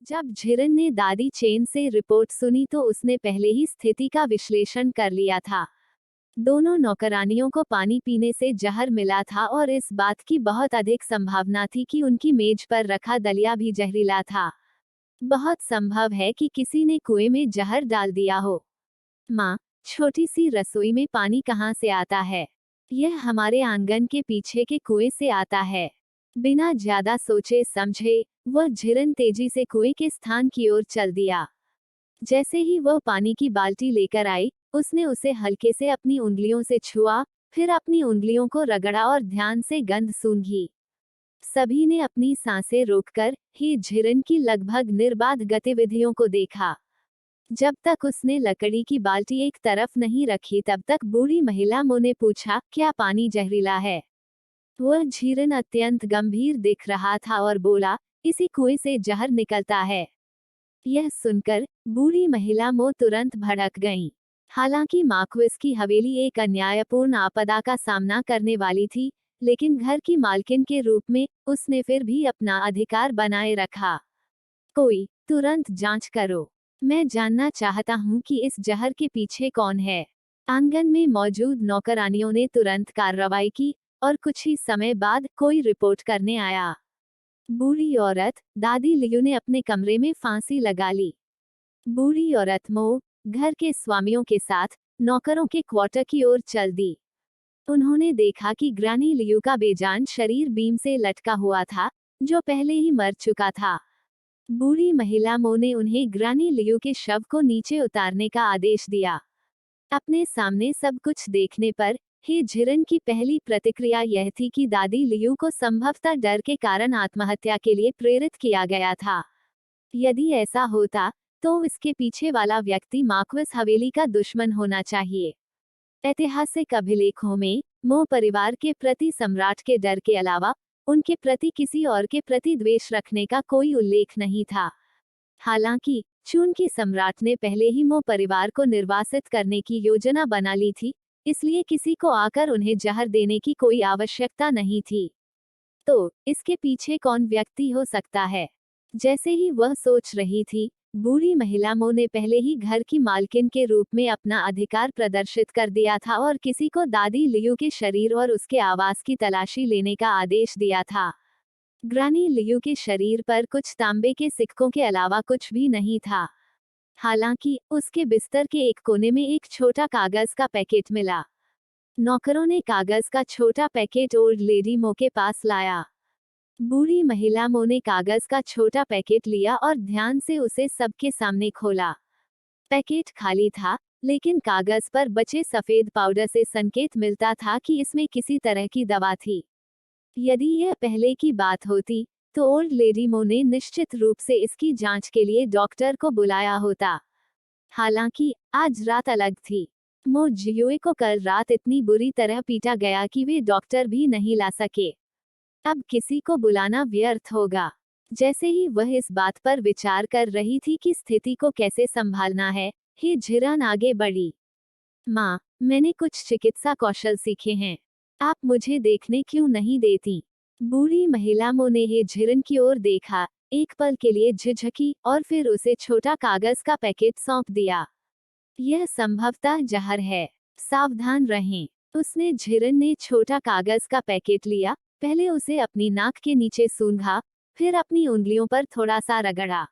जब झिरन ने दादी चेन से रिपोर्ट सुनी तो उसने पहले ही स्थिति का विश्लेषण कर लिया था। दोनों नौकरानियों को पानी पीने से जहर मिला था और इस बात की बहुत अधिक संभावना थी कि उनकी मेज पर रखा दलिया भी जहरीला था। बहुत संभव है कि किसी ने कुएं में जहर डाल दिया हो। माँ, छोटी सी रसोई में पानी कहाँ से आता है? यह हमारे आंगन के पीछे के कुएं से आता है। बिना ज्यादा सोचे समझे वह झिरन तेजी से कुएं के स्थान की ओर चल दिया। जैसे ही वह पानी की बाल्टी लेकर आई, उसने उसे हल्के से अपनी उंगलियों से छुआ, फिर अपनी उंगलियों को रगड़ा और ध्यान से गंध सूंघी। सभी ने अपनी सांसें रोककर ही झिरन की लगभग निर्बाध गतिविधियों को देखा। जब तक उसने लकड़ी की बाल्टी एक तरफ नहीं रखी तब तक बूढ़ी महिला मुँह ने पूछा, क्या पानी जहरीला है? वह झिरन अत्यंत गंभीर दिख रहा था और बोला, इसी कुएं से जहर निकलता है। यह सुनकर बूढ़ी महिला मो तुरंत भड़क गईं। हालांकि मार्क्वेस की हवेली एक अन्यायपूर्ण आपदा का सामना करने वाली थी, लेकिन घर की मालकिन के रूप में उसने फिर भी अपना अधिकार बनाए रखा। कोई तुरंत जांच करो। मैं जानना चाहता हूँ कि इस जहर के पीछे कौन है। आंगन में मौजूद नौकरानियों ने तुरंत कार्रवाई की और कुछ ही समय बाद कोई रिपोर्ट करने आया। बूढ़ी औरत, दादी लियू ने अपने कमरे में फांसी लगा ली। बूढ़ी औरत मो घर के स्वामियों के साथ नौकरों के क्वार्टर की ओर चल दी। उन्होंने देखा कि ग्रानी लियू का बेजान शरीर बीम से लटका हुआ था, जो पहले ही मर चुका था। बूढ़ी महिला मो ने उन्हें ग्रानी लियू के शव को नीचे उतारने का आदेश दिया। अपने सामने सब कुछ देखने पर ही झिरन की पहली प्रतिक्रिया यह थी कि दादी लियू को संभवतः डर के कारण आत्महत्या के लिए प्रेरित किया गया था। यदि ऐसा होता तो इसके पीछे वाला व्यक्ति मार्क्वेस हवेली का दुश्मन होना चाहिए। ऐतिहासिक अभिलेखों में मो परिवार के प्रति सम्राट के डर के अलावा उनके प्रति किसी और के प्रति द्वेष रखने का कोई उल्लेख नहीं था। हालांकि चूंकि सम्राट ने पहले ही मो परिवार को निर्वासित करने की योजना बना ली थी, इसलिए किसी को आकर उन्हें जहर देने की कोई आवश्यकता नहीं थी। तो इसके पीछे कौन व्यक्ति हो सकता है? जैसे ही वह सोच रही थी, बूढ़ी महिला मो ने पहले ही घर की मालकिन के रूप में अपना अधिकार प्रदर्शित कर दिया था और किसी को दादी लियू के शरीर और उसके आवास की तलाशी लेने का आदेश दिया था। ग्रानी लियू के शरीर पर कुछ तांबे के सिक्कों के अलावा कुछ भी नहीं था। हालांकि उसके बिस्तर के एक कोने में एक छोटा कागज का पैकेट मिला। नौकरों ने कागज का छोटा पैकेट ओल्ड लेडी मो के पास लाया। बूढ़ी महिला मो ने कागज का छोटा पैकेट लिया और ध्यान से उसे सबके सामने खोला। पैकेट खाली था, लेकिन कागज पर बचे सफेद पाउडर से संकेत मिलता था कि इसमें किसी तरह की दवा थी। यदि यह पहले की बात होती तो ओल्ड लेडी मो ने निश्चित रूप से इसकी जांच के लिए डॉक्टर को बुलाया होता। हालांकि आज रात अलग थी। मो जियोए को कल रात इतनी बुरी तरह पीटा गया कि वे डॉक्टर भी नहीं ला सके। अब किसी को बुलाना व्यर्थ होगा। जैसे ही वह इस बात पर विचार कर रही थी कि स्थिति को कैसे संभालना है, ही झिरन आगे बढ़ी। माँ, मैंने कुछ चिकित्सा कौशल सीखे हैं। आप मुझे देखने क्यों नहीं देती? बूढ़ी महिला मो ने ही झिरन की ओर देखा, एक पल के लिए झिझकी और फिर उसे छोटा कागज का पैकेट सौंप दिया। यह संभवतः जहर है, सावधान रहें। उसने झिरन ने छोटा कागज का पैकेट लिया, पहले उसे अपनी नाक के नीचे सूंघा, फिर अपनी उंगलियों पर थोड़ा सा रगड़ा।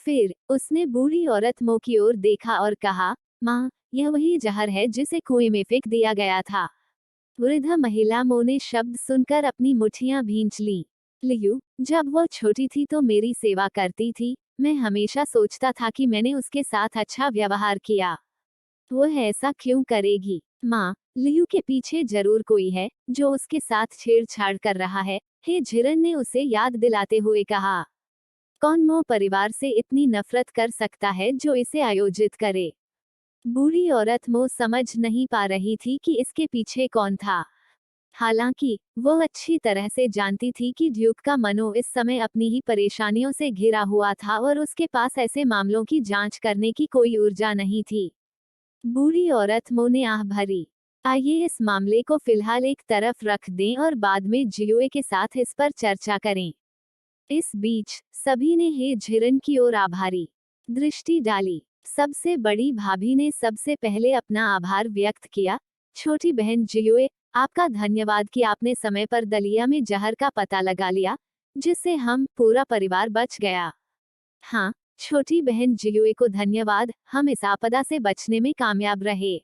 फिर उसने बूढ़ी औरत मो की ओर देखा और कहा, माँ, यह वही जहर है जिसे कुएं में फेंक दिया गया था। वृद्ध महिला मो ने शब्द सुनकर अपनी मुट्ठियां भींच लीं। लियू, जब वह छोटी थी तो मेरी सेवा करती थी। मैं हमेशा सोचता था कि मैंने उसके साथ अच्छा व्यवहार किया। वह ऐसा क्यों करेगी? माँ, लियू के पीछे जरूर कोई है जो उसके साथ छेड़छाड़ कर रहा है, हे झिरन ने उसे याद दिलाते हुए कहा। कौन मो परिवार से इतनी नफरत कर सकता है जो इसे आयोजित करे? बूढ़ी औरत मो समझ नहीं पा रही थी कि इसके पीछे कौन था। हालांकि वह अच्छी तरह से जानती थी कि ड्यूक का मनो इस समय अपनी ही परेशानियों से घिरा हुआ था और उसके पास ऐसे मामलों की जांच करने की कोई ऊर्जा नहीं थी। बूढ़ी औरत मो ने आह भरी। आइए इस मामले को फिलहाल एक तरफ रख दें और बाद में जियोए के साथ इस पर चर्चा करें। इस बीच सभी ने हे झिरन की ओर आभारी दृष्टि डाली। सबसे बड़ी भाभी ने सबसे पहले अपना आभार व्यक्त किया। छोटी बहन जियुए, आपका धन्यवाद कि आपने समय पर दलिया में जहर का पता लगा लिया, जिससे हम पूरा परिवार बच गया। हाँ, छोटी बहन जियुए को धन्यवाद, हम इस आपदा से बचने में कामयाब रहे।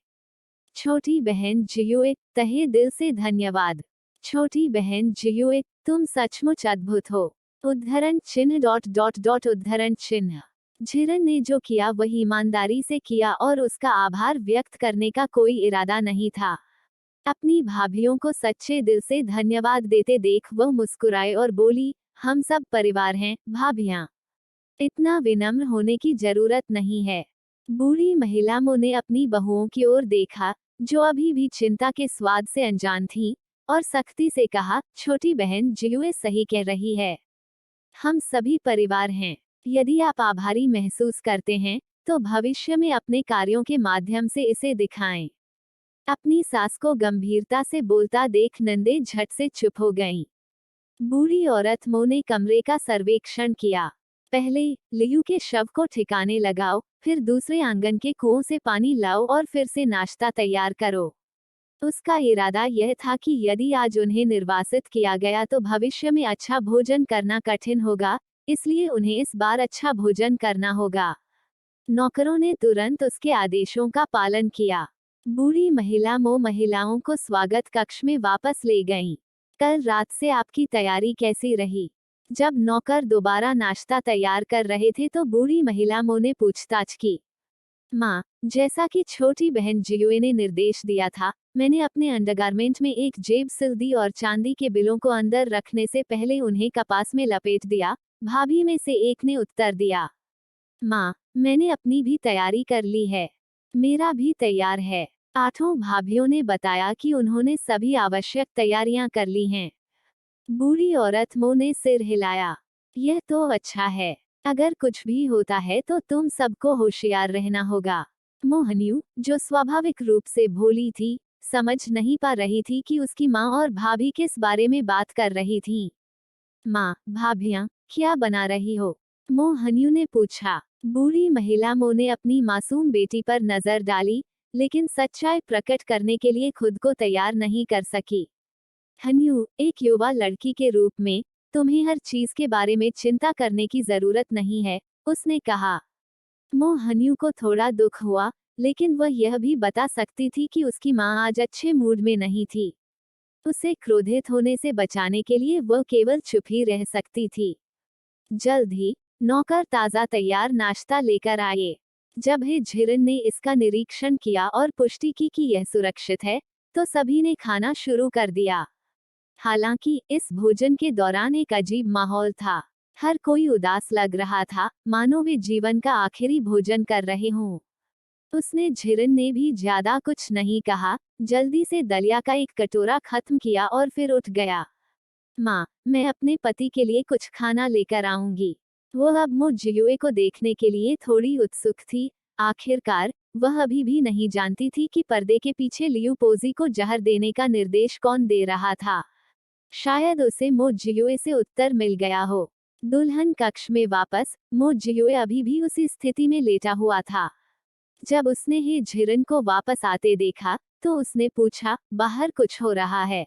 छोटी बहन जियुए, तहे दिल से धन्यवाद। छोटी बहन जियुए, तुम सचमुच अद्भुत हो। उद्धरण चिन्ह डॉट डॉट डॉट उद्धरण चिन्ह। झिरन ने जो किया वही ईमानदारी से किया और उसका आभार व्यक्त करने का कोई इरादा नहीं था। अपनी भाभीियों को सच्चे दिल से धन्यवाद देते देख वह मुस्कुराए और बोली, हम सब परिवार हैं, भाभियां। इतना विनम्र होने की जरूरत नहीं है। बूढ़ी महिला मो ने अपनी बहुओं की ओर देखा, जो अभी भी चिंता के स्वाद से अनजान थीं, और सख्ती से कहा, छोटी बहन जियुए सही कह रही है। हम सभी परिवार हैं। यदि आप आभारी महसूस करते हैं, तो भविष्य में अपने कार्यों के माध्यम से इसे दिखाएं। अपनी सास को गंभीरता से बोलता देख नंदे झट से चुप हो गईं। बूढ़ी औरत मो ने कमरे का सर्वेक्षण किया। पहले लियू के शव को ठिकाने लगाओ, फिर दूसरे आंगन के कुओं से पानी लाओ और फिर से नाश्ता तैयार करो। उसका इरादा यह था कि यदि आज उन्हें निर्वासित किया गया तो भविष्य में अच्छा भोजन करना कठिन होगा, इसलिए उन्हें इस बार अच्छा भोजन करना होगा। नौकरों ने तुरंत उसके आदेशों का पालन किया। बूढ़ी महिला मो महिलाओं को स्वागत कक्ष में वापस ले गईं। कल रात से आपकी तैयारी कैसी रही? जब नौकर दोबारा नाश्ता तैयार कर रहे थे तो बूढ़ी महिला मो ने पूछताछ की। माँ, जैसा कि छोटी बहन जियुए ने निर्देश दिया था, मैंने अपने अंडरगारमेंट में एक जेब सिल दी और चांदी के बिलों को अंदर रखने से पहले उन्हें कपास में लपेट दिया, भाभी में से एक ने उत्तर दिया। माँ, मैंने अपनी भी तैयारी कर ली है। मेरा भी तैयार है। 8 भाभीियों ने बताया कि उन्होंने सभी आवश्यक तैयारियां कर ली हैं। बूढ़ी औरत मो ने सिर हिलाया। यह तो अच्छा है। अगर कुछ भी होता है तो तुम सबको होशियार रहना होगा। मोहन्यू, जो स्वाभाविक रूप से भोली थी, समझ नहीं पा रही थी कि उसकी माँ और भाभी किस बारे में बात कर रही थीं। माँ, भाभियाँ, क्या बना रही हो? मोहन्यू ने पूछा। बूढ़ी महिला मो ने अपनी मासूम बेटी पर नजर डाली, लेकिन सच्चाई प्रकट करने के लिए खुद को तैयार नहीं कर सकी। हन्यू, एक युवा लड़की के रूप में तुम्हें हर चीज के बारे में चिंता करने की जरूरत नहीं है, उसने कहा। मोहन्यू को थोड़ा दुख हुआ, लेकिन वह यह भी बता सकती थी कि उसकी माँ आज अच्छे मूड में नहीं थी। उसे क्रोधित होने से बचाने के लिए वह केवल चुप ही रह सकती थी। जल्द ही नौकर ताजा तैयार नाश्ता लेकर आए। जब हे झिरन ने इसका निरीक्षण किया और पुष्टि की कि यह सुरक्षित है, तो सभी ने खाना शुरू कर दिया। हालांकि इस भोजन के दौरान एक अजीब माहौल था। हर कोई उदास लग रहा था, मानो वे जीवन का आखिरी भोजन कर रहे हों। उसने झिरन ने भी ज्यादा कुछ नहीं कहा, जल्दी से दलिया का एक कटोरा खत्म किया और फिर उठ गया। माँ, मैं अपने पति के लिए कुछ खाना लेकर आऊंगी। वह अब मो जियुए को देखने के लिए थोड़ी उत्सुक थी। आखिरकार वह अभी भी नहीं जानती थी कि पर्दे के पीछे लियू पोजी को जहर देने का निर्देश कौन दे रहा था। शायद उसे मो जियुए से उत्तर मिल गया हो। दुल्हन कक्ष में वापस, मो जियुए अभी भी उसी स्थिति में लेटा हुआ था। जब उसने हे झिरन को वापस आते देखा, तो उसने पूछा, बाहर कुछ हो रहा है?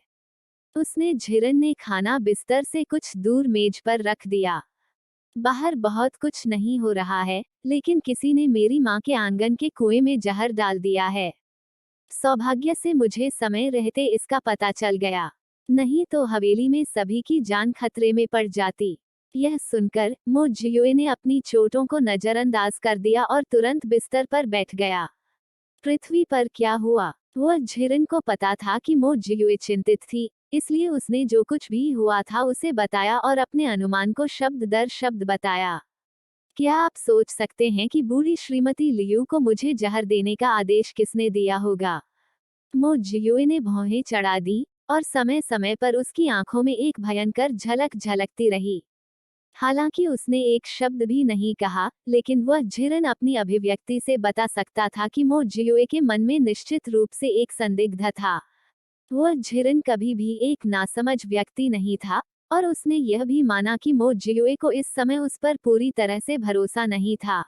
उसने झिरन ने खाना बिस्तर से कुछ दूर मेज पर रख दिया। बाहर बहुत कुछ नहीं हो रहा है, लेकिन किसी ने मेरी माँ के आंगन के कुएं में जहर डाल दिया है। सौभाग्य से मुझे समय रहते इसका पता चल गया, नहीं तो हवेली में सभी की जान खतरे में पड़ जाती। यह सुनकर मो जियुए ने अपनी चोटों को नजरअंदाज कर दिया और तुरंत बिस्तर पर बैठ गया। पृथ्वी पर क्या हुआ? वह झिरन को पता था कि मो जियुए चिंतित थी, इसलिए उसने जो कुछ भी हुआ था उसे बताया और अपने अनुमान को शब्द दर शब्द बताया। क्या आप सोच सकते हैं कि बूढ़ी श्रीमती लियू को मुझे जहर देने का आदेश किसने दिया होगा? मो जियुए ने भौहें चढ़ा दी, और समय समय पर उसकी आंखों में एक भयंकर झलक झलकती रही। हालांकि उसने एक शब्द भी नहीं कहा, लेकिन वह झिरन अपनी अभिव्यक्ति से बता सकता था कि मो जियुए के मन में निश्चित रूप से एक संदिग्ध था। वह झिरन कभी भी एक नासमझ व्यक्ति नहीं था, और उसने यह भी माना कि मो जियुए को इस समय उस पर पूरी तरह से भरोसा नहीं था।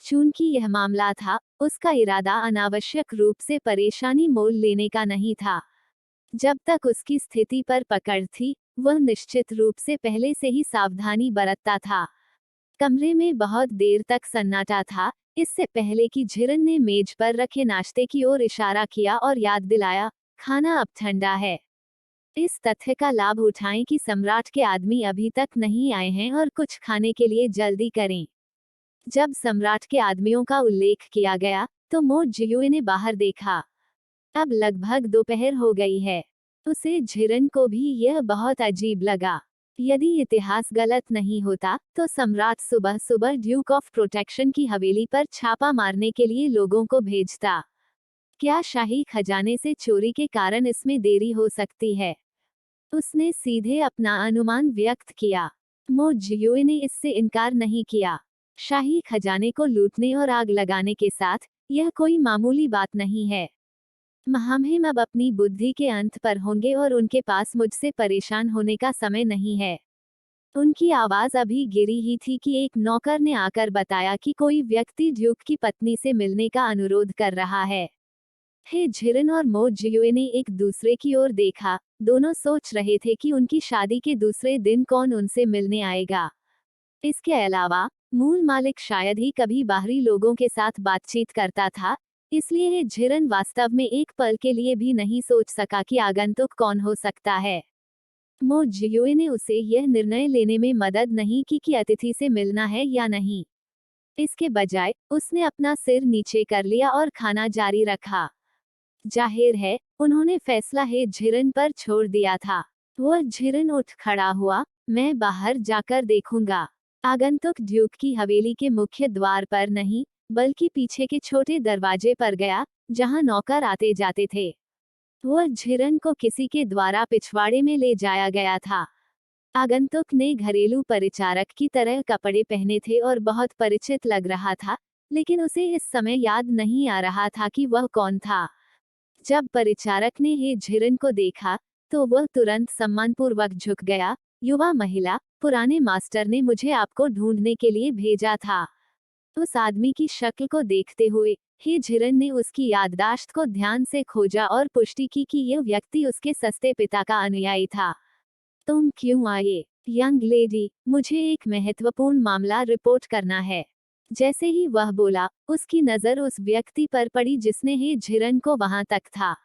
चूंकि यह मामला था, उसका इरादा अनावश्यक रूप से परेशानी मोल लेने का नहीं था। जब तक उसकी स्थिति पर पकड़ थी, वह निश्चित रूप से पहले से ही सावधानी बरतता था। कमरे में बहुत देर तक सन्नाटा था, इससे पहले कि झिरन ने मेज पर रखे नाश्ते की ओर इशारा किया और याद दिलाया, खाना अब ठंडा है। इस तथ्य का लाभ उठाएं कि सम्राट के आदमी अभी तक नहीं आए हैं और कुछ खाने के लिए जल्दी करें। जब सम्राट के आदमियों का उल्लेख किया गया, तो मो जियुए ने बाहर देखा। अब लगभग दोपहर हो गई है। उसे झिरन को भी यह बहुत अजीब लगा। यदि इतिहास गलत नहीं होता, तो सम्राट सुबह सुबह ड्यूक ऑफ प्रोटेक्शन की हवेली पर छापा मारने के लिए लोगों को भेजता। क्या शाही खजाने से चोरी के कारण इसमें देरी हो सकती है? उसने सीधे अपना अनुमान व्यक्त किया। मो जियुए ने इससे इनकार नहीं किया। शाही खजाने को लूटने और आग लगाने के साथ, यह कोई मामूली बात नहीं है। महामहिम अब अपनी बुद्धि के अंत पर होंगे और उनके पास मुझसे परेशान होने का समय नहीं है। उनकी आवाज अभी गिरी ही थी कि एक नौकर ने आकर बताया कि कोई व्यक्ति ड्यूक की पत्नी से मिलने का अनुरोध कर रहा है। हे झिरन और मो जियुए ने एक दूसरे की ओर देखा। दोनों सोच रहे थे कि उनकी शादी के दूसरे दिन कौन उनसे मिलने आएगा। इसके अलावा, मूल मालिक शायद ही कभी बाहरी लोगों के साथ बातचीत करता था, इसलिए हे झिरन वास्तव में एक पल के लिए भी नहीं सोच सका कि आगंतुक कौन हो सकता है। मो जियुए ने उसे यह निर्णय लेने में मदद नहीं की कि अतिथि से मिलना है या नहीं। इसके बजाय, उसने अपना सिर नीचे कर लिया और खाना जारी रखा। जाहिर है, उन्होंने फैसला हे झिरन पर छोड़ दिया था। वह झिरन उठ खड़ा हुआ, मैं बाहर जाकर देखूंगा। आगंतुक ड्यूक की हवेली के मुख्य द्वार पर नहीं, बल्कि पीछे के छोटे दरवाजे पर गया, जहां नौकर आते जाते थे। वह झिरन को किसी के द्वारा पिछवाड़े में ले जाया गया था। आगंतुक ने घरेलू परिचारक की तरह कपड़े पहने थे और बहुत परिचित लग रहा था, लेकिन उसे इस समय याद नहीं आ रहा था कि वह कौन था। जब परिचारक ने हे झिरन को देखा, तो वह तुरंत सम्मानपूर्वक झुक गया। युवा महिला, पुराने मास्टर ने मुझे आपको ढूंढने के लिए भेजा था। उस आदमी की शक्ल को देखते हुए, हे झिरन ने उसकी याददाश्त को ध्यान से खोजा और पुष्टि की कि यह व्यक्ति उसके सस्ते पिता का अनुयायी था। तुम क्यों आए, यंग लेडी? मुझे एक महत्वपूर्ण मामला रिपोर्ट करना है। जैसे ही वह बोला, उसकी नजर उस व्यक्ति पर पड़ी जिसने हे झिरन को वहां तक था।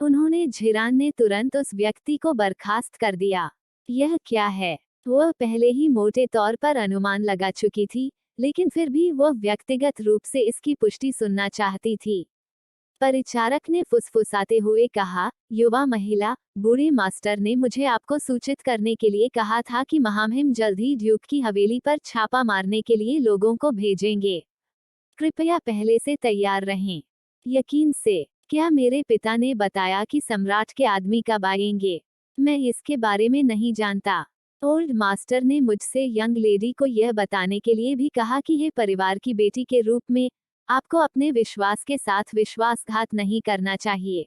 उन्होंने झिरान ने तुरंत उस व्यक्ति को बर्खास्त कर दिया। यह क्या है? वह पहले ही मोटे तौर पर अनुमान लगा चुकी थी, लेकिन फिर भी वह व्यक्तिगत रूप से इसकी पुष्टि सुनना चाहती थी। परिचारक ने फुसफुसाते हुए कहा, युवा महिला, बूढ़े मास्टर ने मुझे आपको सूचित करने के लिए कहा था कि महामहिम जल्द ही ड्यूक की हवेली पर छापा मारने के लिए लोगों को भेजेंगे। कृपया पहले से तैयार रहें। यकीन से, क्या मेरे पिता ने बताया कि सम्राट के आदमी कब आएंगे? मैं इसके बारे में नहीं जानता। ओल्ड मास्टर ने मुझसे यंग लेडी को यह बताने के लिए भी कहा कि यह परिवार की बेटी के रूप में आपको अपने विश्वास के साथ विश्वासघात नहीं करना चाहिए।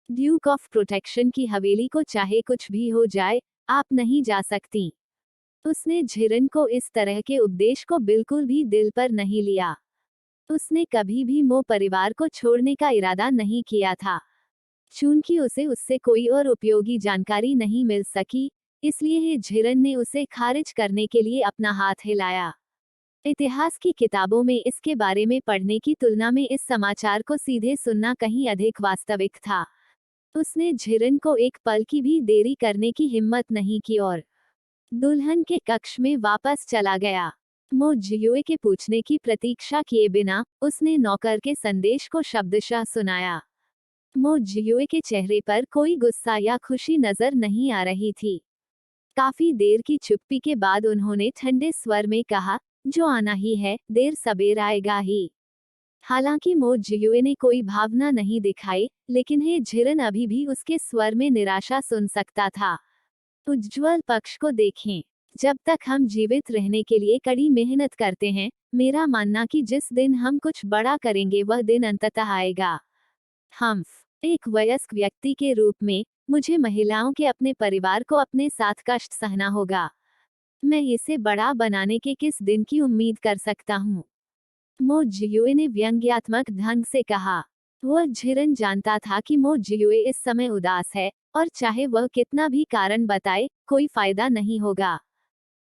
ड्यूक ऑफ प्रोटेक्शन की हवेली को चाहे कुछ भी हो जाए, आप नहीं जा सकती। उसने झिरन को इस तरह के उपदेश को बिल्कुल भी दिल पर नहीं लिया। उसने कभी भी मो परिवार को छोड़ने का इरादा नहीं किया था। चूंकि उसे उससे कोई और उपयोगी जानकारी नहीं मिल सकी, इसलिए हे झिरन ने उसे खारिज करने के लिए अपना हाथ हिलाया। इतिहास की किताबों में इसके बारे में पढ़ने की तुलना में इस समाचार को सीधे सुनना कहीं अधिक वास्तविक था। उसने झिरन को एक पल की भी देरी करने की हिम्मत नहीं की और दुल्हन के कक्ष में वापस चला गया। मो जियुए के पूछने की प्रतीक्षा किए बिना उसने नौकर के संदेश को शब्दशः सुनाया। मो जियुए के चेहरे पर कोई गुस्सा या खुशी नजर नहीं आ रही थी। काफी देर की चुप्पी के बाद उन्होंने ठंडे स्वर में कहा, जो आना ही है, देर सबेर आएगा ही। हालांकि मो जियुए ने कोई भावना नहीं दिखाई, लेकिन हे झिरन अभी भी उसके स्वर में निराशा सुन सकता था। उज्ज्वल पक्ष को देखें। जब तक हम जीवित रहने के लिए कड़ी मेहनत करते हैं, मेरा मानना कि जिस दिन हम कुछ बड़ा करेंगे वह दिन अंततः आएगा। हम एक वयस्क व्यक्ति के रूप में, मुझे महिलाओं के अपने परिवार को अपने साथ कष्ट सहना होगा। मैं इसे बड़ा बनाने के किस दिन की उम्मीद कर सकता हूँ? मो जियुए ने व्यंग्यात्मक ढंग से कहा। वह झिरन जानता था कि मो जियुए इस समय उदास है, और चाहे वह कितना भी कारण बताए, कोई फायदा नहीं होगा।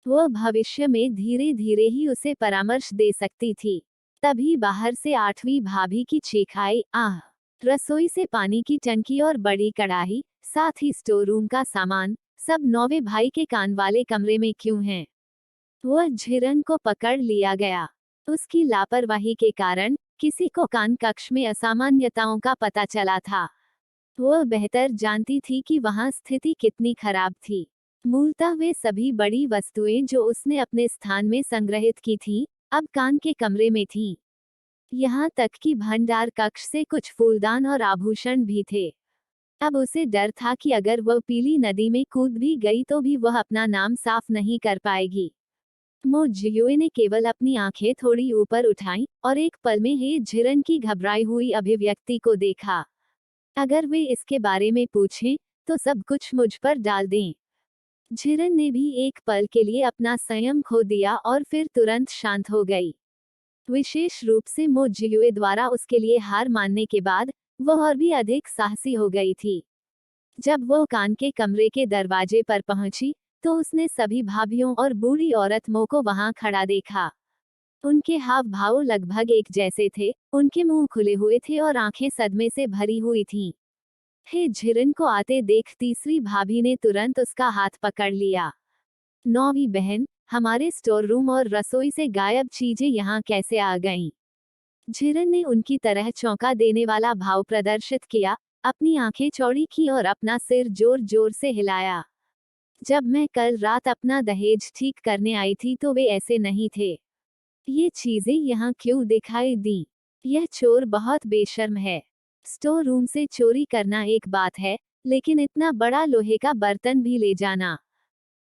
वह भविष्य में धीरे धीरे ही उसे परामर्श दे सकती थी। तभी बाहर से 8वीं भाभी की चीख आई, आह! रसोई से पानी की टंकी और बड़ी कढ़ाई, साथ ही स्टोर रूम का सामान, सब 9वें भाई के कान वाले कमरे में क्यों हैं? वह झिरन को पकड़ लिया गया। उसकी लापरवाही के कारण किसी को कान कक्ष में असामान्यताओं का पता चला था। वह बेहतर जानती थी कि वहां स्थिति कितनी खराब थी। मूलतः वे सभी बड़ी वस्तुएं जो उसने अपने स्थान में संग्रहित की थीं, अब कान के कमरे में थीं। यहाँ तक कि भंडार कक्ष से कुछ फूलदान और आभूषण भी थे। अब उसे डर था कि अगर वह पीली नदी में कूद भी गई तो भी वह अपना नाम साफ नहीं कर पाएगी। मो जियुए ने केवल अपनी आंखें थोड़ी ऊपर उठाईं और एक पल में हे झिरन की घबराई हुई अभिव्यक्ति को देखा। अगर वे इसके बारे में पूछें, तो सब कुछ मुझ पर डाल दें। झिरन ने भी एक पल के लिए अपना संयम खो दिया और फिर तुरंत शांत हो गई। विशेष रूप से मो जियुए द्वारा उसके लिए हार मानने के बाद वह और भी अधिक साहसी हो गई थी। जब वो कान के कमरे के दरवाजे पर पहुंची, तो उसने सभी भाभियों और बूढ़ी औरत मो को वहां खड़ा देखा। उनके हाव भाव लगभग एक जैसे थे, उनके मुंह खुले हुए थे और आंखें सदमे से भरी हुई थीं। हे झिरन को आते देख तीसरी भाभी ने तुरंत उसका हाथ पकड़ लिया। 9वीं बहन, हमारे स्टोर रूम और रसोई से गायब चीजें यहाँ कैसे आ गईं? झिरन ने उनकी तरह चौंका देने वाला भाव प्रदर्शित किया, अपनी आंखें चौड़ी की और अपना सिर जोर जोर से हिलाया। जब मैं कल रात अपना दहेज ठीक करने आई थी तो वे ऐसे नहीं थे। ये चीजें यहाँ क्यों दिखाई दी? यह चोर बहुत बेशर्म है। स्टोर रूम से चोरी करना एक बात है, लेकिन इतना बड़ा लोहे का बर्तन भी ले जाना।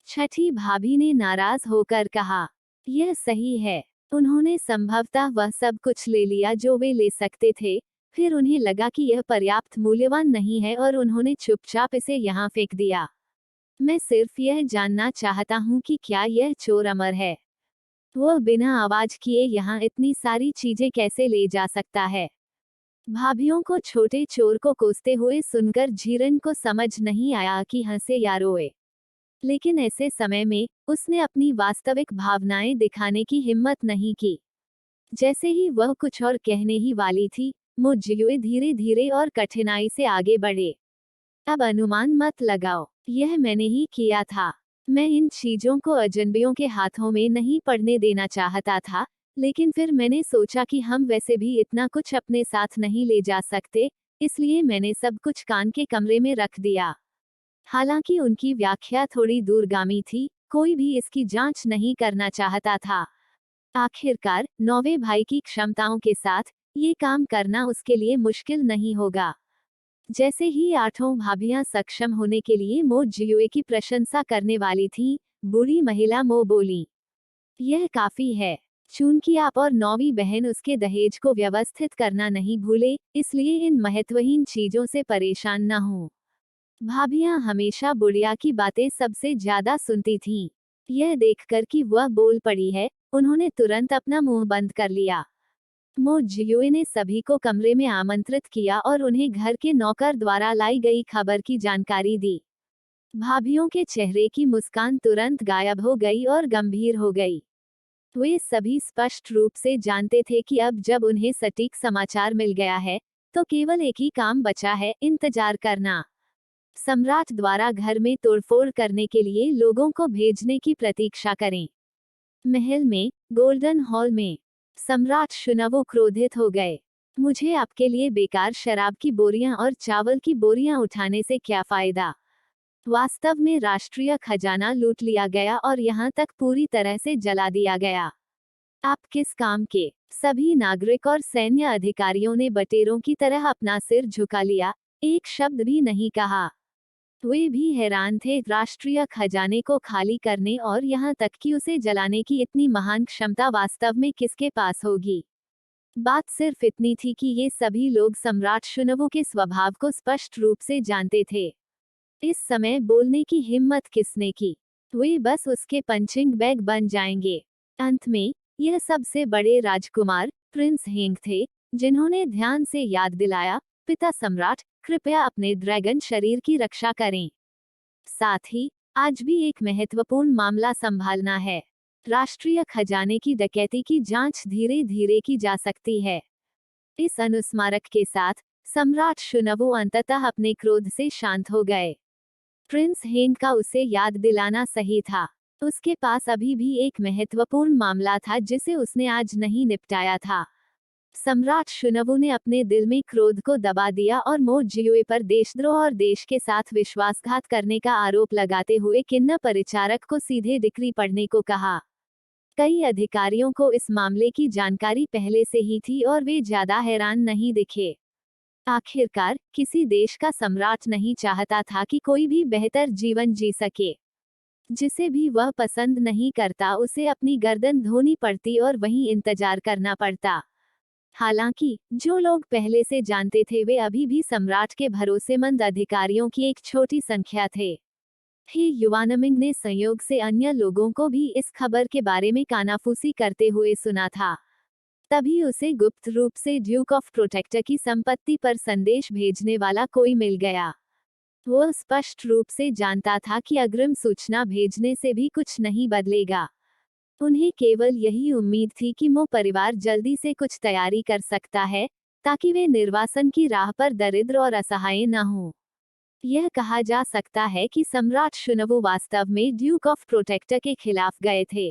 छठी भाभी ने नाराज होकर कहा, यह सही है। उन्होंने संभवतः वह सब कुछ ले लिया जो वे ले सकते थे, फिर उन्हें लगा कि यह पर्याप्त मूल्यवान नहीं है और उन्होंने चुपचाप इसे यहाँ फेंक दिया। मैं सिर्फ यह जानना चाहता हूँ कि क्या यह चोर अमर है? वह बिना आवाज किए यहाँ इतनी सारी चीजें कैसे ले जा सकता है? भाभियों को छोटे चोर को कोसते हुए सुनकर झिरन को समझ नहीं आया कि हंसे या रोए। लेकिन ऐसे समय में उसने अपनी वास्तविक भावनाएं दिखाने की हिम्मत नहीं की। जैसे ही वह कुछ और कहने ही वाली थी, मो जियुए धीरे धीरे और कठिनाई से आगे बढ़े। अब अनुमान मत लगाओ, यह मैंने ही किया था। मैं इन चीजों को अजनबियों के हाथों में नहीं पड़ने देना चाहता था, लेकिन फिर मैंने सोचा कि हम वैसे भी इतना कुछ अपने साथ नहीं ले जा सकते, इसलिए मैंने सब कुछ कान के कमरे में रख दिया। हालांकि उनकी व्याख्या थोड़ी दूरगामी थी, कोई भी इसकी जांच नहीं करना चाहता था। आखिरकार 9वें भाई की क्षमताओं के साथ ये काम करना उसके लिए मुश्किल नहीं होगा। जैसे ही 8ों भाभियां सक्षम होने के लिए मो जियुए की प्रशंसा करने वाली थीं, बूढ़ी महिला मो बोली, यह काफी है। चूंकि आप और 9वीं बहन उसके दहेज को व्यवस्थित करना नहीं भूले, इसलिए इन महत्वहीन चीजों से परेशान न हो। भाभियां हमेशा बुढ़िया की बातें सबसे ज्यादा सुनती थीं। यह देखकर कि वह बोल पड़ी है, उन्होंने तुरंत अपना मुंह बंद कर लिया। मो जियुए ने सभी को कमरे में आमंत्रित किया और उन्हें घर के नौकर द्वारा लाई गई खबर की जानकारी दी। भाभियों के चेहरे की मुस्कान तुरंत गायब हो गई और गंभीर हो गई। वे सभी स्पष्ट रूप से जानते थे कि अब जब उन्हें सटीक समाचार मिल गया है, तो केवल एक ही काम बचा है, इंतजार करना। सम्राट द्वारा घर में तोड़फोड़ करने के लिए लोगों को भेजने की प्रतीक्षा करें। महल में, गोल्डन हॉल में, सम्राट शुनवो क्रोधित हो गए। मुझे आपके लिए बेकार शराब की बोरियां और चावल की बोरियां उठाने से क्या फायदा? वास्तव में राष्ट्रीय खजाना लूट लिया गया और यहाँ तक पूरी तरह से जला दिया गया। आप किस काम के? सभी नागरिक और सैन्य अधिकारियों ने बटेरों की तरह अपना सिर झुका लिया, एक शब्द भी नहीं कहा। वे भी हैरान थे राष्ट्रीय खजाने को खाली करने और यहाँ तक कि उसे जलाने की इतनी महान क्षमता वास्तव में किसके पास होगी। बात सिर्फ इतनी थी कि ये सभी लोग सम्राट शुनवो के स्वभाव को स्पष्ट रूप से जानते थे। इस समय बोलने की हिम्मत किसने की? वे बस उसके पंचिंग बैग बन जाएंगे। अंत में यह सबसे बड़े राजकुमार प्रिंस हेंग थे, जिन्होंने ध्यान से याद दिलाया, पिता सम्राट, कृपया अपने ड्रैगन शरीर की रक्षा करें। साथ ही आज भी एक महत्वपूर्ण मामला संभालना है। राष्ट्रीय खजाने की डकैती की जांच धीरे धीरे की जा सकती है। इस अनुस्मारक के साथ सम्राट शुनवो अंततः अपने क्रोध से शांत हो गए। प्रिंस हेंग का उसे याद दिलाना सही था। उसके पास अभी भी एक महत्वपूर्ण मामला था जिसे उसने आज नहीं निपटाया था। सम्राट शुनवो ने अपने दिल में क्रोध को दबा दिया और मो जियुए पर देशद्रोह और देश के साथ विश्वासघात करने का आरोप लगाते हुए किन्नर परिचारक को सीधे डिक्री पढ़ने को कहा। कई अधिकारियों को इस मामले की जानकारी पहले से ही थी और वे ज्यादा हैरान नहीं दिखे। आखिरकार किसी देश का सम्राट नहीं चाहता था कि कोई भी बेहतर जीवन जी सके। जिसे भी वह पसंद नहीं करता उसे अपनी गर्दन धोनी पड़ती और वहीं इंतजार करना पड़ता। हालांकि जो लोग पहले से जानते थे वे अभी भी सम्राट के भरोसेमंद अधिकारियों की एक छोटी संख्या थे। ही युवानमिंग ने संयोग से अन्य लोगों को भी इस खबर के बारे में कानाफूसी करते हुए सुना था। तभी उसे गुप्त रूप से ड्यूक ऑफ प्रोटेक्टर की संपत्ति पर संदेश भेजने वाला कोई मिल गया। वह स्पष्ट रूप से जानता था कि अग्रिम सूचना भेजने से भी कुछ नहीं बदलेगा। उन्हें केवल यही उम्मीद थी कि मो परिवार जल्दी से कुछ तैयारी कर सकता है, ताकि वे निर्वासन की राह पर दरिद्र और असहाय न हों। यह कहा जा सकता है कि सम्राट शुनवो वास्तव में ड्यूक ऑफ प्रोटेक्टर के खिलाफ गए थे।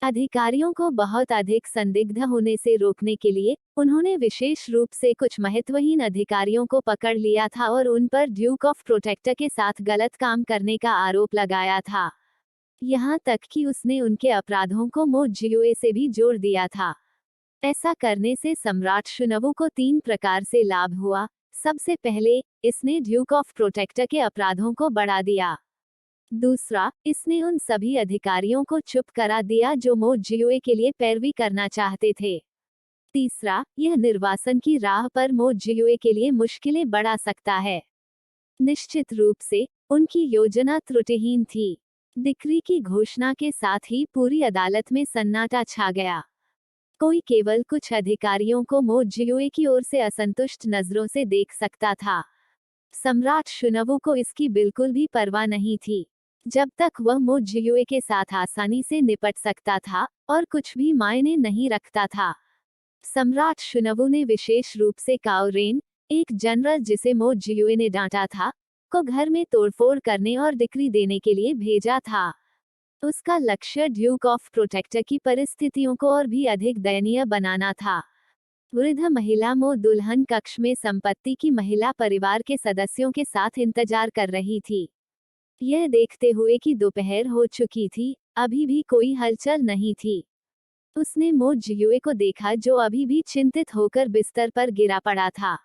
अधिकारियों को बहुत अधिक संदिग्ध होने से रोकने के लिए उन्होंने विशेष रूप से कुछ महत्वहीन अधिकारियों को पकड़ लिया था और उन पर ड्यूक ऑफ प्रोटेक्टर के साथ गलत काम करने का आरोप लगाया था। यहाँ तक कि उसने उनके अपराधों को मो जियुए से भी जोड़ दिया था। ऐसा करने से सम्राट शुनवो को 3 प्रकार से लाभ हुआ। सबसे पहले, इसने ड्यूक ऑफ प्रोटेक्टर के अपराधों को बढ़ा दिया। दूसरा, इसने उन सभी अधिकारियों को चुप करा दिया जो मो जियुए के लिए पैरवी करना चाहते थे। तीसरा, यह निर्वासन की राह पर मो जियुए के लिए मुश्किलें बढ़ा सकता है। निश्चित रूप से उनकी योजना त्रुटिहीन थी। डिक्री की घोषणा के साथ ही पूरी अदालत में सन्नाटा छा गया। कोई केवल कुछ अधिकारियों को मो जियुए की ओर से असंतुष्ट नजरों से देख सकता था। सम्राट शुनवो को इसकी बिल्कुल भी परवाह नहीं थी। जब तक वह मो जियुए के साथ आसानी से निपट सकता था और कुछ भी मायने नहीं रखता था। सम्राट शुनवो ने विशेष रूप से काओ रेन, एक जनरल जिसे मो जियुए ने डांटा था, को घर में तोड़फोड़ करने और डिक्री देने के लिए भेजा था। उसका लक्ष्य ड्यूक ऑफ प्रोटेक्टर की परिस्थितियों को और भी अधिक दयनीय बनाना था। वृद्ध महिला मो दुल्हन कक्ष में संपत्ति की महिला परिवार के सदस्यों के साथ इंतजार कर रही थी। यह देखते हुए कि दोपहर हो चुकी थी, अभी भी कोई हलचल नहीं थी। उसने मो जियुए को देखा जो अभी भी चिंतित होकर बिस्तर पर गिरा पड़ा था।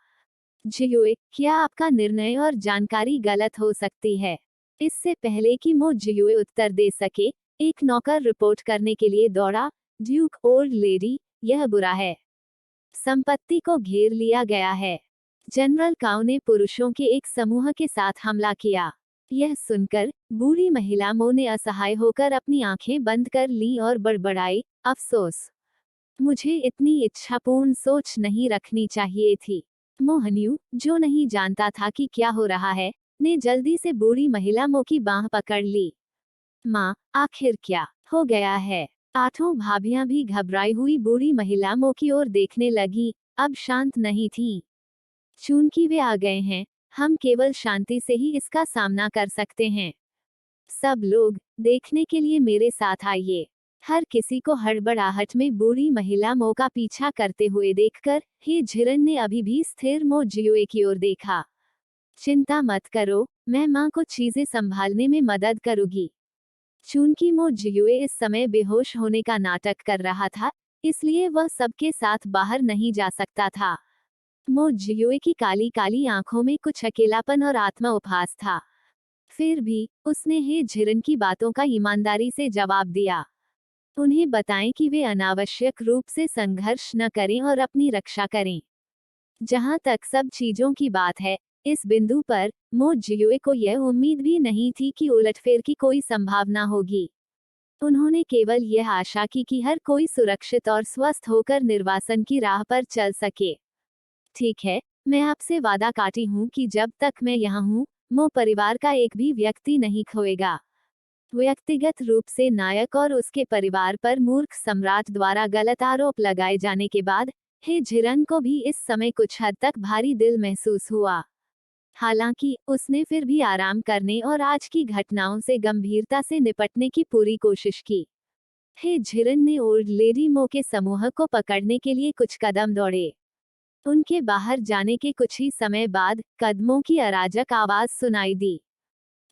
जियुए, क्या आपका निर्णय और जानकारी गलत हो सकती है? इससे पहले कि मो जियुए उत्तर दे सके, एक नौकर रिपोर्ट करने के लिए दौड़ा। ड्यूक ओल्ड लेडी, यह बुरा है। संपत्ति को घेर लिया गया है। जनरल काउ ने पुरुषों के एक समूह के साथ हमला किया। यह सुनकर बूढ़ी महिला मो ने असहाय होकर अपनी आंखें बंद कर ली और बड़बड़ाई, अफसोस, मुझे इतनी इच्छापूर्ण सोच नहीं रखनी चाहिए थी। मोहन्यू, जो नहीं जानता था कि क्या हो रहा है, ने जल्दी से बूढ़ी महिला मो की बांह पकड़ ली। माँ, आखिर क्या हो गया है? आठों भाभियां भी घबराई हुई बूढ़ी महिला मो की ओर देखने लगी, अब शांत नहीं थीं। चूंकि वे आ गए हैं, हम केवल शांति से ही इसका सामना कर सकते हैं। सब लोग देखने के लिए मेरे साथ आइए। हर किसी को हड़बड़ाहट में बूढ़ी महिला मो का पीछा करते हुए देखकर ही झिरन ने अभी भी स्थिर मो जियुए की ओर देखा। चिंता मत करो, मैं माँ को चीजें संभालने में मदद करूंगी। चूंकि मो जियुए इस समय बेहोश होने का नाटक कर रहा था, इसलिए वह सबके साथ बाहर नहीं जा सकता था। मो जियुए की काली काली आंखों में कुछ अकेलापन और आत्मा उपहास था। फिर भी उसने हे झिरन की बातों का ईमानदारी से जवाब दिया। उन्हें बताएं कि वे अनावश्यक रूप से संघर्ष न करें और अपनी रक्षा करें। जहां तक सब चीजों की बात है, इस बिंदु पर मो जियुए को यह उम्मीद भी नहीं थी कि उलटफेर की कोई संभावना होगी। उन्होंने केवल यह आशा की कि हर कोई सुरक्षित और स्वस्थ होकर निर्वासन की राह पर चल सके। ठीक है, मैं आपसे वादा काटी हूँ कि जब तक मैं यहाँ हूँ, मो परिवार का एक भी व्यक्ति नहीं खोएगा। व्यक्तिगत रूप से नायक और उसके परिवार पर मूर्ख सम्राट द्वारा गलत आरोप लगाए जाने के बाद हे झिरन को भी इस समय कुछ हद तक भारी दिल महसूस हुआ। हालांकि उसने फिर भी आराम करने और आज की घटनाओं से गंभीरता से निपटने की पूरी कोशिश की। हे झिरन ने ओल्ड लेडी मो के समूह को पकड़ने के लिए कुछ कदम दौड़े। उनके बाहर जाने के कुछ ही समय बाद कदमों की अराजक आवाज सुनाई दी।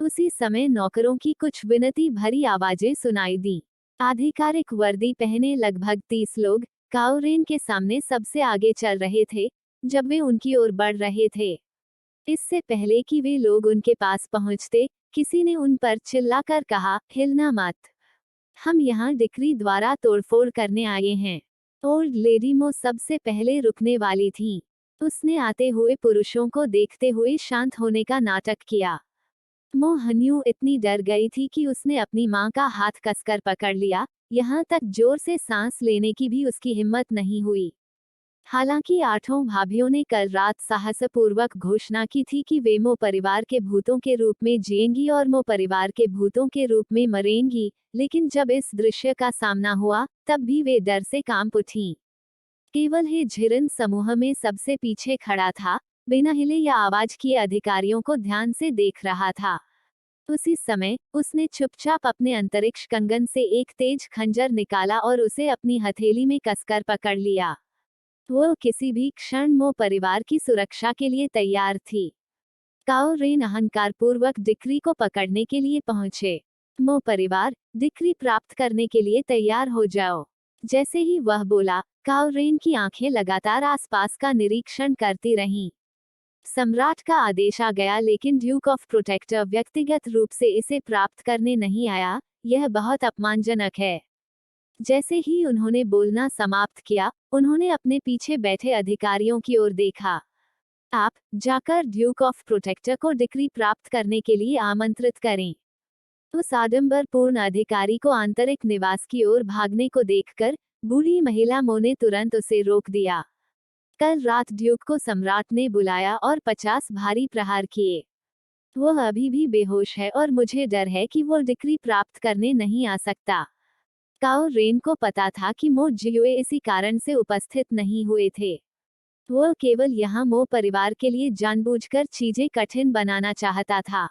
उसी समय नौकरों की कुछ विनती भरी आवाजें सुनाई दी। आधिकारिक वर्दी पहने लगभग 30 लोग काओरेन के सामने सबसे आगे चल रहे थे जब वे उनकी ओर बढ़ रहे थे। इससे पहले कि वे लोग उनके पास पहुंचते, किसी ने उन पर चिल्लाकर कहा, हिलना मत, हम यहाँ डिक्री द्वारा तोड़फोड़ करने आए हैं। ओल्ड लेडी मो सबसे पहले रुकने वाली थी। उसने आते हुए पुरुषों को देखते हुए शांत होने का नाटक किया। मो हन्यू इतनी डर गई थी कि उसने अपनी माँ का हाथ कसकर पकड़ लिया, यहाँ तक जोर से सांस लेने की भी उसकी हिम्मत नहीं हुई। हालांकि आठों भाभियों ने कल रात साहसपूर्वक घोषणा की थी कि वे मो परिवार के भूतों के रूप में जिएंगी और मो परिवार के भूतों के रूप में मरेंगी, लेकिन जब इस दृश्य का सामना हुआ तब भी वे डर से कांप उठीं। केवल हे झिरन समूह में सबसे पीछे खड़ा था, बिना हिले या आवाज किए अधिकारियों को ध्यान से देख रहा था। उसी समय उसने चुपचाप अपने अंतरिक्ष कंगन से एक तेज खंजर निकाला और उसे अपनी हथेली में कसकर पकड़ लिया। वो किसी भी क्षण मो परिवार की सुरक्षा के लिए तैयार थी। काओ रेन अहंकारपूर्वक डिक्री को पकड़ने के लिए पहुंचे। मो परिवार, डिक्री प्राप्त करने के लिए तैयार हो जाओ। जैसे ही वह बोला, काओ रेन की आंखें लगातार आसपास का निरीक्षण करती रहीं। सम्राट का आदेश आ गया, लेकिन ड्यूक ऑफ प्रोटेक्टर व्यक्तिगत रूप से इसे प्राप्त करने नहीं आया। यह बहुत अपमानजनक है। जैसे ही उन्होंने बोलना समाप्त किया, उन्होंने अपने पीछे बैठे अधिकारियों की ओर देखा। आप जाकर ड्यूक ऑफ प्रोटेक्टर को डिक्री प्राप्त करने के लिए आमंत्रित करें। उस आडंबरपूर्ण अधिकारी को आंतरिक निवास की ओर भागने को देखकर बूढ़ी महिला मो ने तुरंत उसे रोक दिया। कल रात ड्यूक को सम्राट ने बुलाया और 50 भारी प्रहार किए। वह अभी भी बेहोश है और मुझे डर है कि वो डिक्री प्राप्त करने नहीं आ सकता। काओ रेन को पता था कि मो जियुए इसी कारण से उपस्थित नहीं हुए थे। वह केवल यहाँ मो परिवार के लिए जानबूझकर चीजें कठिन बनाना चाहता था।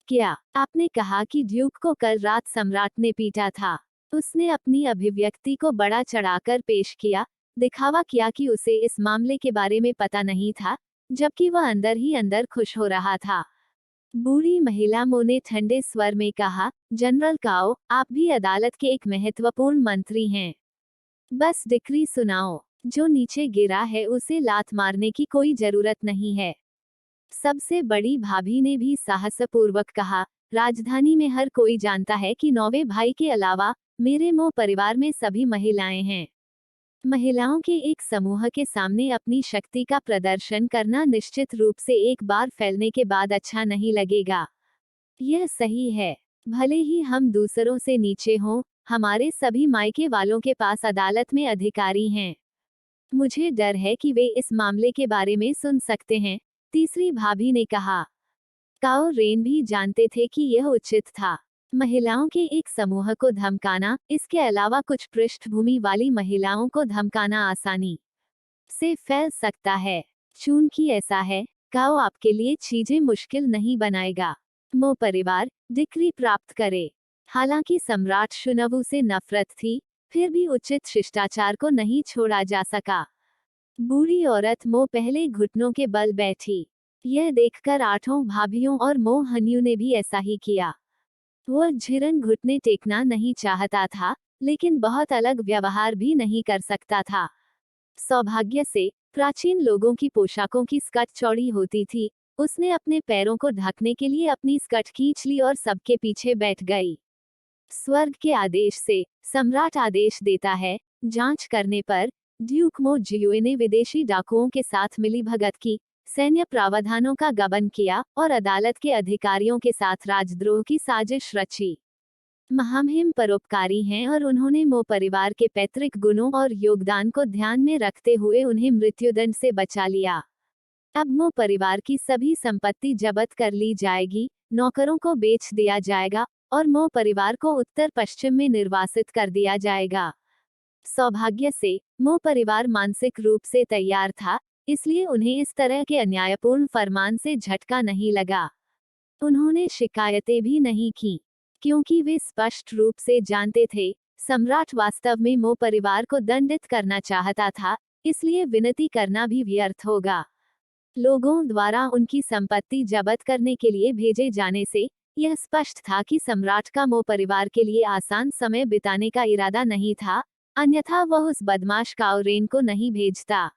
क्या आपने कहा कि ड्यूक को कल रात सम्राट ने पीटा था? उसने अपनी अभिव्यक्ति को बड़ा चढ़ाकर पेश किया, दिखावा किया कि उसे इस मामले के बारे में पता नहीं था, जबकि वह अंदर ही अंदर खुश हो रहा था। बूढ़ी महिला मो ने ठंडे स्वर में कहा, जनरल काओ, आप भी अदालत के एक महत्वपूर्ण मंत्री हैं। बस डिक्री सुनाओ। जो नीचे गिरा है उसे लात मारने की कोई जरूरत नहीं है। सबसे बड़ी भाभी ने भी साहसपूर्वक कहा, राजधानी में हर कोई जानता है कि नौवे भाई के अलावा मेरे मो परिवार में सभी महिलाएं हैं। महिलाओं के एक समूह के सामने अपनी शक्ति का प्रदर्शन करना निश्चित रूप से एक बार फैलने के बाद अच्छा नहीं लगेगा। यह सही है। भले ही हम दूसरों से नीचे हों, हमारे सभी मायके वालों के पास अदालत में अधिकारी हैं। मुझे डर है कि वे इस मामले के बारे में सुन सकते हैं, तीसरी भाभी ने कहा। काओ रेन भी जानते थे कि यह उचित था। महिलाओं के एक समूह को धमकाना, इसके अलावा कुछ पृष्ठभूमि वाली महिलाओं को धमकाना आसानी से फैल सकता है। चूंकि ऐसा है, काओ आपके लिए चीजें मुश्किल नहीं बनाएगा। मो परिवार, डिक्री प्राप्त करे। हालांकि सम्राट शुनवू से नफरत थी, फिर भी उचित शिष्टाचार को नहीं छोड़ा जा सका। बूढ़ी औरत मो पहले घुटनों के बल बैठी। यह देखकर आठों भाभियों और मो हन्यू ने भी ऐसा ही किया। वह झिरन घुटने टेकना नहीं चाहता था, लेकिन बहुत अलग व्यवहार भी नहीं कर सकता था। सौभाग्य से प्राचीन लोगों की पोशाकों की स्कर्ट चौड़ी होती थी। उसने अपने पैरों को ढकने के लिए अपनी स्कर्ट खींच ली और सबके पीछे बैठ गई। स्वर्ग के आदेश से सम्राट आदेश देता है, जांच करने पर ड्यूक मो जियुए ने विदेशी डाकुओं के साथ मिलीभगत की, सैन्य प्रावधानों का गबन किया और अदालत के अधिकारियों के साथ राजद्रोह की साजिश रची। महामहिम परोपकारी हैं और उन्होंने मो परिवार के पैतृक गुणों और योगदान को ध्यान में रखते हुए उन्हें मृत्युदंड से बचा लिया। अब मो परिवार की सभी संपत्ति जब्त कर ली जाएगी, नौकरों को बेच दिया जाएगा और मो परिवार को उत्तर पश्चिम में निर्वासित कर दिया जाएगा। सौभाग्य से मो परिवार मानसिक रूप से तैयार था, इसलिए उन्हें इस तरह के अन्यायपूर्ण फरमान से झटका नहीं लगा। उन्होंने शिकायतें भी नहीं की, क्योंकि वे स्पष्ट रूप से जानते थे सम्राट वास्तव में मो परिवार को दंडित करना चाहता था, इसलिए विनती करना भी व्यर्थ होगा। लोगों द्वारा उनकी संपत्ति जब्त करने के लिए भेजे जाने से यह स्पष्ट था कि सम्राट का मो परिवार के लिए आसान समय बिताने का इरादा नहीं था, अन्यथा वह उस बदमाश काओ रेन को नहीं भेजता।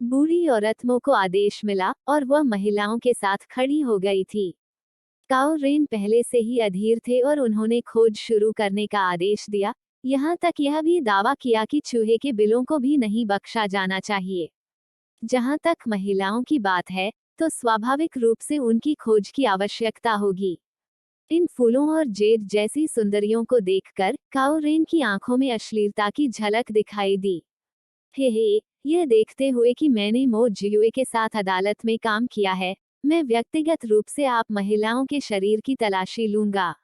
बूढ़ी औरत मो को आदेश मिला और वह महिलाओं के साथ खड़ी हो गई थी। काओ रेन पहले से ही अधीर थे और उन्होंने खोज शुरू करने का आदेश दिया, यहाँ तक यह भी दावा किया कि चूहे के बिलों को भी नहीं बख्शा जाना चाहिए। जहाँ तक महिलाओं की बात है, तो स्वाभाविक रूप से उनकी खोज की आवश्यकता होगी। इन फूलों और जेड जैसी सुंदरियों को देखकर काओ रेन की आंखों में अश्लीलता की झलक दिखाई दी। हे, यह देखते हुए कि मैंने मो जियुए के साथ अदालत में काम किया है, मैं व्यक्तिगत रूप से आप महिलाओं के शरीर की तलाशी लूंगा।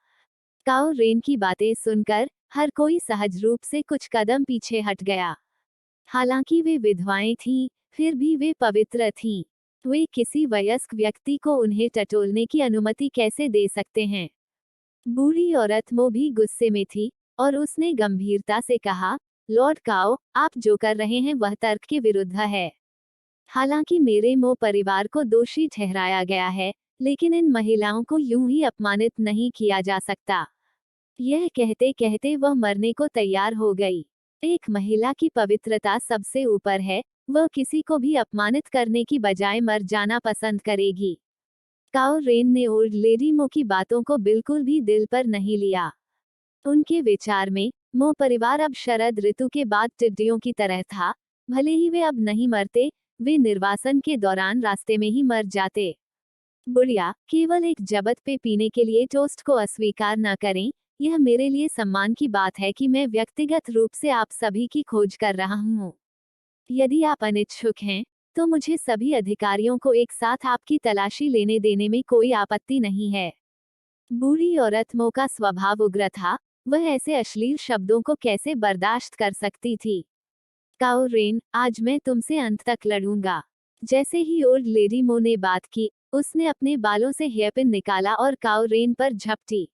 काओ रेन की बातें सुनकर हर कोई सहज रूप से कुछ कदम पीछे हट गया। हालांकि वे विधवाएं थीं, फिर भी वे पवित्र थीं। वे किसी वयस्क व्यक्ति को उन्हें टटोलने की अनुमति कैसे दे सकते हैं? बूढ़ी औरत मो भी गुस्से में थी और उसने गंभीरता से कहा, लॉर्ड काओ, आप जो कर रहे हैं वह तर्क के विरुद्ध है। हालांकि मेरे मो परिवार को दोषी ठहराया गया है, लेकिन इन महिलाओं को यूं ही अपमानित नहीं किया जा सकता। यह कहते कहते वह मरने को तैयार हो गई। एक महिला की पवित्रता सबसे ऊपर है, वह किसी को भी अपमानित करने की बजाय मर जाना पसंद करेगी। काओ रेन ने ओल्ड लेडी मो की बातों को बिल्कुल भी दिल पर नहीं लिया। उनके विचार में मो परिवार अब शरद ऋतु के बाद टिड्डियों की तरह था, भले ही वे अब नहीं मरते, वे निर्वासन के दौरान रास्ते में ही मर जाते। बुढ़िया, केवल एक जबत पे पीने के लिए टोस्ट को अस्वीकार न करें, यह मेरे लिए सम्मान की बात है कि मैं व्यक्तिगत रूप से आप सभी की खोज कर रहा हूँ। यदि आप अनिच्छुक हैं, तो मुझे सभी अधिकारियों को एक साथ आपकी तलाशी लेने देने में कोई आपत्ति नहीं है। बूढ़ी औरत मो का स्वभाव उग्र था, वह ऐसे अश्लील शब्दों को कैसे बर्दाश्त कर सकती थी? काओ रेन, आज मैं तुमसे अंत तक लड़ूंगा। जैसे ही ओल्ड लेडी मो ने बात की, उसने अपने बालों से हेयरपिन निकाला और काओ रेन पर झपटी।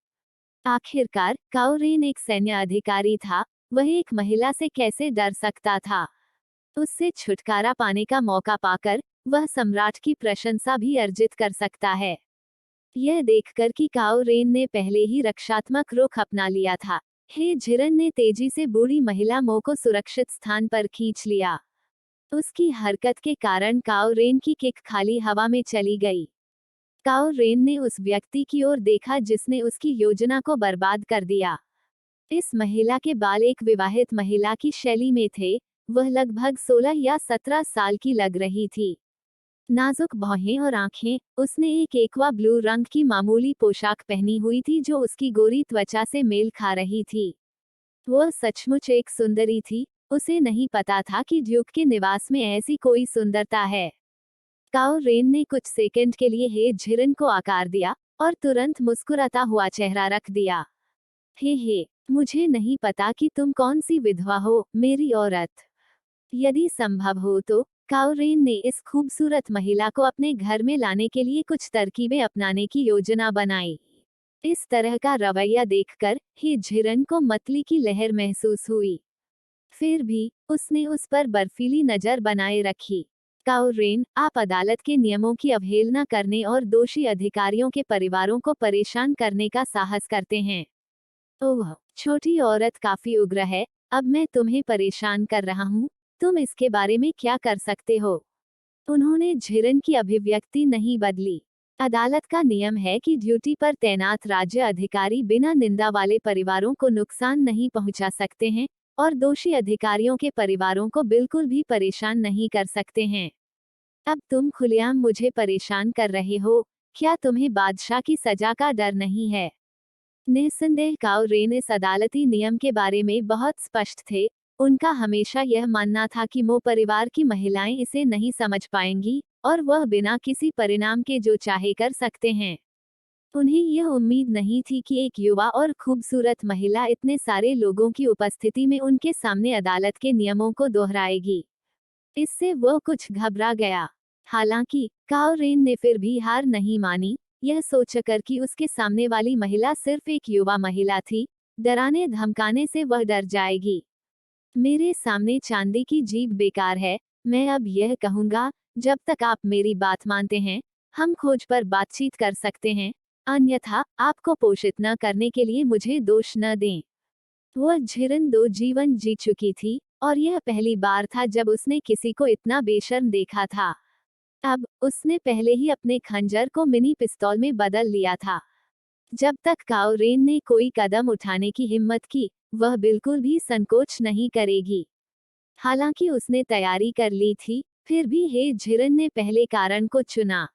आखिरकार काओ रेन एक सैन्य अधिकारी था, वह एक महिला से कैसे डर सकता था? उससे छुटकारा पाने का मौका पाकर वह सम्राट की प्रशंसा भी अर्जित कर सकता है। यह देखकर कि काओ रेन ने पहले ही रक्षात्मक रुख अपना लिया था, हे झिरन ने तेजी से बूढ़ी महिला मो को सुरक्षित स्थान पर खींच लिया। उसकी हरकत के कारण काओ रेन की किक खाली हवा में चली गई। काओ रेन ने उस व्यक्ति की ओर देखा जिसने उसकी योजना को बर्बाद कर दिया। इस महिला के बाल एक विवाहित महिला की शैली में थे, वह लगभग 16 या 17 साल की लग रही थी। नाजुक भौहें और आंखें, उसने एक एक्वा ब्लू रंग की मामूली पोशाक पहनी हुई थी जो उसकी गोरी त्वचा से मेल खा रही थी। वह सचमुच एक सुंदरी थी, उसे नहीं पता था कि ड्यूक के निवास में ऐसी कोई सुंदरता है। काओ रेन ने कुछ सेकंड के लिए हे झिरन को आकार दिया और तुरंत मुस्कुराता हुआ चेहरा रख दिया। हे, मुझे नहीं पता कि तुम कौन सी विधवा हो, मेरी औरत। यदि संभव हो तो काओ रेन ने इस खूबसूरत महिला को अपने घर में लाने के लिए कुछ तरकीबें अपनाने की योजना बनाई। इस तरह का रवैया देखकर ही झिरन को मतली की लहर महसूस हुई। फिर भी उसने उस पर बर्फीली नजर बनाए रखी। काओ रेन, आप अदालत के नियमों की अवहेलना करने और दोषी अधिकारियों के परिवारों को परेशान करने का साहस करते हैं। ओह, छोटी औरत काफी उग्र है, अब मैं तुम्हें परेशान कर रहा हूँ, तुम इसके बारे में क्या कर सकते हो? उन्होंने झिरन की अभिव्यक्ति नहीं बदली। अदालत का नियम है कि ड्यूटी पर तैनात राज्य अधिकारी बिना निंदा वाले परिवारों को नुकसान नहीं पहुंचा सकते हैं और दोषी अधिकारियों के परिवारों को बिल्कुल भी परेशान नहीं कर सकते हैं। अब तुम खुलेआम मुझे परेशान कर रहे हो, क्या तुम्हें बादशाह की सजा का डर नहीं है? निस्संदेह काओ रेन इस अदालती नियम के बारे में बहुत स्पष्ट थे। उनका हमेशा यह मानना था कि मो परिवार की महिलाएं इसे नहीं समझ पाएंगी, और वह बिना किसी परिणाम के जो चाहे कर सकते हैं। उन्हें यह उम्मीद नहीं थी कि एक युवा और खूबसूरत महिला इतने सारे लोगों की उपस्थिति में उनके सामने अदालत के नियमों को दोहराएगी। इससे वह कुछ घबरा गया। हालांकि काओ रेन ने फिर भी हार नहीं मानी, यह सोचकर कि उसके सामने वाली महिला सिर्फ एक युवा महिला थी, डराने धमकाने से वह डर जाएगी। मेरे सामने चांदी की जीभ बेकार है। मैं अब यह कहूंगा, जब तक आप मेरी बात मानते हैं, हम खोज पर बातचीत कर सकते हैं, अन्यथा आपको पोषित न करने के लिए मुझे दोष न दें। वह झिरन 2 जीवन जी चुकी थी, और यह पहली बार था जब उसने किसी को इतना बेशर्म देखा था। अब उसने पहले ही अपने खंजर को मिनी पिस्तौल में बदल लिया था। जब तक काओ रेन ने कोई कदम उठाने की हिम्मत की, वह बिल्कुल भी संकोच नहीं करेगी। हालांकि उसने तैयारी कर ली थी, फिर भी हे झिरन ने पहले कारण को चुना।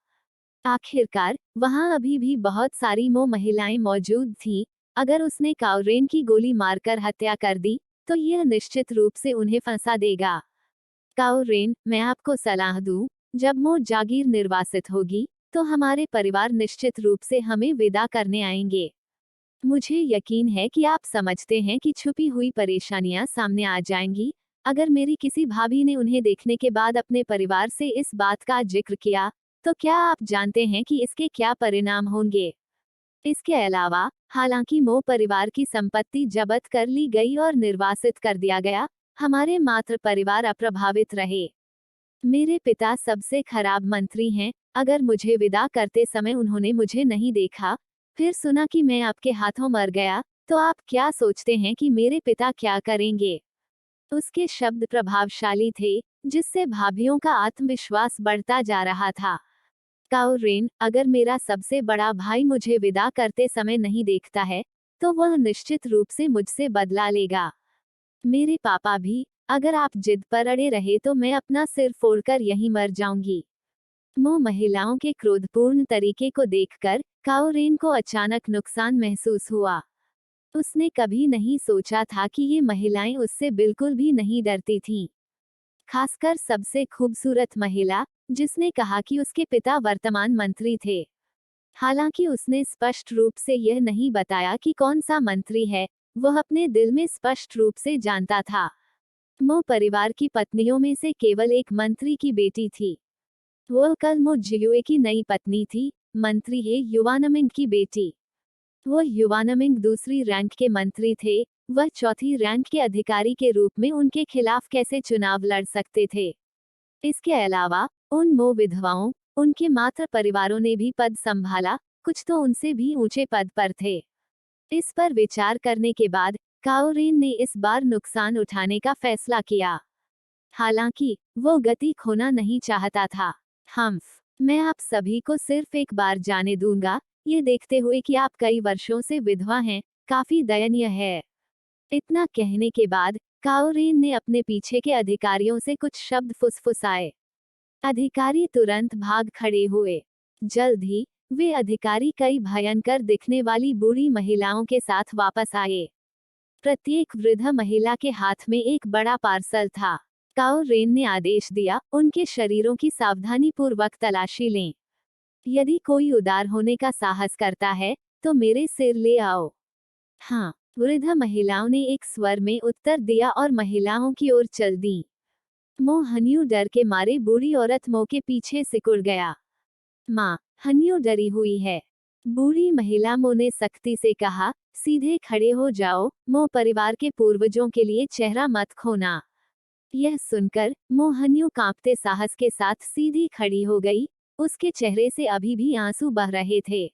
आखिरकार वहां अभी भी बहुत सारी मो महिलाएं मौजूद थीं। अगर उसने काओ रेन की गोली मारकर हत्या कर दी, तो यह निश्चित रूप से उन्हें फंसा देगा। काओ रेन, मैं आपको सलाह दूं, जब मो जागीर निर्वासित होगी, तो हमारे परिवार निश्चित रूप से हमें विदा करने आएंगे। मुझे यकीन है कि आप समझते हैं कि छुपी हुई परेशानियां सामने आ जाएंगी। अगर मेरी किसी भाभी ने उन्हें देखने के बाद अपने परिवार से इस बात का जिक्र किया, तो क्या आप जानते हैं कि इसके क्या परिणाम होंगे? इसके अलावा, हालांकि मो परिवार की संपत्ति जब्त कर ली गई और निर्वासित कर दिया गया, हमारे मात्र परिवार अप्रभावित रहे। मेरे पिता सबसे खराब मंत्री हैं। अगर मुझे विदा करते समय उन्होंने मुझे नहीं देखा, फिर सुना कि मैं आपके हाथों मर गया, तो आप क्या सोचते हैं कि मेरे पिता क्या करेंगे? उसके शब्द प्रभावशाली थे, जिससे भाभियों का आत्मविश्वास बढ़ता जा रहा था। काओ रेन, अगर मेरा सबसे बड़ा भाई मुझे विदा करते समय नहीं देखता है, तो वह निश्चित रूप से मुझसे बदला लेगा। मेरे पापा भी। अगर आप जिद पर अड़े रहे तो मैं अपना सिर फोड़कर यहीं मर जाऊंगी। मो महिलाओं के क्रोधपूर्ण तरीके को देखकर काओ रेन को अचानक नुकसान महसूस हुआ। उसने कभी नहीं सोचा था कि ये महिलाएं उससे बिल्कुल भी नहीं डरती थीं। खासकर सबसे खूबसूरत महिला, जिसने कहा कि उसके पिता वर्तमान मंत्री थे। हालांकि उसने स्पष्ट रूप से यह नहीं बताया कि कौन सा मंत्री है, वह अपने दिल में स्पष्ट रूप से जानता था। मो परिवार की पत्नियों में से केवल एक मंत्री की बेटी थी। वह कल मो जियुए की नई पत्नी थी, मंत्री हे युवानमिंग की बेटी। वह युवानमिंग दूसरी रैंक के मंत्री थे। वह चौथी रैंक के अधिकारी के रूप में उनके खिलाफ कैसे चुनाव लड़ सकते थे? इसके अलावा उन मो विधवाओं, उनके मात्र परिवारों ने भी पद संभाला, कुछ तो उनसे भी ऊंचे पद पर थे। इस पर विचार करने के बाद काओ रेन ने इस बार नुकसान उठाने का फैसला किया। हालांकि वो गति खोना नहीं चाहता था। मैं आप सभी को सिर्फ एक बार जाने दूंगा, ये देखते हुए कि आप कई वर्षों से विधवा हैं, काफी दयनीय है। इतना कहने के बाद काओ रेन ने अपने पीछे के अधिकारियों से कुछ शब्द फुसफुसाए। अधिकारी तुरंत भाग खड़े हुए। जल्द ही वे अधिकारी कई भयंकर दिखने वाली बूढ़ी महिलाओं के साथ वापस आए। प्रत्येक वृद्ध महिला के हाथ में एक बड़ा पार्सल था। काओ रेन ने आदेश दिया, उनके शरीरों की सावधानी पूर्वक तलाशी लें। यदि कोई उदार होने का साहस करता है, तो मेरे सिर ले आओ। हाँ, वृद्ध महिलाओं ने एक स्वर में उत्तर दिया और महिलाओं की ओर चल दी। मो हन्यू डर के मारे बूढ़ी औरत मो के पीछे सिकुड़ गया। माँ, हन्यू डरी हुई है। बूढ़ी महिला मो ने सख्ती से कहा, सीधे खड़े हो जाओ, मो परिवार के पूर्वजों के लिए चेहरा मत खोना। यह सुनकर मो हन्यू कांपते साहस के साथ सीधी खड़ी हो गई। उसके चेहरे से अभी भी आंसू बह रहे थे।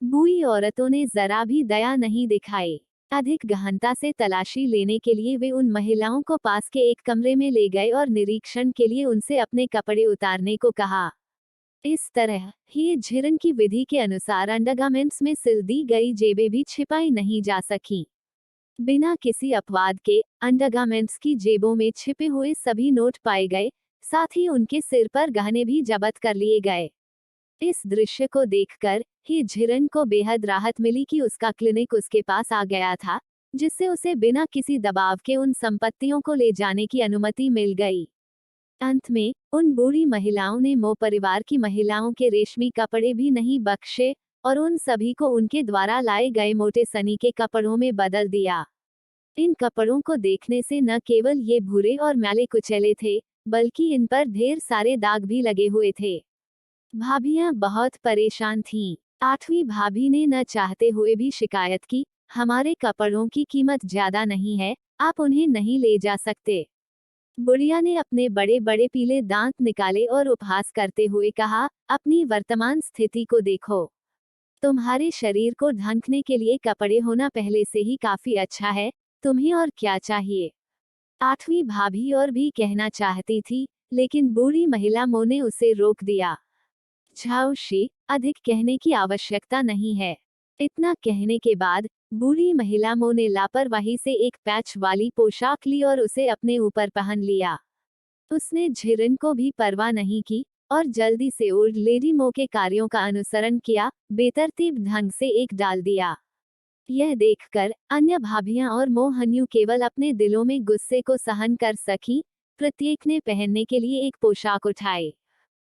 बूढ़ी औरतों ने जरा भी दया नहीं दिखाई। अधिक गहनता से तलाशी लेने के लिए वे उन महिलाओं को पास के एक कमरे में ले गए और निरीक्षण के लिए उनसे अपने कपड़े उतारने को कहा। इस तरह ही झिरन की विधि के अनुसार अंडरगारमेंट्स में सिल दी गई जेबें भी छिपाई नहीं जा सकी। बिना किसी अपवाद के अंडरगारमेंट्स की जेबों में छिपे हुए सभी नोट पाए गए, साथ ही उनके सिर पर गहने भी जब्त कर लिए गए। इस दृश्य को देखकर ही झिरन को बेहद राहत मिली कि उसका क्लिनिक उसके पास आ गया था, जिससे उसे बिना किसी दबाव के उन संपत्तियों को ले जाने की अनुमति मिल गई। अंत में उन बूढ़ी महिलाओं ने मो परिवार की महिलाओं के रेशमी कपड़े भी नहीं बख्शे और उन सभी को उनके द्वारा लाए गए मोटे सनी के कपड़ों में बदल दिया। इन कपड़ों को देखने से न केवल ये भूरे और मैले कुचैले थे, बल्कि इन पर ढेर सारे दाग भी लगे हुए थे। भाभियां बहुत परेशान थीं। 8वीं भाभी ने न चाहते हुए भी शिकायत की, हमारे कपड़ों की कीमत ज्यादा नहीं है, आप उन्हें नहीं ले जा सकते। बुढ़िया ने अपने बड़े बड़े पीले दांत निकाले और उपहास करते हुए कहा, अपनी वर्तमान स्थिति को देखो। तुम्हारे शरीर को ढंकने के लिए कपड़े होना पहले से ही काफी अच्छा है, तुम्हें और क्या चाहिए। 8वीं भाभी और भी कहना चाहती थी, लेकिन बूढ़ी महिला मो ने उसे रोक दिया। झाओशी, अधिक कहने की आवश्यकता नहीं है। इतना कहने के बाद बूढ़ी महिला मो ने लापरवाही से एक पैच वाली पोशाक ली और उसे अपने ऊपर पहन लिया। उसने झिरन को भी परवाह नहीं की और जल्दी से ओल्ड लेडी मो के कार्यों का अनुसरण किया, बेतरतीब ढंग से एक डाल दिया। यह देखकर अन्य भाभियां और मोहन्यू केवल अपने दिलों में गुस्से को सहन कर सकी। प्रत्येक ने पहनने के लिए एक पोशाक उठाए।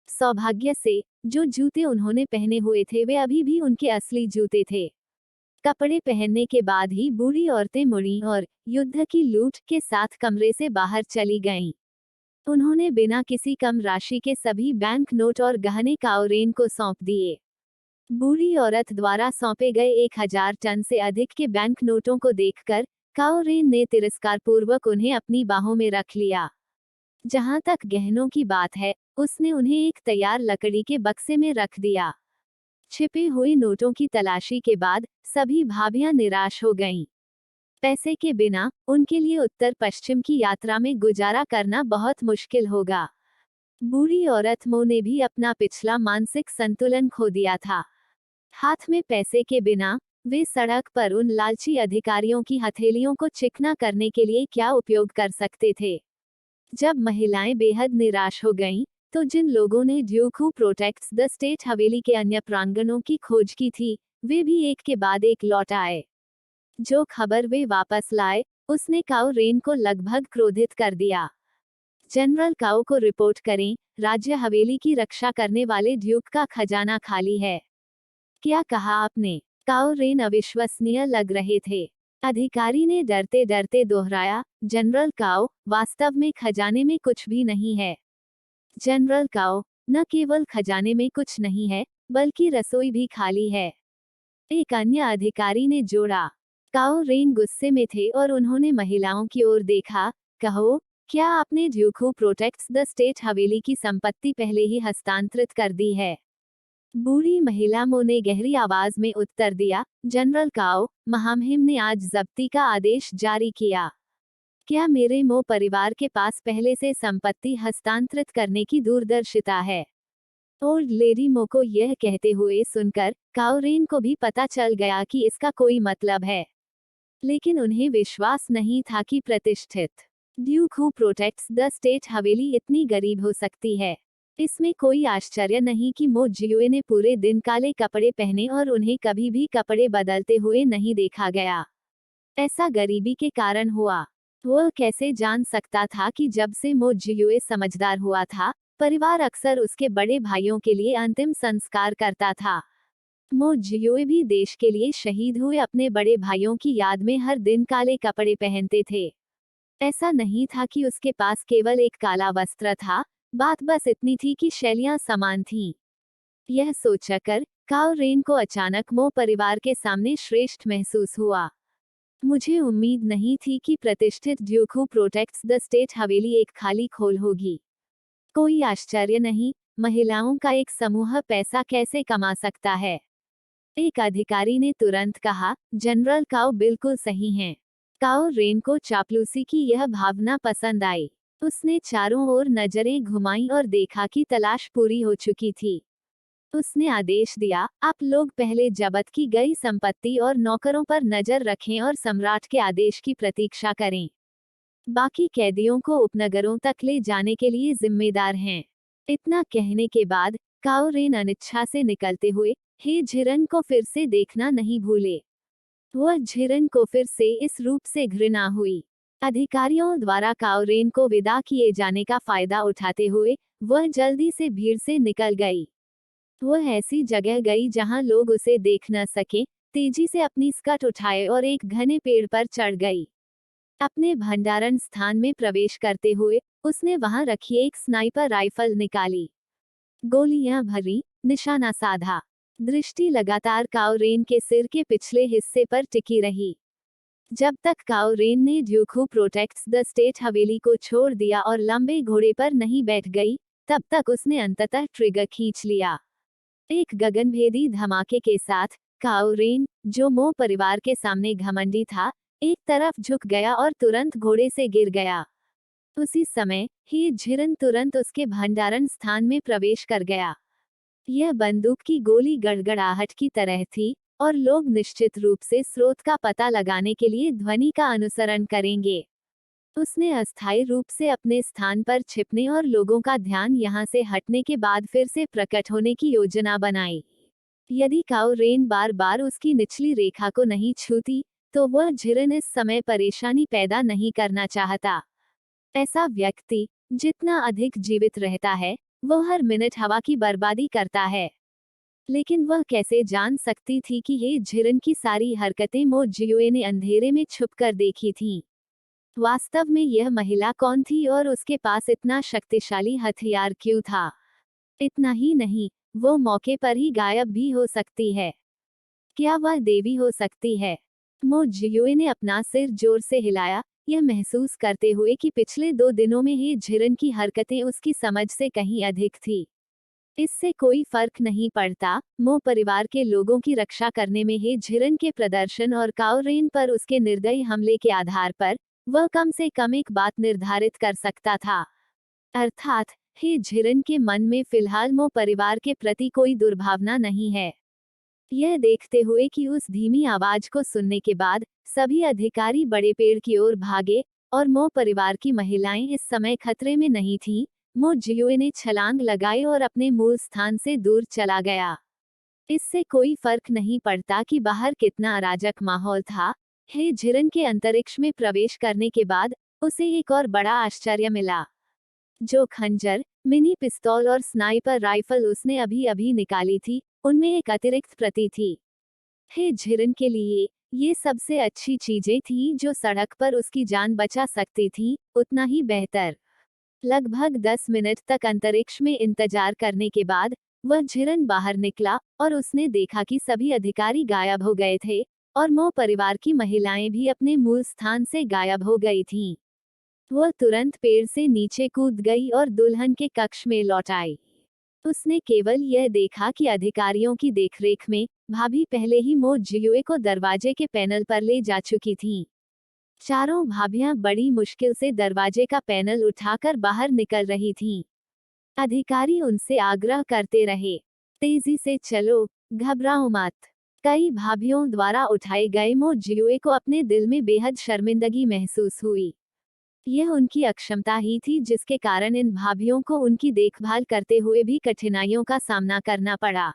सौभाग्य से जो जूते उन्होंने पहने हुए थे वे अभी भी उनके असली जूते थे। कपड़े पहनने के बाद ही बूढ़ी औरतें मुड़ी और युद्ध की लूट के साथ कमरे से बाहर चली गईं। उन्होंने बिना किसी कम राशि के सभी बैंक नोट और गहने काओरेन को सौंप दिए। बूढ़ी औरत द्वारा सौंपे गए 1000 टन से अधिक के बैंक नोटों को देखकर काओरेन ने तिरस्कारपूर्वक उन्हें अपनी बाहों में रख लिया। जहां तक गहनों की बात है, उसने उन्हें एक तैयार लकड़ी के बक्से में रख दिया। छिपे हुए नोटों की तलाशी के बाद सभी भाभियां निराश हो गईं। पैसे के बिना उनके लिए उत्तर पश्चिम की यात्रा में गुजारा करना बहुत मुश्किल होगा। बूढ़ी औरत मो ने भी अपना पिछला मानसिक संतुलन खो दिया था। हाथ में पैसे के बिना वे सड़क पर उन लालची अधिकारियों की हथेलियों को चिकना करने के लिए क्या उपयोग कर सकते थे। जब महिलाएं बेहद निराश हो गईं, तो जिन लोगों ने Duke who protects the state हवेली के अन्य प्रांगणों की खोज की थी, वे भी एक के बाद एक लौट आए। जो खबर वे वापस लाए, उसने काओ रेन को लगभग क्रोधित कर दिया। जनरल काओ को रिपोर्ट करें, राज्य हवेली की रक्षा करने वाले ड्यूक का खजाना खाली है। क्या कहा आपने? काओ रेन अविश्वसनीय लग रहे थे। अधिकारी ने डरते डरते दोहराया, जनरल काओ, वास्तव में खजाने में कुछ भी नहीं है। जनरल काओ, न केवल खजाने में कुछ नहीं है, बल्कि रसोई भी खाली है। एक अन्य अधिकारी ने जोड़ा। काओ रेन गुस्से में थे और उन्होंने महिलाओं की ओर देखा। कहो, क्या आपने Duke who protects the state हवेली की संपत्ति पहले ही हस्तांतरित कर दी है? बूढ़ी महिला मो ने गहरी आवाज में उत्तर दिया, जनरल काओ, महामहिम ने आज जब्ती का आदेश जारी किया। क्या मेरे मो परिवार के पास पहले से संपत्ति हस्तांतरित करने की दूरदर्शिता है? ओल्ड लेडी मो को यह कहते हुए सुनकर काओरेन को भी पता चल गया कि इसका कोई मतलब है, लेकिन उन्हें विश्वास नहीं था कि प्रतिष्ठित Duke who protects the state हवेली इतनी गरीब हो सकती है। इसमें कोई आश्चर्य नहीं कि मो जियुए ने पूरे दिन काले कपड़े पहने और उन्हें कभी भी कपड़े बदलते हुए नहीं देखा गया। ऐसा गरीबी के कारण हुआ। वह कैसे जान सकता था कि जब से मो जियुए समझदार हुआ था, परिवार अक्सर उसके बड़े भाइयों के लिए अंतिम संस्कार करता था। मो जियुए भी देश के लिए शहीद हुए अपने बड़े भाइयों की याद में हर दिन काले कपड़े पहनते थे। ऐसा नहीं था कि उसके पास केवल एक काला वस्त्र था, बात बस इतनी थी कि शैलियां समान थीं। यह सोचकर काओ रेन को अचानक मो परिवार के सामने श्रेष्ठ महसूस हुआ। मुझे उम्मीद नहीं थी कि प्रतिष्ठित Duke who protects the state हवेली एक खाली खोल होगी। कोई आश्चर्य नहीं, महिलाओं का एक समूह पैसा कैसे कमा सकता है। एक अधिकारी ने तुरंत कहा, जनरल काओ बिल्कुल सही हैं। काओ रेन को चापलूसी की यह भावना पसंद आई। उसने चारों ओर नजरें घुमाईं और देखा कि तलाश पूरी हो चुकी थी। उसने आदेश दिया, आप लोग पहले जब्त की गई संपत्ति और नौकरों पर नजर रखें और सम्राट के आदेश की प्रतीक्षा करें। बाकी कैदियों को उपनगरों तक ले जाने के लिए जिम्मेदार हैं। इतना कहने के बाद काओ रेन अनिच्छा से निकलते हुए हे झिरन को फिर से देखना नहीं भूले। वह झिरन को फिर से इस रूप से घृणा हुई। अधिकारियों द्वारा काओ रेन को विदा किए जाने का फायदा उठाते हुए वह जल्दी से भीड़ से निकल गई। वह ऐसी जगह गई जहां लोग उसे देख न सके, तेजी से अपनी स्कर्ट उठाए और एक घने पेड़ पर चढ़ गई। अपने भंडारण स्थान में प्रवेश करते हुए उसने वहां रखी एक स्नाइपर राइफल निकाली। गोलियां भरी, निशाना साधा। दृष्टि लगातार काओ रेन के सिर के पिछले हिस्से पर टिकी रही। जब तक काओ रेन ने ड्यूकू प्रोटेक्ट्स द स्टेट हवेली को छोड़ दिया और लंबे घोड़े पर नहीं बैठ गई, तब तक उसने अंततः ट्रिगर खींच लिया। एक गगनभेदी धमाके के साथ काओ रेन, जो मो परिवार के सामने घमंडी था, एक तरफ झुक गया और तुरंत घोड़े से गिर गया। उसी समय ही झिरन तुरंत उसके भंडारण स्थान में प्रवेश कर गया। यह बंदूक की गोली गड़गड़ाहट की तरह थी और लोग निश्चित रूप से स्रोत का पता लगाने के लिए ध्वनि का अनुसरण करेंगे। उसने अस्थायी रूप से अपने स्थान पर छिपने और लोगों का ध्यान यहां से हटने के बाद फिर से प्रकट होने की योजना बनाई। यदि काओ रेन बार बार उसकी निचली रेखा को नहीं छूती, तो वह झिरन इस समय परेशानी पैदा नहीं करना चाहता। ऐसा व्यक्ति जितना अधिक जीवित रहता है, वह हर मिनट हवा की बर्बादी करता है। लेकिन वह कैसे जान सकती थी कि ये झिरन की सारी हरकतें मो जियोए ने अंधेरे में छुपकर देखी थीं। वास्तव में यह महिला कौन थी और उसके पास इतना शक्तिशाली हथियार क्यों था? इतना ही नहीं, वो मौके पर ही गायब भी हो सकती है। क्या वह देवी हो सकती है? मो जियोए ने अपना सिर जोर से हिलाया, यह महसूस करते हुए कि पिछले 2 दिनों में ही झिरन की हरकतें उसकी समझ से कहीं अधिक थी। इससे कोई फर्क नहीं पड़ता, मो परिवार के लोगों की रक्षा करने में ही झिरन के प्रदर्शन और काओ रेन पर उसके निर्दयी हमले के आधार पर वह कम से कम एक बात निर्धारित कर सकता था। अर्थात हे झिरन के मन में फिलहाल मो परिवार के प्रति कोई दुर्भावना नहीं है। यह देखते हुए कि उस धीमी आवाज को सुनने के बाद सभी अधिकारी बड़े पेड़ की ओर भागे और मो परिवार की महिलाएं इस समय खतरे में नहीं थीं, मो जियोए ने छलांग लगाई और अपने मूल स्थान से दूर चला गया। इससे कोई फर्क नहीं पड़ता कि बाहर कितना अराजक माहौल था, हे झिरन के अंतरिक्ष में प्रवेश करने के बाद उसे एक और बड़ा आश्चर्य मिला। जो खंजर, मिनी पिस्तौल और स्नाइपर राइफल उसने अभी अभी निकाली थी, उनमें एक अतिरिक्त प्रति थी। हे झिरन के लिए ये सबसे अच्छी चीजें थीं जो सड़क पर उसकी जान बचा सकती थीं, उतना ही बेहतर। लगभग 10 मिनट तक अंतरिक्ष में इंतजार करने के बाद वह झिरन बाहर निकला और उसने देखा कि सभी अधिकारी गायब हो गए थे और मो परिवार की महिलाएं भी अपने मूल स्थान से गायब हो गई थीं। वह तुरंत पेड़ से नीचे कूद गई और दुल्हन के कक्ष में लौट आई। उसने केवल यह देखा कि अधिकारियों की देखरेख में भाभी पहले ही मो जियोए को दरवाजे के पैनल पर ले जा चुकी थीं। चारों भाभियां बड़ी मुश्किल से दरवाजे का पैनल उठाकर बाहर निकल रही थीं। अधिकारी उनसे आग्रह करते रहे, तेजी से चलो, घबराओ मत। कई भाभियों द्वारा उठाए गए मो जियोए को अपने दिल में बेहद शर्मिंदगी महसूस हुई। यह उनकी अक्षमता ही थी जिसके कारण इन भाभियों को उनकी देखभाल करते हुए भी कठिनाइयों का सामना करना पड़ा।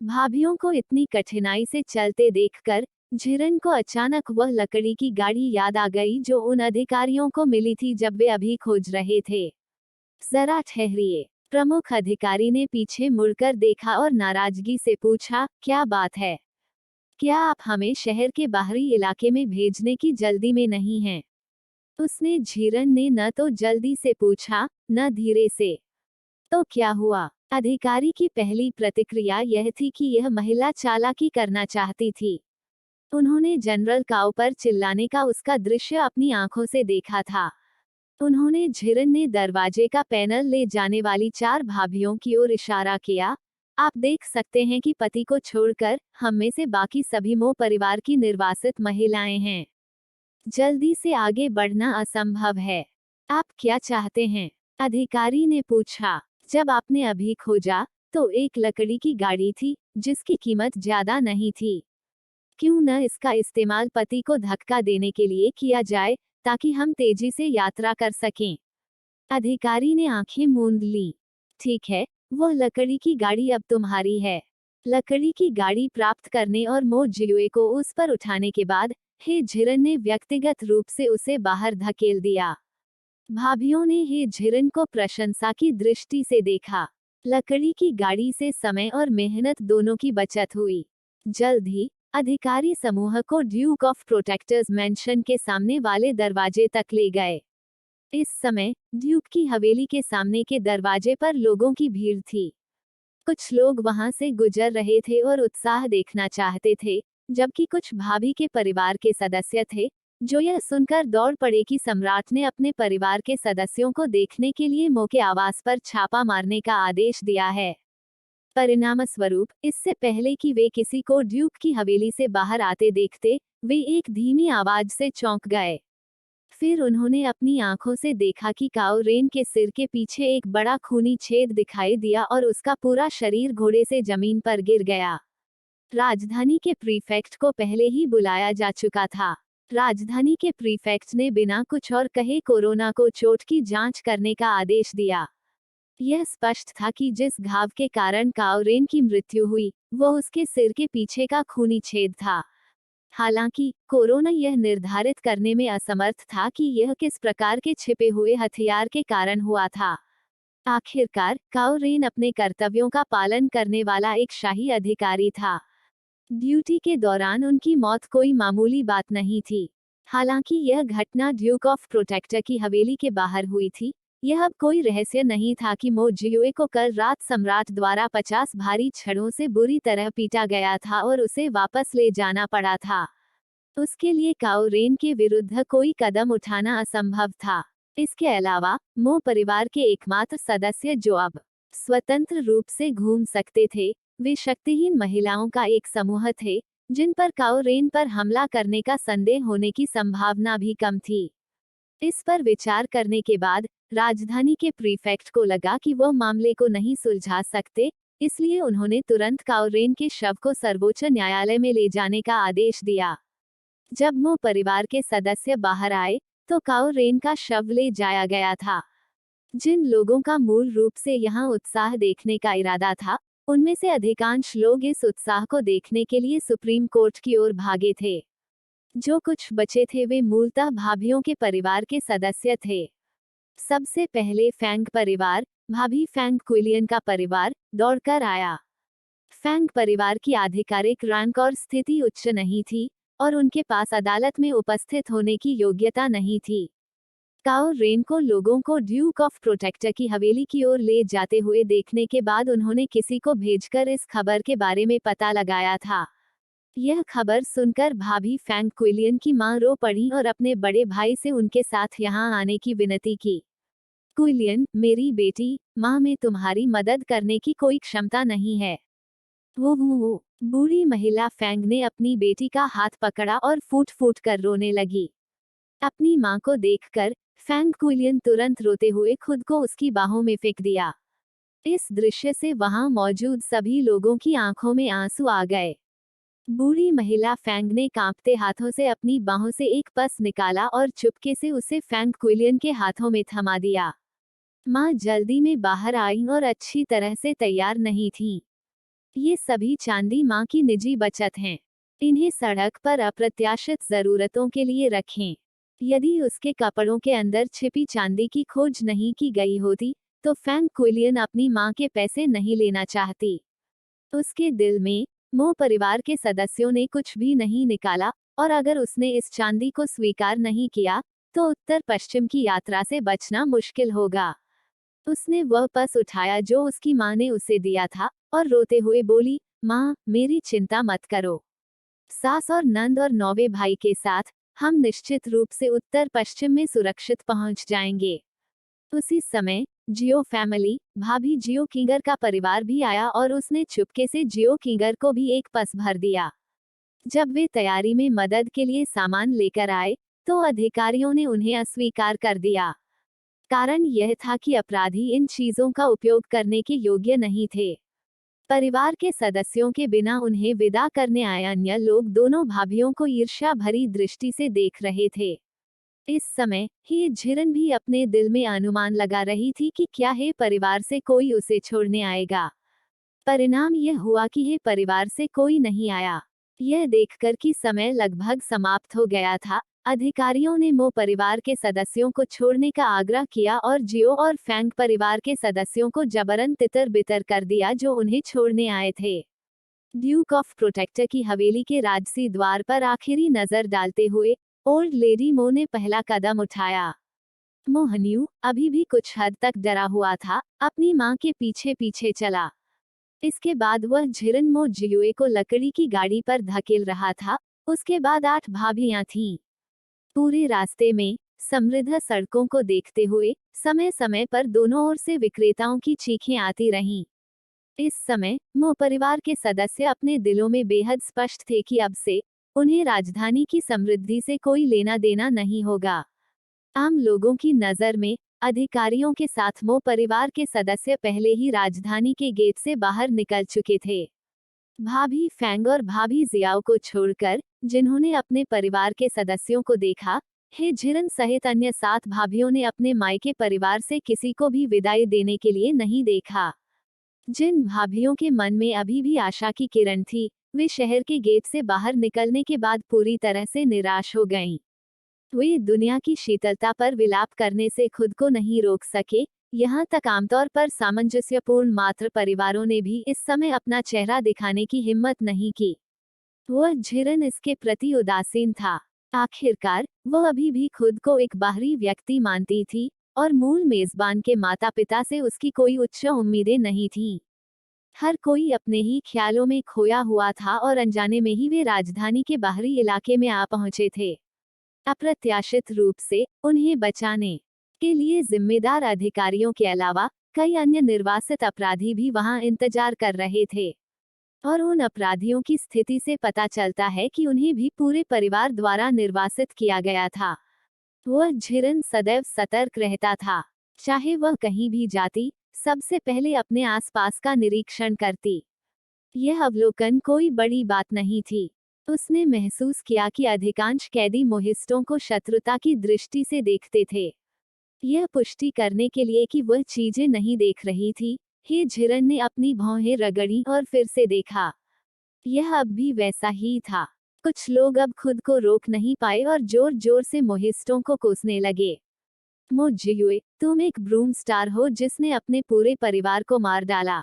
भाभियों को इतनी कठिनाई से चलते देखकर झिरन को अचानक वह लकड़ी की गाड़ी याद आ गई जो उन अधिकारियों को मिली थी जब वे अभी खोज रहे थे। जरा ठहरिए, प्रमुख अधिकारी ने पीछे मुड़कर देखा और नाराजगी से पूछा, क्या बात है? क्या आप हमें शहर के बाहरी इलाके में भेजने की जल्दी में नहीं हैं? उसने झिरन ने न तो जल्दी से पूछा, न धीरे से। तो क्या हुआ? अधिकारी की पहली प्रतिक्रिया यह थी कि यह महिला चालाकी करना चाहती थी। उन्होंने जनरल काओ पर चिल्लाने का उसका दृश्य अपनी आंखों से देखा था। उन्होंने झिरन ने दरवाजे का पैनल ले जाने वाली 4 भाभियों की ओर इशारा किया, आप देख सकते हैं कि पति को छोड़कर हम में से बाकी सभी मो परिवार की निर्वासित महिलाएं हैं। जल्दी से आगे बढ़ना असंभव है। आप क्या चाहते हैं? अधिकारी ने पूछा। जब आपने अभी खोजा, तो एक लकड़ी की गाड़ी थी, जिसकी कीमत ज्यादा नहीं थी। क्यों न इसका इस्तेमाल पति को धक्का देने के लिए किया जाए, ताकि हम तेजी से यात्रा कर सकें। अधिकारी ने आंखें मूंद ली। ठीक है, वो लकड़ी की गाड़ी अब तुम्हारी है। लकड़ी की गाड़ी प्राप्त करने और मो जियुए को उस पर उठाने के बाद हे झिरन ने व्यक्तिगत रूप से उसे बाहर धकेल दिया। भाभीियों ने हे झिरन को प्रशंसा की दृष्टि से देखा। लकड़ी की गाड़ी से समय और मेहनत दोनों की बचत हुई। जल्द ही अधिकारी समूह को ड्यूक ऑफ प्रोटेक्टर्स मैंशन के सामने वाले दरवाजे तक ले गए। इस समय ड्यूक की हवेली के सामने के दरवाजे पर लोगों की भीड़ थी। कुछ लोग वहां से गुजर रहे थे और उत्साह देखना चाहते थे, जबकि कुछ भाभी के परिवार के सदस्य थे जो यह सुनकर दौड़ पड़े कि सम्राट ने अपने परिवार के सदस्यों को देखने के लिए मो के आवास पर छापा मारने का आदेश दिया है। परिणामस्वरूप इससे पहले कि वे किसी को ड्यूक की हवेली से बाहर आते देखते, वे एक धीमी आवाज से चौंक गए। फिर उन्होंने अपनी आंखों से देखा कि काओ रेन के सिर के पीछे एक बड़ा खूनी छेद दिखाई दिया और उसका पूरा शरीर घोड़े से जमीन पर गिर गया। राजधानी के प्रीफेक्ट को पहले ही बुलाया जा चुका था। राजधानी के प्रीफेक्ट ने बिना कुछ और कहे कोरोना को चोट की जांच करने का आदेश दिया। यह स्पष्ट था कि जिस घाव के कारण काओ रेन की मृत्यु हुई, वो उसके सिर के पीछे का खूनी छेद था। हालांकि कोरोना यह निर्धारित करने में असमर्थ था कि यह किस प्रकार के छिपे हुए हथियार के कारण हुआ था। आखिरकार काओ रेन अपने कर्तव्यों का पालन करने वाला एक शाही अधिकारी था। ड्यूटी के दौरान उनकी मौत कोई मामूली बात नहीं थी। हालांकि यह घटना ड्यूक ऑफ प्रोटेक्टर की हवेली के बाहर हुई थी, यह अब कोई रहस्य नहीं था कि मो जियुए को कल रात सम्राट द्वारा 50 भारी छड़ों से बुरी तरह पीटा गया था और उसे वापस ले जाना पड़ा था। उसके लिए काओ रेन के विरुद्ध कोई कदम उठाना असंभव था। इसके अलावा मो परिवार के एकमात्र सदस्य जो अब स्वतंत्र रूप से घूम सकते थे, वे शक्तिहीन महिलाओं का एक समूह थे, जिन पर काओ रेन पर हमला करने का संदेह होने की संभावना भी कम थी। इस पर विचार करने के बाद राजधानी के प्रीफेक्ट को लगा कि वह मामले को नहीं सुलझा सकते, इसलिए उन्होंने तुरंत काओ रेन के शव को सर्वोच्च न्यायालय में ले जाने का आदेश दिया। जब मो परिवार के सदस्य बाहर आए, तो काओ रेन का शव ले जाया गया था। जिन लोगों का मूल रूप से यहाँ उत्साह देखने का इरादा था, उनमें से अधिकांश लोग इस उत्साह को देखने के लिए सुप्रीम कोर्ट की ओर भागे थे। जो कुछ बचे थे वे मूलतः भाभीियों के परिवार के सदस्य थे। सबसे पहले फैंग परिवार, भाभी फैंग क्विलियन का परिवार, दौड़कर आया। फैंग परिवार की आधिकारिक रैंक और स्थिति उच्च नहीं थी, और उनके पास अदालत में उपस्थित होने की योग्यता नहीं थी। काओ रेन को लोगों को ड्यूक ऑफ प्रोटेक्टर की हवेली की ओर ले जाते हुए देखने के बाद उन्होंने किसी को भेजकर इस खबर के बारे में पता लगाया था। यह खबर सुनकर भाभी फैंग क्विलियन की मां रो पड़ी और अपने बड़े भाई से उनके साथ यहां आने की विनती की। क्विलियन, मेरी बेटी, मां में तुम्हारी मदद करने की कोई क्षमता नहीं है। वो बूढ़ी महिला फैंग ने अपनी बेटी का हाथ पकड़ा और फूट फूट कर रोने लगी। अपनी मां को देखकर फैंग क्विलियन तुरंत रोते हुए खुद को उसकी बाहों में फेंक दिया। इस दृश्य से वहां मौजूद सभी लोगों की आंखों में आंसू आ गए। बूढ़ी महिला फैंग ने कांपते हाथों से अपनी बाहों से एक पस निकाला और चुपके से उसे फैंग क्विलियन के हाथों में थमा दिया। मां जल्दी में बाहर आई और अच्छी तरह से तैयार नहीं थी। ये सभी चांदी मां की निजी बचत हैं। इन्हें सड़क पर अप्रत्याशित जरूरतों के लिए रखें। यदि उसके कपड़ों के अंदर छिपी चांदी की खोज नहीं की गई होती, तो फैंग क्विलियन अपनी मां के पैसे नहीं लेना चाहती। उसके दिल में मो परिवार के सदस्यों ने कुछ भी नहीं निकाला, और अगर उसने इस चांदी को स्वीकार नहीं किया, तो उत्तर पश्चिम की यात्रा से बचना मुश्किल होगा। उसने वह पस उठाया जो उसकी मां ने उसे दिया था, और रोते हुए बोली, मां, मेरी चिंता मत करो। सास और नंद और नौवे भाई के साथ हम निश्चित रूप से उत्तर पश्चिम में सुरक्षित पहुंच जाएंगे। उसी समय जियो फैमिली, भाभी जियो किंगर का परिवार भी आया और उसने चुपके से जियो किंगर को भी एक पस भर दिया। जब वे तैयारी में मदद के लिए सामान लेकर आए, तो अधिकारियों ने उन्हें अस्वीकार कर दिया। कारण यह था कि अपराधी इन चीजों का उपयोग करने के योग्य नहीं थे। परिवार के सदस्यों के बिना उन्हें विदा करने आए अन्य लोग दोनों भाभीियों को ईर्ष्या भरी दृष्टि से देख रहे थे। इस समय हे झिरन भी अपने दिल में अनुमान लगा रही थी कि क्या हे परिवार से कोई उसे छोड़ने आएगा। परिणाम यह हुआ कि हे परिवार से कोई नहीं आया। यह देखकर कि समय लगभग समाप्त हो गया था, अधिकारियों ने मो परिवार के सदस्यों को छोड़ने का आग्रह किया और जियो और फैंग परिवार के सदस्यों को जबरन तितर बितर कर दिया जो उन्हें छोड़ने आए थे। ड्यूक ऑफ प्रोटेक्टर की हवेली के राजसी द्वार पर आखिरी नजर डालते हुए ओल्ड लेडी मो ने पहला कदम उठाया। मोहन्यू अभी भी कुछ हद तक डरा हुआ था, अपनी मां के पीछे पीछे चला। इसके बाद वह झिरन मो जियुए को लकड़ी की गाड़ी पर धकेल रहा था। उसके बाद 8 भाभियां थीं। पूरे रास्ते में समृद्ध सड़कों को देखते हुए समय समय पर दोनों ओर से विक्रेताओं की चीखें आती रहीं। इस समय मो परिवार के सदस्य अपने दिलों में बेहद स्पष्ट थे कि अब से उन्हें राजधानी की समृद्धि से कोई लेना देना नहीं होगा। आम लोगों की नजर में अधिकारियों के साथ मो परिवार के सदस्य पहले ही राजधानी के गेट से बाहर निकल चुके थे। भाभी फैंग और भाभी जियाओ को छोड़कर जिन्होंने अपने परिवार के सदस्यों को देखा, हे झिरन सहित अन्य 7 भाभियों ने अपने मायके परिवार से किसी को भी विदाई देने के लिए नहीं देखा। जिन भाभियों के मन में अभी भी आशा की किरण थी, वे शहर के गेट से बाहर निकलने के बाद पूरी तरह से निराश हो गईं। वे दुनिया की शीतलता पर विलाप करने से खुद को नहीं रोक सके, यहाँ तक आमतौर पर सामंजस्यपूर्ण मात्र परिवारों ने भी इस समय अपना चेहरा दिखाने की हिम्मत नहीं की। वह झिरन इसके प्रति उदासीन था। आखिरकार वह अभी भी खुद को एक बाहरी व्यक्ति मानती थी और मूल मेजबान के माता पिता से उसकी कोई उच्च उम्मीदें नहीं थीं। हर कोई अपने ही ख्यालों में खोया हुआ था और अनजाने में ही वे राजधानी के बाहरी इलाके में आ पहुंचे थे। अप्रत्याशित रूप से उन्हें बचाने के लिए जिम्मेदार अधिकारियों के अलावा कई अन्य निर्वासित अपराधी भी वहां इंतजार कर रहे थे। और उन अपराधियों की स्थिति से पता चलता है कि उन्हें भी पूरे परिवार द्वारा निर्वासित किया गया था। वह झिरन सदैव सतर्क रहता था। चाहे वह कहीं भी जाती, सबसे पहले अपने आसपास का निरीक्षण करती। यह अवलोकन कोई बड़ी बात नहीं थी। उसने महसूस किया कि अधिकांश कैदी मोहिस्टों को शत्रुता की दृष्टि से देखते थे। यह पुष्टि करने के लिए कि वह चीजें नहीं देख रही थी, हे झिरन ने अपनी भौहें रगड़ी और फिर से देखा। यह अब भी वैसा ही था। कुछ लोग अब खुद को रोक नहीं पाए और जोर जोर से मोहिस्टों को कोसने लगे। मो जियुए, तुम एक ब्रूम स्टार हो जिसने अपने पूरे परिवार को मार डाला।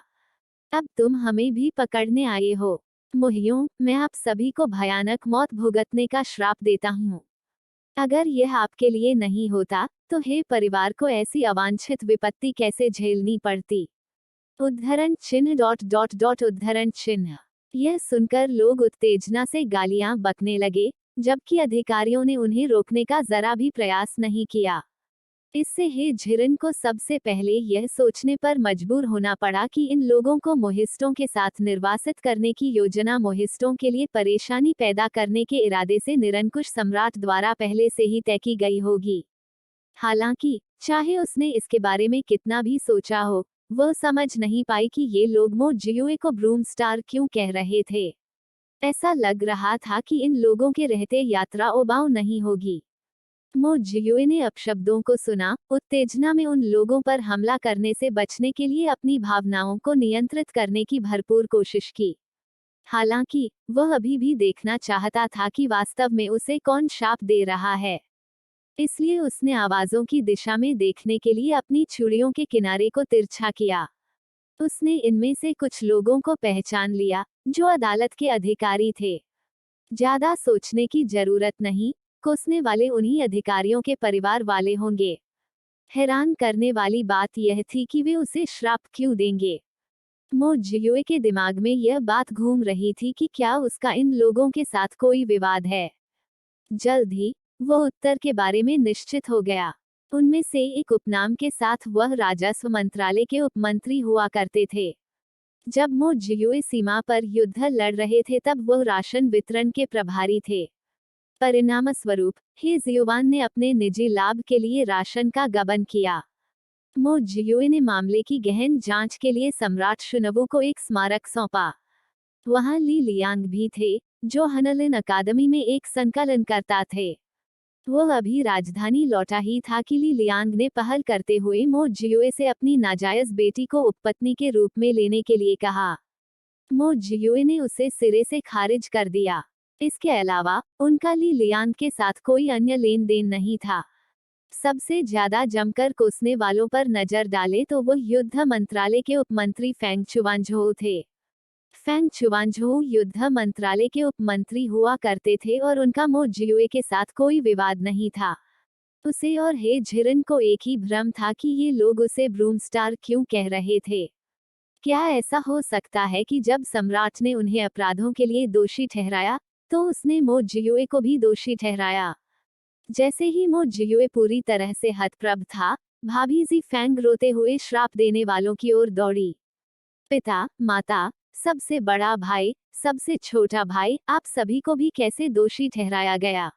अब तुम हमें भी पकड़ने आए हो। मोहियों, मैं आप सभी को भयानक मौत भुगतने का श्राप देता हूँ। अगर यह आपके लिए नहीं होता, तो हे परिवार को ऐसी अवांछित विपत्ति कैसे झेलनी पड़ती। उद्धरण चिन्ह डॉट डॉट डॉट उद्धरण चिन्ह। यह सुनकर लोग उत्तेजना से गालियां बकने लगे, जबकि अधिकारियों ने उन्हें रोकने का जरा भी प्रयास नहीं किया। इससे हे झिरन को सबसे पहले यह सोचने पर मजबूर होना पड़ा कि इन लोगों को मोहिस्टों के साथ निर्वासित करने की योजना मोहिस्टों के लिए परेशानी पैदा करने के इरादे से निरंकुश सम्राट द्वारा पहले से ही तय की गई होगी। हालांकि चाहे उसने इसके बारे में कितना भी सोचा हो, वह समझ नहीं पाई कि ये लोग मो जियुए को ब्रूम स्टार क्यों कह रहे थे। ऐसा लग रहा था कि इन लोगों के रहते यात्रा उबाऊ नहीं होगी। मो जियुए ने अपशब्दों को सुना, उत्तेजना में उन लोगों पर हमला करने से बचने के लिए अपनी भावनाओं को नियंत्रित करने की भरपूर कोशिश की। हालांकि वह अभी भी देखना चाहता था कि वास्तव में उसे कौन शाप दे रहा है। इसलिए उसने आवाजों की दिशा में देखने के लिए अपनी छुरियों के किनारे को तिरछा किया। उसने इनमें से कुछ लोगों को पहचान लिया, जो अदालत के अधिकारी थे। ज्यादा सोचने की जरूरत नहीं, कोसने वाले उन्हीं अधिकारियों के परिवार वाले होंगे। हैरान करने वाली बात यह थी कि वे उसे श्राप क्यों देंगे। मो जियुए के दिमाग में यह बात घूम रही थी कि क्या उसका इन लोगों के साथ कोई विवाद है। जल्द ही वह उत्तर के बारे में निश्चित हो गया। उनमें से एक उपनाम के साथ वह राजस्व मंत्रालय के उपमंत्री हुआ करते थे। जब मो जियुए सीमा पर युद्ध लड़ रहे थे तब वह राशन वितरण के प्रभारी थे। परिणामस्वरूप हे जियोवान ने अपने निजी लाभ के लिए राशन का गबन किया। मो जियुए ने मामले की गहन जांच के लिए सम्राट शुनवू को एक स्मारक सौंपा। वहां ली लियांग भी थे, जो हनलिन अकादमी में एक संकलनकर्ता थे। वो अभी राजधानी लौटा ही था कि ली लियांग ने पहल करते हुए मो जियुए से अपनी नाजायज बेटी को उपपत्नी के रूप में लेने के लिए कहा। मो जियुए ने उसे सिरे से खारिज कर दिया। इसके अलावा उनका ली लियांग के साथ कोई अन्य लेन देन नहीं था। सबसे ज्यादा जमकर कोसने वालों पर नजर डाले तो वो युद्ध मंत्रालय के उपमंत्री फेंग चुवांझोउ थे। फेंग चुवांझोउ युद्ध मंत्रालय के उपमंत्री हुआ करते थे और उनका मो जियुए के साथ कोई विवाद नहीं था। उसे और हे झिरन को एक ही भ्रम था कि ये लोग उसे ब्रूमस्टार क्यों कह रहे थे। क्या ऐसा हो सकता है कि जब सम्राट ने उन्हें अपराधों के लिए दोषी ठहराया तो उसने मो जियुए को भी दोषी ठहराया। जैसे ही मो जियुए पूरी तरह से हतप्रभ था, भाभी जी फेंग रोते हुए श्राप देने वालों की ओर दौड़ी। पिता, माता, सबसे बड़ा भाई, सबसे छोटा भाई, आप सभी को भी कैसे दोषी ठहराया गया।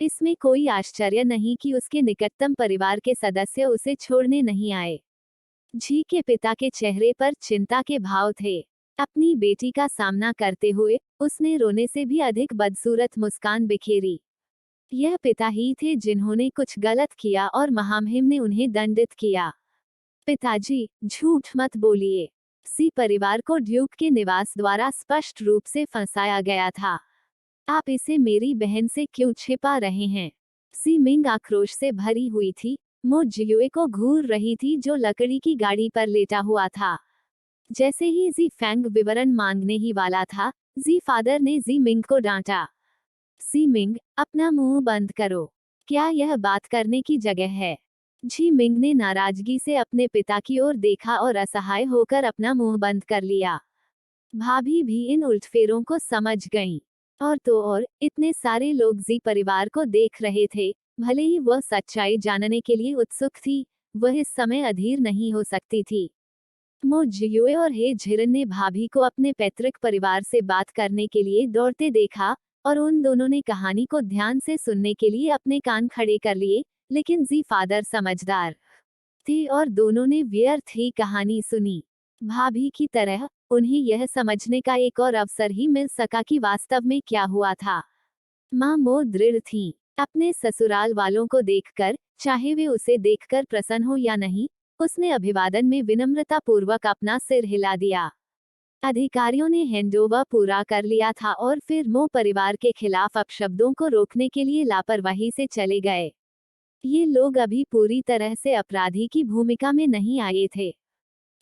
इसमें कोई आश्चर्य नहीं कि उसके निकटतम परिवार के सदस्य उसे छोड़ने नहीं आए। जी के पिता के चेहरे पर चिंता के भाव थे। अपनी बेटी का सामना करते हुए उसने रोने से भी अधिक बदसूरत मुस्कान बिखेरी। यह पिता ही थे जिन्होंने कुछ गलत किया और महामहिम ने उन्हें दंडित किया। पिताजी, झूठ मत बोलिए। सी परिवार को ड्यूक के निवास द्वारा स्पष्ट रूप से फंसाया गया था। आप इसे मेरी बहन से क्यों छिपा रहे हैं। सी मिंग आक्रोश से भरी हुई थी। मो जियुए को घूर रही थी जो लकड़ी की गाड़ी पर लेटा हुआ था। जैसे ही जी फेंग विवरण मांगने ही वाला था, जी फादर ने जी मिंग को डांटा। सी मिंग, अपना मुंह बंद करो। क्या यह बात करने की जगह है। जी मिंग ने नाराजगी से अपने पिता की ओर देखा और असहाय होकर अपना मुंह बंद कर लिया। भाभी भी इन उल्टफेरों को समझ गईं। और तो और इतने सारे लोग जी परिवार को देख रहे थे। भले ही वह सच्चाई जानने के लिए उत्सुक थी, वह इस समय अधीर नहीं हो सकती थी। मो जियुए और हे झिरन ने भाभी को अपने पैतृक परिवार से बात करने के लिए दौड़ते देखा और उन दोनों ने कहानी को ध्यान से सुनने के लिए अपने कान खड़े कर लिए, लेकिन जी फादर समझदार थे और दोनों ने व्यर्थ ही कहानी सुनी। भाभी की तरह उन्हें यह समझने का एक और अवसर ही मिल सका कि वास्तव में क्या हुआ था। माँ मो दृढ़ थीं। अपने ससुराल वालों को देखकर, चाहे वे उसे देखकर प्रसन्न हो या नहीं, उसने अभिवादन में विनम्रता पूर्वक अपना सिर हिला दिया। अधिकारियों ने हैंडओवर पूरा कर लिया था और फिर मो परिवार के खिलाफ अपशब्दों को रोकने के लिए लापरवाही से चले गए। ये लोग अभी पूरी तरह से अपराधी की भूमिका में नहीं आए थे।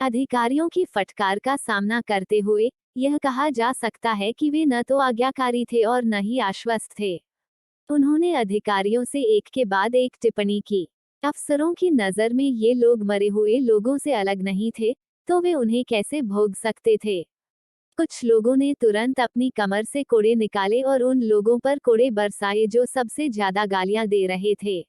अधिकारियों की फटकार का सामना करते हुए यह कहा जा सकता है कि वे न तो आज्ञाकारी थे और न ही आश्वस्त थे। उन्होंने अधिकारियों से एक के बाद एक टिप्पणी की। अफसरों की नजर में ये लोग मरे हुए लोगों से अलग नहीं थे, तो वे उन्हें कैसे भोग सकते थे। कुछ लोगों ने तुरंत अपनी कमर से कोड़े निकाले और उन लोगों पर कोड़े बरसाए जो सबसे ज्यादा गालियां दे रहे थे।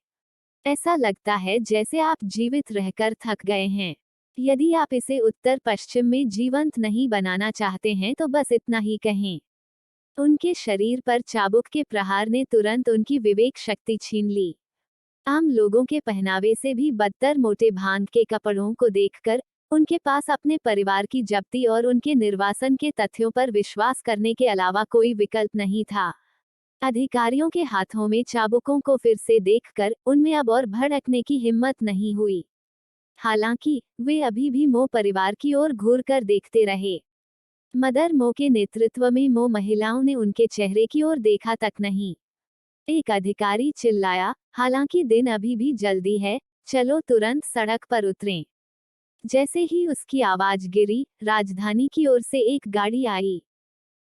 ऐसा लगता है जैसे आप जीवित रहकर थक गए हैं। यदि आप इसे उत्तर पश्चिम में जीवंत नहीं बनाना चाहते हैं तो बस इतना ही कहें। उनके शरीर पर चाबुक के प्रहार ने तुरंत उनकी विवेक शक्ति छीन ली। आम लोगों के पहनावे से भी बदतर मोटे भांग के कपड़ों को देखकर उनके पास अपने परिवार की जब्ती और उनके निर्वासन के तथ्यों पर विश्वास करने के अलावा कोई विकल्प नहीं था। अधिकारियों के हाथों में चाबुकों को फिर से देखकर उनमें अब और भड़कने की हिम्मत नहीं हुई। हालांकि वे अभी भी मो परिवार की ओर घूरकर देखते रहे। मदर मो के नेतृत्व में मो महिलाओं ने उनके चेहरे की ओर देखा तक नहीं। एक अधिकारी चिल्लाया, हालांकि दिन अभी भी जल्दी है, चलो तुरंत सड़क पर उतरें। जैसे ही उसकी आवाज गिरी, राजधानी की ओर से एक गाड़ी आई।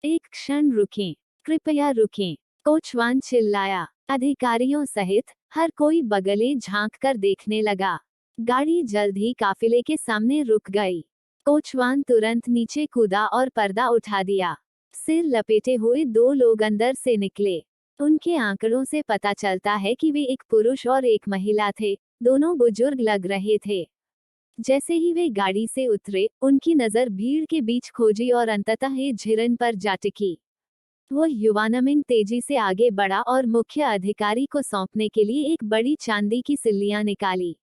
एक क्षण रुकें, कृपया रुकें, कोचवान चिल्लाया। अधिकारियों सहित हर कोई बगले झांक कर देखने लगा। गाड़ी जल्द ही काफिले के सामने रुक गई। कोचवान तुरंत नीचे कूदा और पर्दा उठा दिया। सिर लपेटे हुए दो लोग अंदर से निकले। उनके आंकड़ों से पता चलता है कि वे एक पुरुष और एक महिला थे। दोनों बुजुर्ग लग रहे थे। जैसे ही वे गाड़ी से उतरे, उनकी नजर भीड़ के बीच खोजी और अंततः ये झिरन पर जा टिकी। वह युवानमिंग तेजी से आगे बढ़ा और मुख्य अधिकारी को सौंपने के लिए एक बड़ी चांदी की सिल्लियां निकाली।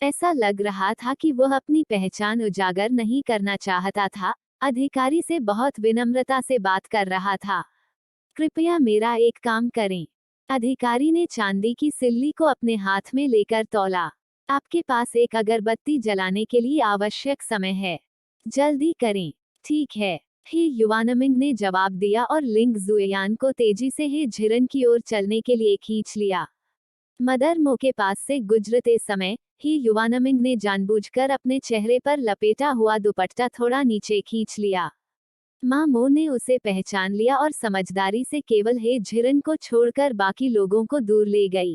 ऐसा लग रहा था कि वह अपनी पहचान उजागर नहीं करना चाहता था। अधिकारी से बहुत विनम्रता से बात कर रहा था। कृपया मेरा एक काम करें। अधिकारी ने चांदी की सिल्ली को अपने हाथ में लेकर तौला। आपके पास एक अगरबत्ती जलाने के लिए आवश्यक समय है, जल्दी करें। ठीक है, ही युवानमिंग ने जवाब दिया और लिंग जुएयान को तेजी से ही झिरन की ओर चलने के लिए खींच लिया। मदर मो के पास से गुजरते समय ही युवानमिंग ने जानबूझकर अपने चेहरे पर लपेटा हुआ दुपट्टा थोड़ा नीचे खींच लिया। माँ मो ने उसे पहचान लिया और समझदारी से केवल हे झिरन को छोड़कर बाकी लोगों को दूर ले गई।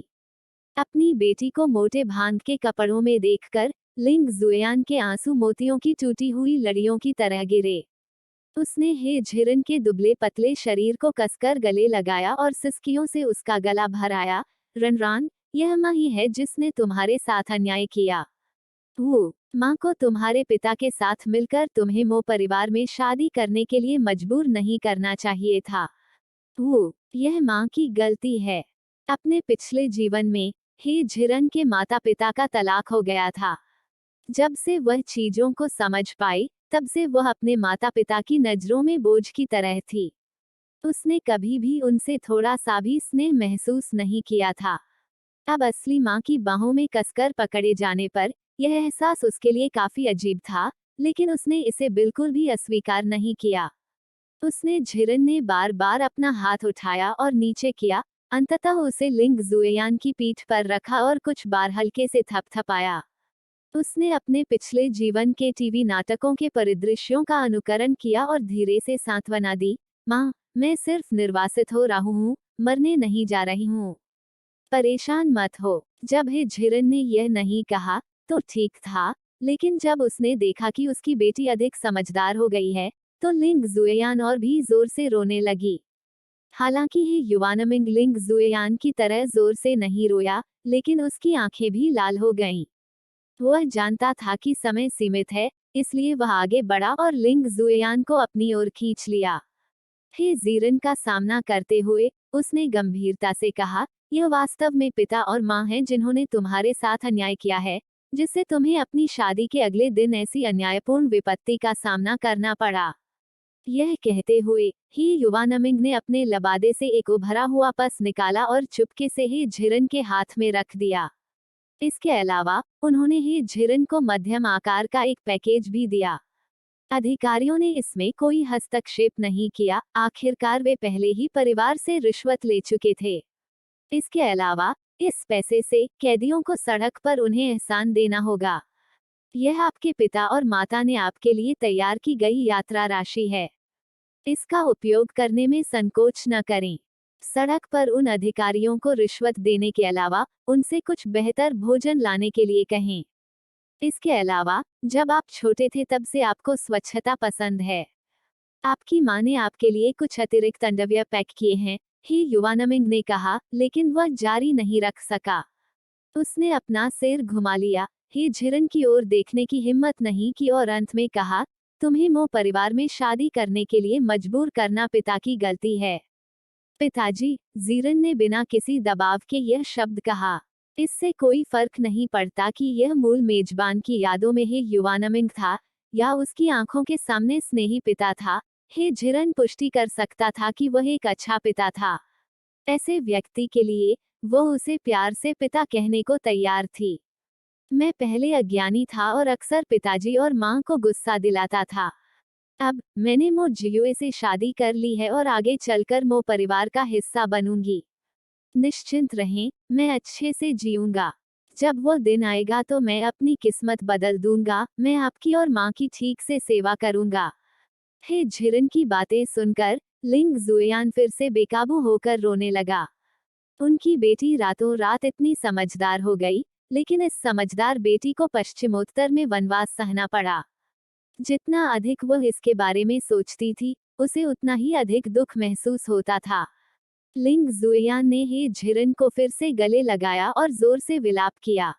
अपनी बेटी को मोटे भांग के कपड़ों में देखकर लिंग जुएयान के आंसू मोतियों की टूटी हुई लड़ियों की तरह गिरे। उसने हे झिरन के दुबले पतले शरीर को कसकर गले लगाया और सिसकियों से उसका गला भराया। रनरान, यह माँ ही है जिसने तुम्हारे साथ अन्याय किया। वो माँ को तुम्हारे पिता के साथ मिलकर तुम्हें मो परिवार में शादी करने के लिए मजबूर नहीं करना चाहिए था। वो यह माँ की गलती है। अपने पिछले जीवन में ही झिरन के माता पिता का तलाक हो गया था। जब से वह चीजों को समझ पाई तब से वह अपने माता पिता की नजरों में बोझ की तरह थी। उसने कभी भी उनसे थोड़ा सा भी स्नेह महसूस नहीं किया था। अब असली माँ की बाहों में कसकर पकड़े जाने पर यह एहसास उसके लिए काफी अजीब था, लेकिन उसने इसे बिल्कुल भी अस्वीकार नहीं किया। उसने झिरन ने बार बार अपना हाथ उठाया और नीचे किया। अंततः उसे लिंग जुएयान की पीठ पर रखा और कुछ बार हल्के से थपथपाया। उसने अपने पिछले जीवन के टीवी नाटकों के परिदृश्यों का अनुकरण किया और धीरे से सांत्वना दी। माँ, मैं सिर्फ निर्वासित हो रहा हूँ, मरने नहीं जा रही हूँ। परेशान मत हो। जब हे झिरन ने यह नहीं कहा तो ठीक था, लेकिन जब उसने देखा कि उसकी बेटी अधिक समझदार हो गई है तो लिंग जुएयान और भी जोर से रोने लगी। हालांकि हे युवानमिंग लिंग जुएयान की तरह जोर से नहीं रोया, लेकिन उसकी आंखें भी लाल हो गईं। वह जानता था कि समय सीमित है, इसलिए वह आगे बढ़ा और लिंग जुएयान को अपनी ओर खींच लिया। हे जीरन का सामना करते हुए उसने गंभीरता से कहा, यह वास्तव में पिता और माँ हैं जिन्होंने तुम्हारे साथ अन्याय किया है, जिससे तुम्हें अपनी शादी के अगले दिन ऐसी अन्यायपूर्ण विपत्ति का सामना करना पड़ा। यह कहते हुए ही युवानमिंग ने अपने लबादे से एक उभरा हुआ पस निकाला और चुपके से ही झिरन के हाथ में रख दिया। इसके अलावा उन्होंने ही झिरन को मध्यम आकार का एक पैकेज भी दिया। अधिकारियों ने इसमें कोई हस्तक्षेप नहीं किया, आखिरकार वे पहले ही परिवार से रिश्वत ले चुके थे। इसके अलावा इस पैसे से कैदियों को सड़क पर उन्हें एहसान देना होगा। यह आपके पिता और माता ने आपके लिए तैयार की गई यात्रा राशि है। इसका उपयोग करने में संकोच न करें। सड़क पर उन अधिकारियों को रिश्वत देने के अलावा उनसे कुछ बेहतर भोजन लाने के लिए कहें। इसके अलावा जब आप छोटे थे तब से आपको स्वच्छता पसंद है। आपकी माँ ने आपके लिए कुछ अतिरिक्त अंडरवियर पैक किए हैं, ही युवानमिंग ने कहा, लेकिन वह जारी नहीं रख सका। उसने अपना सिर घुमा लिया, ही झिरन की ओर देखने की हिम्मत नहीं की और अंत में कहा, तुम्हें मो परिवार में शादी करने के लिए मजबूर करना पिता की गलती है। पिताजी, जीरन ने बिना किसी दबाव के यह शब्द कहा। इससे कोई फर्क नहीं पड़ता कि यह मूल मेजबान की यादों में ही युवानमिंग था या उसकी आंखों के सामने स्नेही पिता था। हे झिरन पुष्टि कर सकता था कि वह एक अच्छा पिता था। ऐसे व्यक्ति के लिए वो उसे प्यार से पिता कहने को तैयार थी। मैं पहले अज्ञानी था और अक्सर पिताजी और माँ को गुस्सा दिलाता था। अब मैंने मो जियुए से शादी कर ली है और आगे चलकर मो परिवार का हिस्सा बनूंगी। निश्चिंत रहें, मैं अच्छे से जीऊंगा। जब वो दिन आएगा तो मैं अपनी किस्मत बदल दूंगा। मैं आपकी और माँ की ठीक से सेवा करूंगा। हे झिरन की बातें सुनकर लिंग जुएयान फिर से बेकाबू होकर रोने लगा। उनकी बेटी रातों रात इतनी समझदार हो गई, लेकिन इस समझदार बेटी को पश्चिमोत्तर में वनवास सहना पड़ा। जितना अधिक वह इसके बारे में सोचती थी, उसे उतना ही अधिक दुख महसूस होता था। लिंग जुएयान ने हे झिरन को फिर से गले लगाया और जोर से विलाप किया।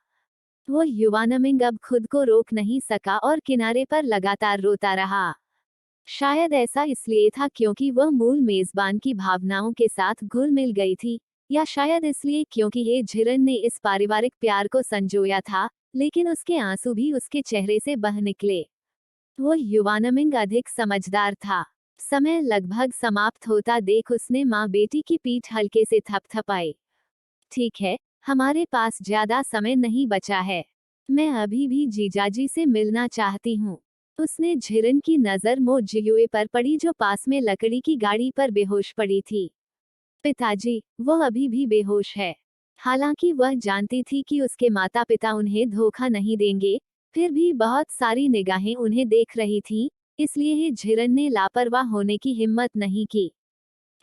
वह युवानमिंग अब खुद को रोक नहीं सका और किनारे पर लगातार रोता रहा। शायद ऐसा इसलिए था क्योंकि वह मूल मेजबान की भावनाओं के साथ घुल मिल गई थी, या शायद इसलिए क्योंकि हे झिरन ने इस पारिवारिक प्यार को संजोया था, लेकिन उसके आंसू भी उसके चेहरे से बह निकले। वो युवानमिंग अधिक समझदार था। समय लगभग समाप्त होता देख उसने माँ बेटी की पीठ हल्के से थपथपाई। ठीक है, हमारे पास ज्यादा समय नहीं बचा है। मैं अभी भी जीजाजी से मिलना चाहती हूँ। उसने झिरन की नजर मो जियुए पर पड़ी जो पास में लकड़ी की गाड़ी पर बेहोश पड़ी थी। पिताजी, वह अभी भी बेहोश है। हालांकि वह जानती थी कि उसके माता पिता उन्हें धोखा नहीं देंगे, फिर भी बहुत सारी निगाहें उन्हें देख रही थीं, इसलिए ही झिरन ने लापरवाह होने की हिम्मत नहीं की।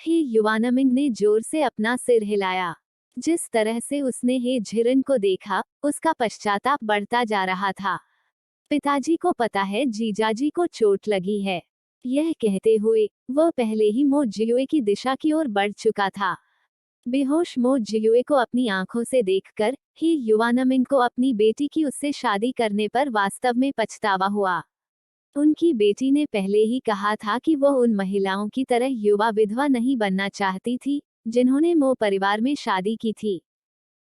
ही युवानमिंग ने जोर से अपना सिर हिलाया। जिस तरह से उसने हे झिरन को देखा, उसका पश्चाताप बढ़ता जा रहा था। पिताजी को पता है जीजाजी को चोट लगी है। यह कहते हुए वह पहले ही मो जियुए की दिशा की ओर बढ़ चुका था। बेहोश मो जियुए को अपनी आंखों से देखकर ही युवानमिंग को अपनी बेटी की उससे शादी करने पर वास्तव में पछतावा हुआ। उनकी बेटी ने पहले ही कहा था कि वह उन महिलाओं की तरह युवा विधवा नहीं बनना चाहती थी, जिन्होंने मो परिवार में शादी की थी।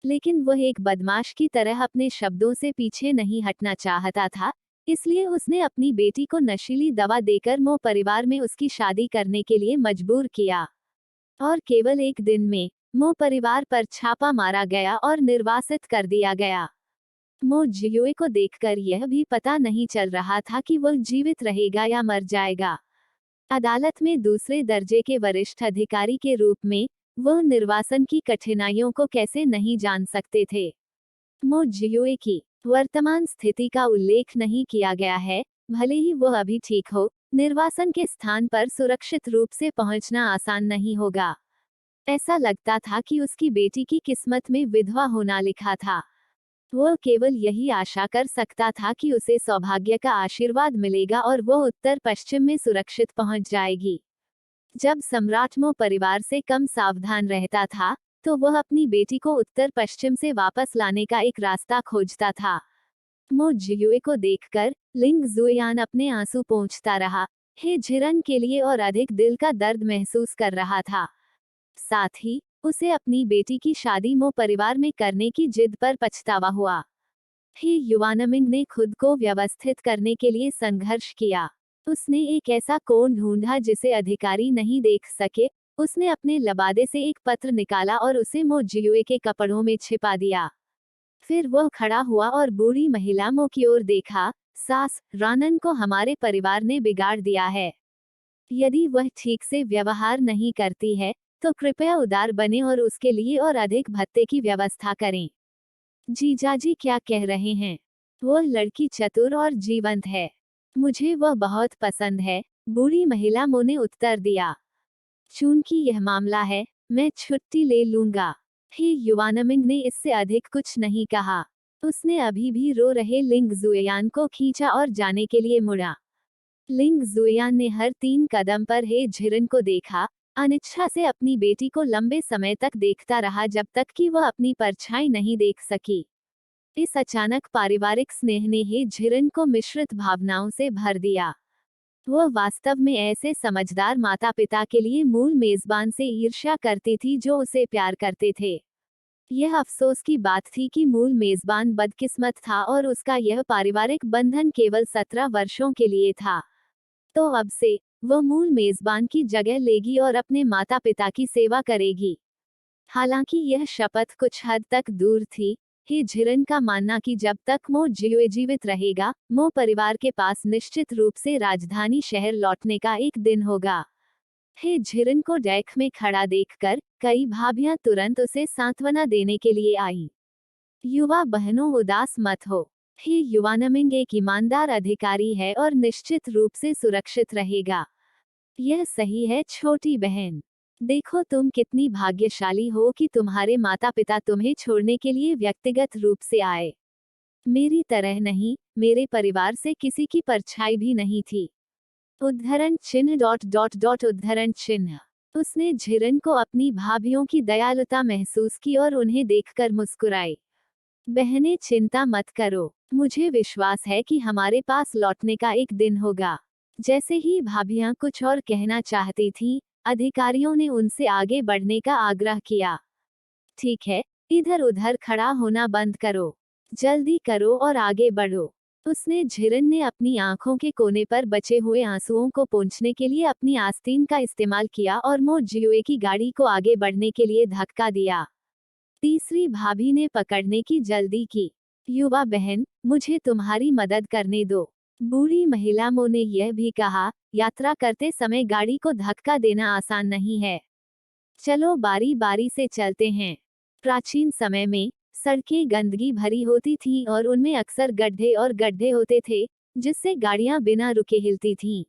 लेकिन वह एक बदमाश की तरह अपने शब्दों से पीछे नहीं हटना चाहता था, इसलिए उसने अपनी बेटी को नशीली दवा देकर मो परिवार में उसकी शादी करने के लिए मजबूर किया। और केवल एक दिन में मो परिवार पर छापा मारा गया और निर्वासित कर दिया गया। मो जियुए को देखकर यह भी पता नहीं चल रहा था कि वह जीवित रहेगा या मर जाएगा। अदालत में दूसरे दर्जे के वरिष्ठ अधिकारी के रूप में वह निर्वासन की कठिनाइयों को कैसे नहीं जान सकते थे। मो जियुए की वर्तमान स्थिति का उल्लेख नहीं किया गया है, भले ही वह अभी ठीक हो, निर्वासन के स्थान पर सुरक्षित रूप से पहुंचना आसान नहीं होगा। ऐसा लगता था कि उसकी बेटी की किस्मत में विधवा होना लिखा था। वह केवल यही आशा कर सकता था कि उसे सौभाग्य का आशीर्वाद मिलेगा और वह उत्तर पश्चिम में सुरक्षित पहुंच जाएगी। जब सम्राट मो परिवार से कम सावधान रहता था, तो वह अपनी बेटी को उत्तर पश्चिम से वापस लाने का एक रास्ता खोजता था। मो जियुए को देखकर लिंग जुयान अपने आंसू पोंछता रहा, हे झिरन के लिए और अधिक दिल का दर्द महसूस कर रहा था। साथ ही उसे अपनी बेटी की शादी मो परिवार में करने की जिद पर पछतावा हुआ। ही युवानमिंग ने खुद को व्यवस्थित करने के लिए संघर्ष किया। उसने एक ऐसा कोण ढूंढा जिसे अधिकारी नहीं देख सके। उसने अपने लबादे से एक पत्र निकाला और उसे मो जियुए के कपड़ों में छिपा दिया। फिर वह खड़ा हुआ और बूढ़ी महिला मो की ओर देखा, सास, रानन को हमारे परिवार ने बिगाड़ दिया है। यदि वह ठीक से व्यवहार नहीं करती है, तो कृपया उदार बने और उसके लिए और अधिक भत्ते की व्यवस्था करें। जीजाजी क्या कह रहे हैं? वह लड़की चतुर और जीवंत है। मुझे वह बहुत पसंद है, बूढ़ी महिला मो ने उत्तर दिया। चूंकि यह मामला है, मैं छुट्टी ले लूंगा। ही युवानमिंग ने इससे अधिक कुछ नहीं कहा। उसने अभी भी रो रहे लिंग जुएयान को खींचा और जाने के लिए मुड़ा। लिंग जुएयान ने हर 3 कदम पर हे झिरन को देखा, अनिच्छा से अपनी बेटी को लंबे समय तक देखता रहा जब तक कि वह अपनी परछाई नहीं देख सकी। इस अचानक पारिवारिक स्नेह ने हे झिरन को मिश्रित भावनाओं से भर दिया। वह वास्तव में ऐसे समझदार माता पिता के लिए मूल मेजबान से ईर्ष्या करती थी जो उसे प्यार करते थे। यह अफसोस की बात थी कि मूल मेजबान बदकिस्मत था और उसका यह पारिवारिक बंधन केवल 17 वर्षों के लिए था। तो अब से वह मूल मेजबान की जगह लेगी और अपने माता पिता की सेवा करेगी। हालांकि यह शपथ कुछ हद तक दूर थी, ही झिरन का मानना कि जब तक मो जियुए जीवित रहेगा, मो परिवार के पास निश्चित रूप से राजधानी शहर लौटने का एक दिन होगा। हे झिरन को डेक में खड़ा देखकर कई भाभियां तुरंत उसे सांत्वना देने के लिए आईं। युवा बहनों, उदास मत हो। ही युवानमिंग एक ईमानदार अधिकारी है और निश्चित रूप से सुरक्षित रहेगा। यह सही है छोटी बहन। देखो तुम कितनी भाग्यशाली हो कि तुम्हारे माता पिता तुम्हें छोड़ने के लिए व्यक्तिगत रूप से आए। मेरी तरह नहीं, मेरे परिवार से किसी की परछाई भी नहीं थी। उद्धरण चिन्ह डॉट डॉट डॉट उद्धरण चिन्ह। उसने झिरन को अपनी भाभियों की दयालुता महसूस की और उन्हें देखकर मुस्कुराई। बहनें, चिंता मत करो, मुझे विश्वास है कि हमारे पास लौटने का एक दिन होगा। जैसे ही भाभियां कुछ और कहना चाहती थीं, अधिकारियों ने उनसे आगे बढ़ने का आग्रह किया। ठीक है, इधर उधर खड़ा होना बंद करो, जल्दी करो और आगे बढ़ो। उसने झिरन ने अपनी आंखों के कोने पर बचे हुए आंसुओं को पोंछने के लिए अपनी आस्तीन का इस्तेमाल किया और मो जियुए की गाड़ी को आगे बढ़ने के लिए धक्का दिया। तीसरी भाभी ने पकड़ने की जल्दी की। युवा बहन, मुझे तुम्हारी मदद करने दो। बूढ़ी महिला मो ने यह भी कहा, यात्रा करते समय गाड़ी को धक्का देना आसान नहीं है। चलो बारी बारी से चलते हैं। प्राचीन समय में सड़कें गंदगी भरी होती थीं और उनमें अक्सर गड्ढे और गड्ढे होते थे, जिससे गाड़ियां बिना रुके हिलती थीं।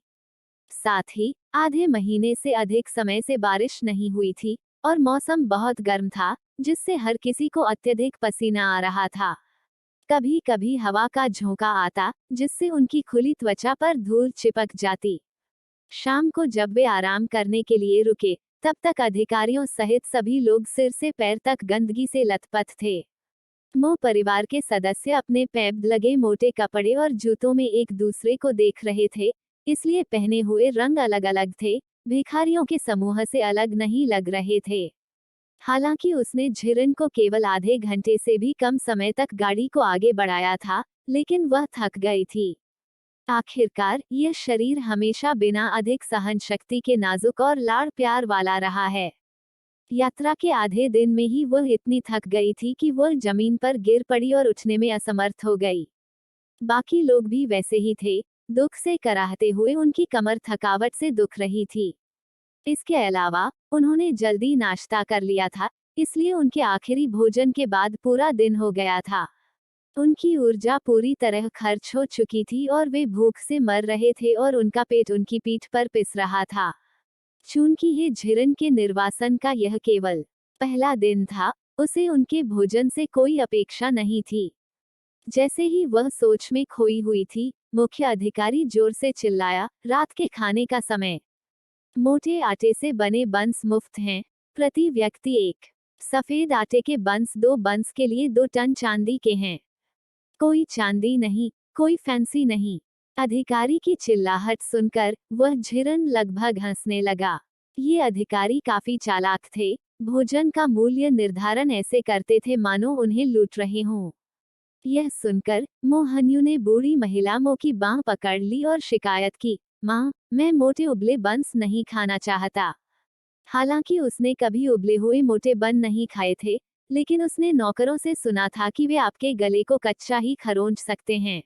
साथ ही आधे महीने से अधिक समय से बारिश नहीं हुई थी और मौसम बहुत गर्म था, जिससे हर किसी को अत्यधिक पसीना आ रहा था। कभी कभी हवा का झोंका आता, जिससे उनकी खुली त्वचा पर धूल चिपक जाती। शाम को जब वे आराम करने के लिए रुके, तब तक अधिकारियों सहित सभी लोग सिर से पैर तक गंदगी से लथपथ थे। मो परिवार के सदस्य अपने पैब लगे मोटे कपड़े और जूतों में एक दूसरे को देख रहे थे, इसलिए पहने हुए रंग अलग अलग थे, भिखारियों के समूह से अलग नहीं लग रहे थे। हालांकि उसने झिरन को केवल आधे घंटे से भी कम समय तक गाड़ी को आगे बढ़ाया था, लेकिन वह थक गई थी। आखिरकार यह शरीर हमेशा बिना अधिक सहन शक्ति के नाजुक और लाड़ प्यार वाला रहा है। यात्रा के आधे दिन में ही वह इतनी थक गई थी कि वह जमीन पर गिर पड़ी और उठने में असमर्थ हो गई। बाकी लोग भी वैसे ही थे, दुख से कराहते हुए उनकी कमर थकावट से दुख रही थी। इसके अलावा उन्होंने जल्दी नाश्ता कर लिया था, इसलिए उनके आखिरी भोजन के बाद पूरा दिन हो गया था। उनकी ऊर्जा पूरी तरह खर्च हो चुकी थी और वे भूख से मर रहे थे और उनका पेट उनकी पीठ पर पिस रहा था। चूंकि ये झिरन के निर्वासन का यह केवल पहला दिन था, उसे उनके भोजन से कोई अपेक्षा नहीं थी। जैसे ही वह सोच में खोई हुई थी, मुख्य अधिकारी जोर से चिल्लाया, रात के खाने का समय। मोटे आटे से बने बंस मुफ्त हैं, प्रति व्यक्ति एक। सफेद आटे के बंस 2 बंस के लिए 2 टन चांदी के हैं। कोई चांदी नहीं, कोई फैंसी नहीं। अधिकारी की चिल्लाहट सुनकर वह झिरन लगभग हंसने लगा। ये अधिकारी काफी चालाक थे, भोजन का मूल्य निर्धारण ऐसे करते थे मानो उन्हें लूट रहे हों। यह सुनकर मोहन्यू ने बूढ़ी महिला मो की बांह पकड़ ली और शिकायत की, माँ, मैं मोटे उबले बंस नहीं खाना चाहता। हालांकि उसने कभी उबले हुए मोटे बन नहीं खाए थे, लेकिन उसने नौकरों से सुना था कि वे आपके गले को कच्चा ही खरोंच सकते हैं।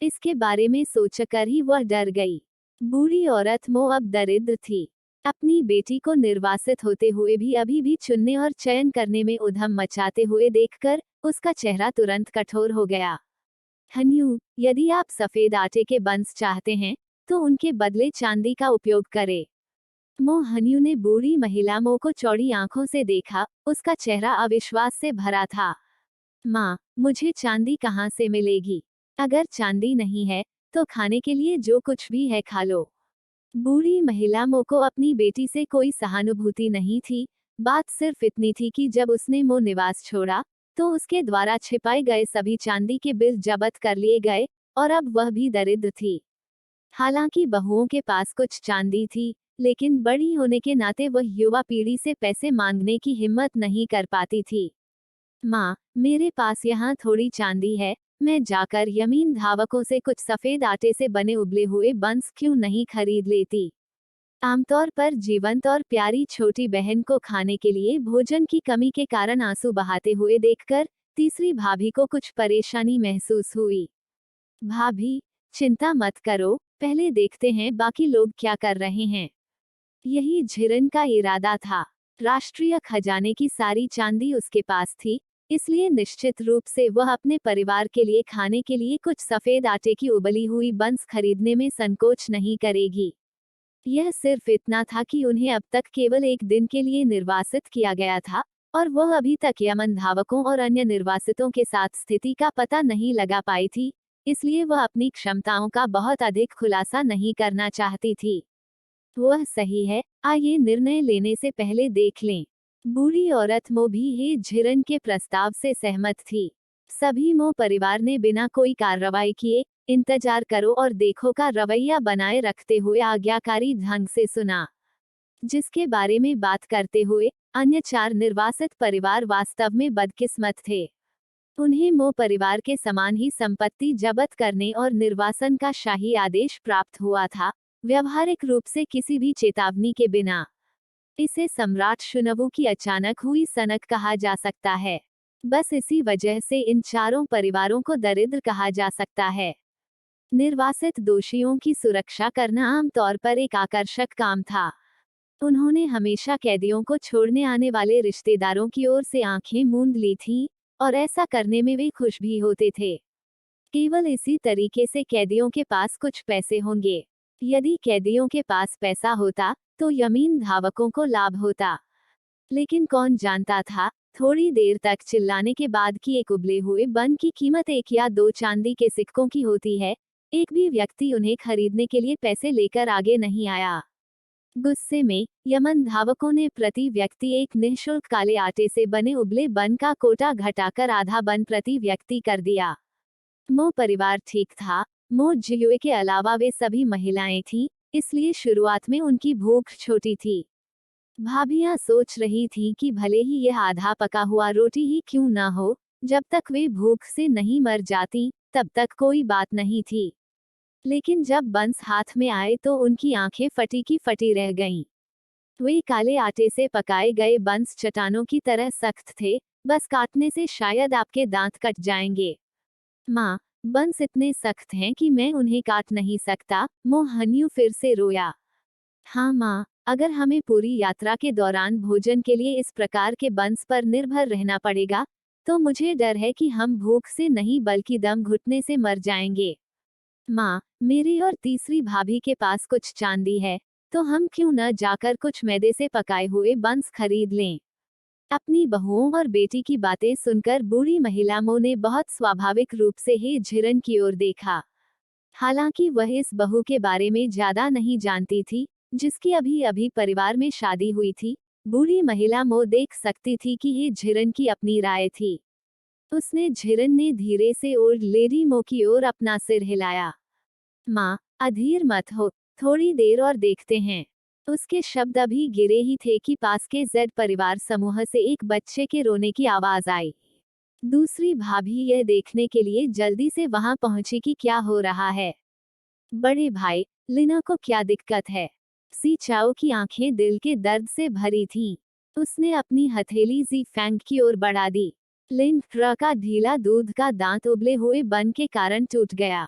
इसके बारे में सोचकर ही वह डर गई। बूढ़ी औरत मो अब दरिद्र थी। अपनी बेटी को निर्वासित होते हुए भी अभी भी चुनने और चयन करने में उधम मचाते हुए देखकर उसका चेहरा तुरंत कठोर हो गया। हन्यू, यदि आप सफेद आटे के बंस चाहते हैं, तो उनके बदले चांदी का उपयोग करें। मोहन्यू ने बूढ़ी महिला मो को चौड़ी आंखों से देखा, उसका चेहरा अविश्वास से भरा था। माँ, मुझे चांदी कहाँ से मिलेगी? अगर चांदी नहीं है, तो खाने के लिए जो कुछ भी है खा लो। बूढ़ी महिला मो को अपनी बेटी से कोई सहानुभूति नहीं थी। बात सिर्फ इतनी थी कि जब उसने मो निवास छोड़ा, तो उसके द्वारा छिपाए गए सभी चांदी के बिल जब्त कर लिए गए, और अब वह भी दरिद्र थी। हालांकि बहुओं के पास कुछ चांदी थी, लेकिन बड़ी होने के नाते वह युवा पीढ़ी से पैसे मांगने की हिम्मत नहीं कर पाती थी। माँ, मेरे पास यहाँ थोड़ी चांदी है, मैं जाकर यमीन धावकों से कुछ सफेद आटे से बने उबले हुए बंस क्यों नहीं खरीद लेती? आमतौर पर जीवंत और प्यारी छोटी बहन को खाने के लिए भोजन की कमी के कारण आंसू बहाते हुए देखकर तीसरी भाभी को कुछ परेशानी महसूस हुई। भाभी, चिंता मत करो, पहले देखते हैं बाकी लोग क्या कर रहे हैं। यही झिरन का इरादा था। राष्ट्रीय खजाने की सारी चांदी उसके पास थी, इसलिए निश्चित रूप से वह अपने परिवार के लिए खाने के लिए कुछ सफेद आटे की उबली हुई बंस खरीदने में संकोच नहीं करेगी। यह सिर्फ इतना था कि उन्हें अब तक केवल एक दिन के लिए निर्वासित किया गया था, और वह अभी तक यमन धावकों और अन्य निर्वासितों के साथ स्थिति का पता नहीं लगा पाई थी, इसलिए वह अपनी क्षमताओं का बहुत अधिक खुलासा नहीं करना चाहती थी। वह सही है, आइए निर्णय लेने से पहले देख लें। बूढ़ी औरत मो भी हे झिरन के प्रस्ताव से सहमत थी। सभी मो परिवार ने बिना कोई कार्रवाई किए इंतजार करो और देखो का रवैया बनाए रखते हुए आज्ञाकारी ढंग से सुना। जिसके बारे में बात करते हुए अन्य 4 निर्वासित परिवार वास्तव में बदकिस्मत थे। उन्हें मो परिवार के समान ही संपत्ति जब्त करने और निर्वासन का शाही आदेश प्राप्त हुआ था, व्यवहारिक रूप से किसी भी चेतावनी के बिना। इसे सम्राट शुनवु की अचानक हुई सनक कहा जा सकता है। बस इसी वजह से इन चारों परिवारों को दरिद्र कहा जा सकता है। निर्वासित दोषियों की सुरक्षा करना आमतौर पर एक आकर्षक काम था। उन्होंने हमेशा कैदियों को छोड़ने आने वाले रिश्तेदारों की ओर से आंखें मूंद ली थीं, और ऐसा करने में वे खुश भी होते थे। केवल इसी तरीके से कैदियों के पास कुछ पैसे होंगे। यदि कैदियों के पास पैसा होता तो यमीन धावकों को लाभ होता। लेकिन कौन जानता था, थोड़ी देर तक चिल्लाने के बाद कि एक उबले हुए बन की कीमत 1 या 2 चांदी के सिक्कों की होती है, एक भी व्यक्ति उन्हें खरीदने के लिए पैसे लेकर आगे नहीं आया। गुस्से में यमन धावकों ने प्रति व्यक्ति एक निःशुल्क काले आटे से बने उबले बन का कोटा घटाकर आधा बन प्रति व्यक्ति कर दिया। मो परिवार ठीक था। मो जियुए के अलावा वे सभी महिलाएं थीं, इसलिए शुरुआत में उनकी भूख छोटी थी। भाभियां सोच रही थीं कि भले ही यह आधा पका हुआ रोटी ही क्यों ना हो, जब तक वे भूख से नहीं मर जाती, तब तक कोई बात नहीं थी। लेकिन जब बंस हाथ में आए तो उनकी आंखें फटी की फटी रह गईं। वे काले आटे से पकाए गए बंस चट्टानों की तरह सख्त थे, बस काटने से शायद आपके दांत कट जाएंगे। माँ, बंस इतने सख्त हैं कि मैं उन्हें काट नहीं सकता, मोहन्यू फिर से रोया। हाँ माँ, अगर हमें पूरी यात्रा के दौरान भोजन के लिए इस प्रकार के बंस पर निर्भर रहना पड़ेगा, तो मुझे डर है कि हम भूख से नहीं बल्कि दम घुटने से मर जाएंगे। माँ, मेरी और तीसरी भाभी के पास कुछ चांदी है, तो हम क्यों न जाकर कुछ मैदे से पकाए हुए बंस खरीद लें। अपनी बहुओं और बेटी की बातें सुनकर बूढ़ी महिला मो ने बहुत स्वाभाविक रूप से हे झिरन की ओर देखा। हालांकि वह इस बहू के बारे में ज्यादा नहीं जानती थी, जिसकी अभी अभी परिवार में शादी हुई थी। बूढ़ी महिला मो देख सकती थी कि हे झिरन की अपनी राय थी। उसने झिरन ने धीरे से ओल्ड लेडी मो की ओर अपना सिर हिलाया। माँ, अधीर मत हो, थोड़ी देर और देखते हैं। उसके शब्द अभी गिरे ही थे कि पास के जेड परिवार समूह से एक बच्चे के रोने की आवाज आई। दूसरी भाभी यह देखने के लिए जल्दी से वहां पहुंची कि क्या हो रहा है। बड़े भाई, लिना को क्या दिक्कत है? सी चाओ की आंखें दिल के दर्द से भरी थीं। उसने अपनी हथेली जी फैंग की ओर बढ़ा दी। लिन का ढीला दूध का दांत उबले हुए बन के कारण टूट गया।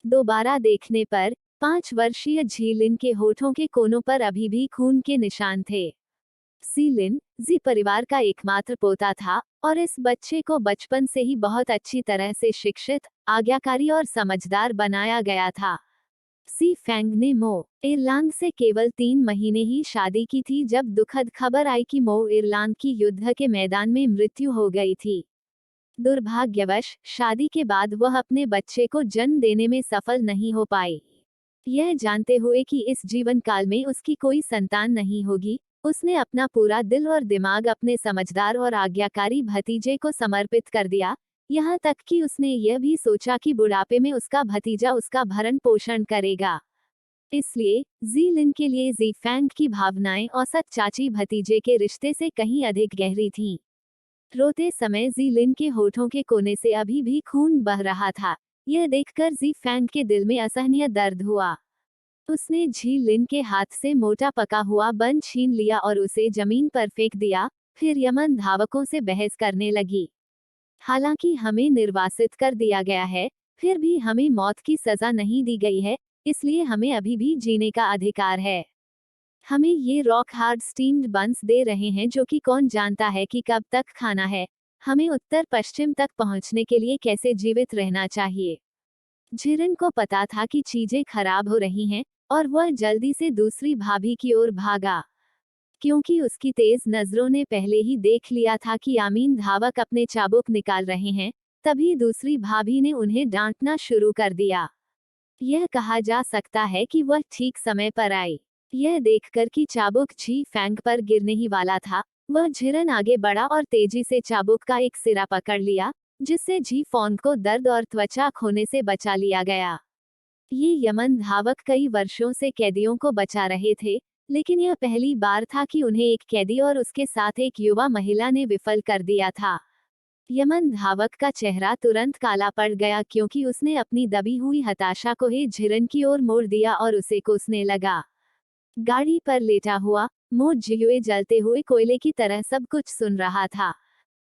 दोबारा देखने पर 5 वर्षीय झीलिन के होठों के कोनों पर अभी भी खून के निशान थे। सीलिन जी परिवार का एकमात्र पोता था, और इस बच्चे को बचपन से ही बहुत अच्छी तरह से शिक्षित, आज्ञाकारी और समझदार बनाया गया था। सी फैंग ने मो इरलांग से केवल 3 महीने ही शादी की थी जब दुखद खबर आई कि मो इरलांग की युद्ध के मैदान में मृत्यु हो गई थी। दुर्भाग्यवश शादी के बाद वह अपने बच्चे को जन्म देने में सफल नहीं हो पाई। यह जानते हुए कि इस जीवन काल में उसकी कोई संतान नहीं होगी, उसने अपना पूरा दिल और दिमाग अपने समझदार और आज्ञाकारी भतीजे को समर्पित कर दिया, यहाँ तक कि उसने यह भी सोचा कि बुढ़ापे में उसका भतीजा उसका भरण पोषण करेगा। इसलिए जी लिन के लिए जी फैंग की भावनाएं औसत चाची भतीजे के रिश्ते से कहीं अधिक गहरी थीं। रोते समय जी लिन के होठों के कोने से अभी भी खून बह रहा था। यह देखकर जी फैंग के दिल में असहनीय दर्द हुआ। उसने झी लिन के हाथ से मोटा पका हुआ बन छीन लिया और उसे जमीन पर फेंक दिया, फिर यमन धावकों से बहस करने लगी। हालांकि हमें निर्वासित कर दिया गया है, फिर भी हमें मौत की सजा नहीं दी गई है, इसलिए हमें अभी भी जीने का अधिकार है। हमें ये रॉक हार्ड स्टीम्ड बंस दे रहे हैं जो कि कौन जानता है कि कब तक खाना है। हमें उत्तर पश्चिम तक पहुंचने के लिए कैसे जीवित रहना चाहिए। झिरन को पता था कि चीजें खराब हो रही हैं, और वह जल्दी से दूसरी भाभी की ओर भागा। क्योंकि उसकी तेज नजरों ने पहले ही देख लिया था कि यामीन धावक अपने चाबुक निकाल रहे हैं, तभी दूसरी भाभी ने उन्हें डांटना शुरू कर दिया। यह कहा जा सकता है कि वह ठीक समय पर आई। यह देखकर कि चाबुक झी फैंग पर गिरने ही वाला था, वह झिरन आगे बढ़ा और तेजी से चाबुक का एक सिरा पकड़ लिया, जिससे झी फॉन्ग को दर्द और त्वचा खोने से बचा लिया गया। ये यमन धावक कई वर्षों से कैदियों को बचा रहे थे, लेकिन यह पहली बार था कि उन्हें एक कैदी और उसके साथ एक युवा महिला ने विफल कर दिया था। यमन धावक का चेहरा तुरंत काला पड़ गया क्योंकि उसने अपनी दबी हुई हताशा को ही झिरन की ओर मोड़ दिया और उसे कोसने लगा। गाड़ी पर लेटा हुआ मो जियुए जलते हुए कोयले की तरह सब कुछ सुन रहा था।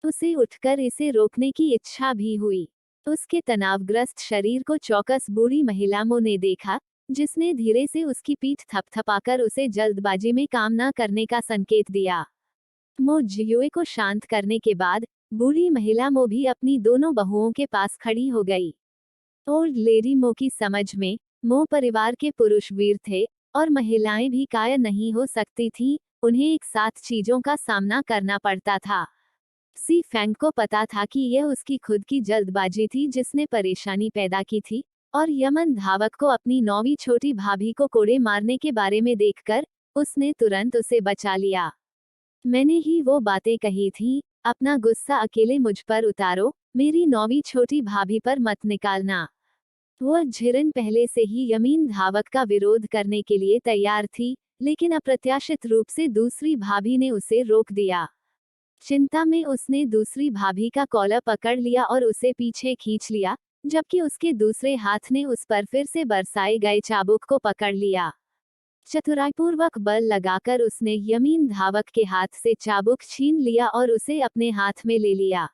उसे उठकर इसे रोकने की इच्छा भी हुई। उसके तनावग्रस्त शरीर को चौकस बूढ़ी महिला मो ने देखा, जिसने धीरे से उसकी पीठ थपथपाकर उसे जल्दबाजी में काम न करने का संकेत दिया। मो जियुए को शांत करने के बाद बूढ़ी महिला मो भी अपनी दोनों बहुओं के पास खड़ी हो गई। ओल्ड लेडी मो की समझ में मो परिवार के पुरुष वीर थे और महिलाएं भी कायर नहीं हो सकती थीं, उन्हें एक साथ चीजों का सामना करना पड़ता था। सी फैंग को पता था कि यह उसकी खुद की जल्दबाजी थी जिसने परेशानी पैदा की थी, और यमन धावक को अपनी नौवीं छोटी भाभी को कोड़े मारने के बारे में देखकर उसने तुरंत उसे बचा लिया। मैंने ही वो बातें कही थी, अपना गुस्सा अकेले मुझ पर उतारो, मेरी नौवीं छोटी भाभी पर मत निकालना। वह झिरन पहले से ही यमीन धावक का विरोध करने के लिए तैयार थी, लेकिन अप्रत्याशित रूप से दूसरी भाभी ने उसे रोक दिया। चिंता में उसने दूसरी भाभी का कॉलर पकड़ लिया और उसे पीछे खींच लिया, जबकि उसके दूसरे हाथ ने उस पर फिर से बरसाए गए चाबुक को पकड़ लिया। चतुराईपूर्वक बल लगाकर उसने यमीन धावक के हाथ से चाबुक छीन लिया और उसे अपने हाथ में ले लिया।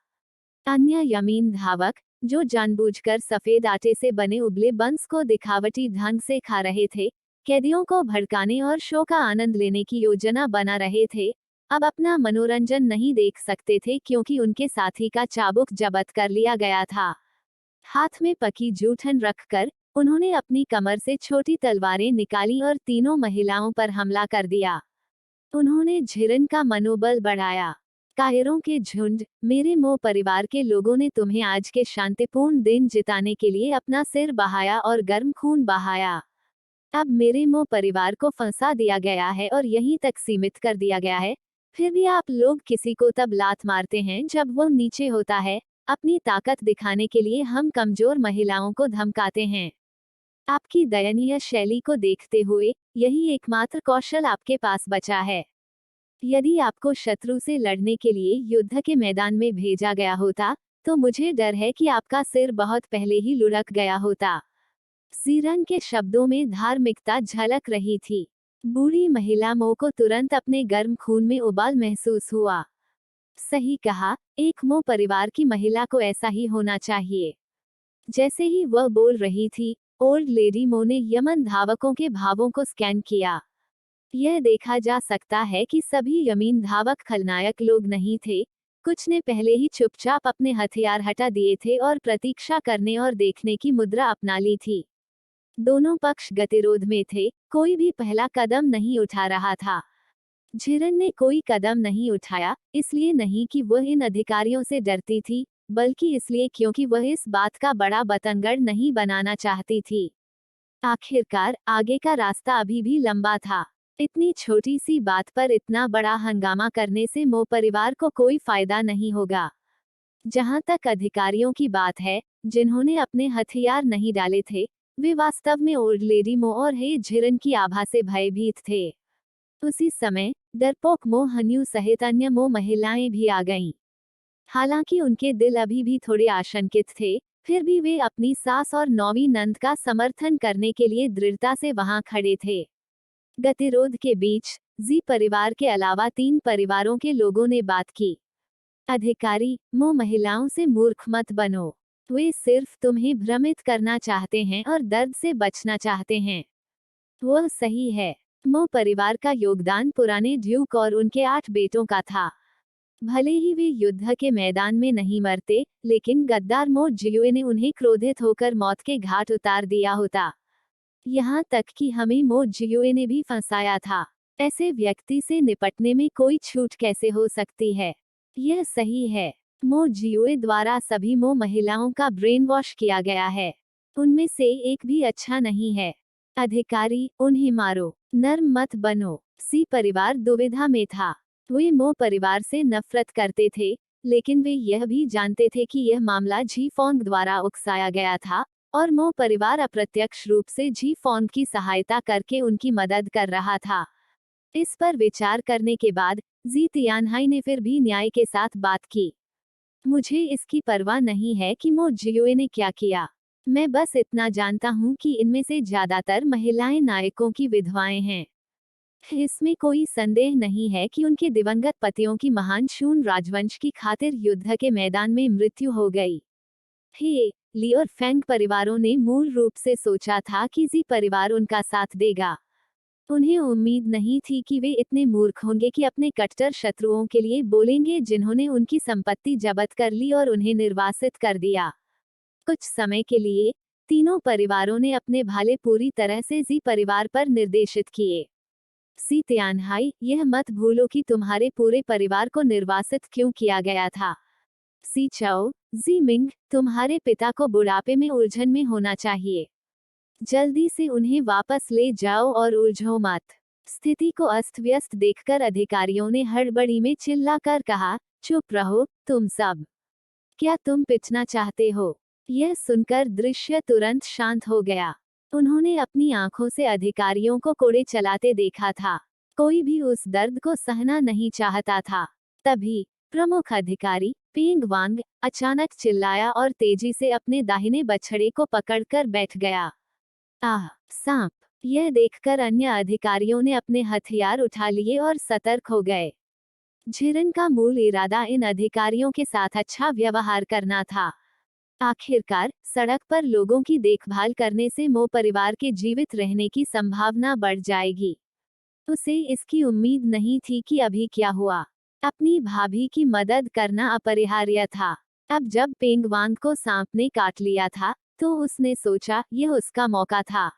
अन्य यमीन धावक, जो जानबूझकर सफेद आटे से बने उबले बंस को दिखावटी ढंग से खा रहे थे, कैदियों को भड़काने और शो का आनंद लेने की योजना बना रहे थे, अब अपना मनोरंजन नहीं देख सकते थे क्योंकि उनके साथी का चाबुक जब्त कर लिया गया था। हाथ में पकी जूठन रखकर उन्होंने अपनी कमर से छोटी तलवारें निकाली और तीनों महिलाओं पर हमला कर दिया। उन्होंने झिरन का मनोबल बढ़ाया। कायरों के झुंड, मेरे मो परिवार के लोगों ने तुम्हें आज के शांतिपूर्ण दिन जिताने के लिए अपना सिर बहाया और गर्म खून बहाया। अब मेरे मो परिवार को फंसा दिया गया है और यहीं तक सीमित कर दिया गया है, फिर भी आप लोग किसी को तब लात मारते हैं जब वो नीचे होता है। अपनी ताकत दिखाने के लिए हम कमजोर महिलाओं को धमकाते हैं। आपकी दयनीय शैली को देखते हुए यही एकमात्र कौशल आपके पास बचा है। यदि आपको शत्रु से लड़ने के लिए युद्ध के मैदान में भेजा गया होता, तो मुझे डर है कि आपका सिर बहुत पहले ही लुढ़क गया होता। सीरंग के शब्दों में धार्मिकता झलक रही थी। बूढ़ी महिला मो को तुरंत अपने गर्म खून में उबाल महसूस हुआ। सही कहा, एक मो परिवार की महिला को ऐसा ही होना चाहिए। जैसे ही वह बोल रही थी, ओल्ड लेडी मो ने यमन धावकों के भावों को स्कैन किया। यह देखा जा सकता है कि सभी यमीन धावक खलनायक लोग नहीं थे, कुछ ने पहले ही चुपचाप अपने हथियार हटा दिए थे और प्रतीक्षा करने और देखने की मुद्रा अपना ली थी। दोनों पक्ष गतिरोध में थे, कोई भी पहला कदम नहीं उठा रहा था। झिरन ने कोई कदम नहीं उठाया, इसलिए नहीं कि वह इन अधिकारियों से डरती थी, बल्कि इसलिए क्योंकि वह इस बात का बड़ा बतंगड़ नहीं बनाना चाहती थी। आखिरकार आगे का रास्ता अभी भी लंबा था। इतनी छोटी सी बात पर इतना बड़ा हंगामा करने से मो परिवार को कोई फायदा नहीं होगा। जहां तक अधिकारियों की बात है, जिन्होंने अपने हथियार नहीं डाले थे, वे वास्तव में ओल्ड लेडी मो और हे झिरन की आभा से भयभीत थे। उसी समय डरपोक मो हन्यू सहित अन्य मो महिलाएं भी आ गईं। हालांकि उनके दिल अभी भी थोड़े आशंकित थे, फिर भी वे अपनी सास और नौवीं नंद का समर्थन करने के लिए दृढ़ता से वहां खड़े थे। गतिरोध के बीच जी परिवार के अलावा 3 परिवारों के लोगों ने बात की। अधिकारी, मो महिलाओं से मूर्ख मत बनो। वे सिर्फ तुम्हें भ्रमित करना चाहते हैं और दर्द से बचना चाहते हैं। वह सही है। मो परिवार का योगदान पुराने ड्यूक और उनके 8 बेटों का था। भले ही वे युद्ध के मैदान में नहीं मरते, लेकिन गद्दार मो जियुए ने उन्हें क्रोधित होकर मौत के घाट उतार दिया होता। यहाँ तक कि हमें मो जियुए ने भी फंसाया था। ऐसे व्यक्ति से निपटने में कोई छूट कैसे हो सकती है? यह सही है। मो जियुए द्वारा सभी मो महिलाओं का ब्रेन वॉश किया गया है। उनमें से एक भी अच्छा नहीं है। अधिकारी, उन्हें मारो। नर्म मत बनो। सी परिवार दुविधा में था। वे मो परिवार से नफरत करते थे, लेकिन वे यह भी जानते थे कि यह मामला जी फोंग द्वारा उकसाया गया था, और मो परिवार अप्रत्यक्ष रूप से जी फोंग की सहायता करके उनकी मदद कर रहा था। इस पर विचार करने के बाद जी तियानहाई ने फिर भी न्याय के साथ बात की। मुझे इसकी परवाह नहीं है कि मो जियुए ने क्या किया। मैं बस इतना जानता हूँ कि इनमें से ज्यादातर महिलाएं नायकों की विधवाएं हैं। इसमें कोई संदेह नहीं है कि उनके दिवंगत पतियों की महान शून राजवंश की खातिर युद्ध के मैदान में मृत्यु हो गई। हे ली और फेंग परिवारों ने मूल रूप से सोचा था कि जी परिवार उनका साथ देगा। उन्हें उम्मीद नहीं थी कि वे इतने मूर्ख होंगे कि अपने कट्टर शत्रुओं के लिए बोलेंगे जिन्होंने उनकी संपत्ति जब्त कर ली और उन्हें निर्वासित कर दिया। कुछ समय के लिए तीनों परिवारों ने अपने भाले पूरी तरह से जी परिवार पर निर्देशित किए। सी तियानहाई, यह मत भूलो कि तुम्हारे पूरे परिवार को निर्वासित क्यों किया गया था। सी चाओ, जी मिंग, तुम्हारे पिता को बुढ़ापे में उलझन में होना चाहिए। जल्दी से उन्हें वापस ले जाओ और उलझो मत। स्थिति को अस्त व्यस्त देखकर अधिकारियों ने हड़बड़ी में चिल्लाकर कहा, चुप रहो तुम सब। क्या तुम पिटना चाहते हो? यह सुनकर दृश्य तुरंत शांत हो गया। उन्होंने अपनी आंखों से अधिकारियों को कोड़े चलाते देखा था। कोई भी उस दर्द को सहना नहीं चाहता था। तभी प्रमुख अधिकारी पेंग वांग अचानक चिल्लाया और तेजी से अपने दाहिने बछड़े को पकड़कर बैठ गया। आह, सांप! यह देखकर अन्य अधिकारियों ने अपने हथियार उठा लिए और सतर्क हो गए। झिरन का मूल इरादा इन अधिकारियों के साथ अच्छा व्यवहार करना था। आखिरकार सड़क पर लोगों की देखभाल करने से मो परिवार के जीवित रहने की संभावना बढ़ जाएगी। उसे इसकी उम्मीद नहीं थी कि अभी क्या हुआ। अपनी भाभी की मदद करना अपरिहार्य था। अब जब पेंग वांग को सांप ने काट लिया था, तो उसने सोचा यह उसका मौका था।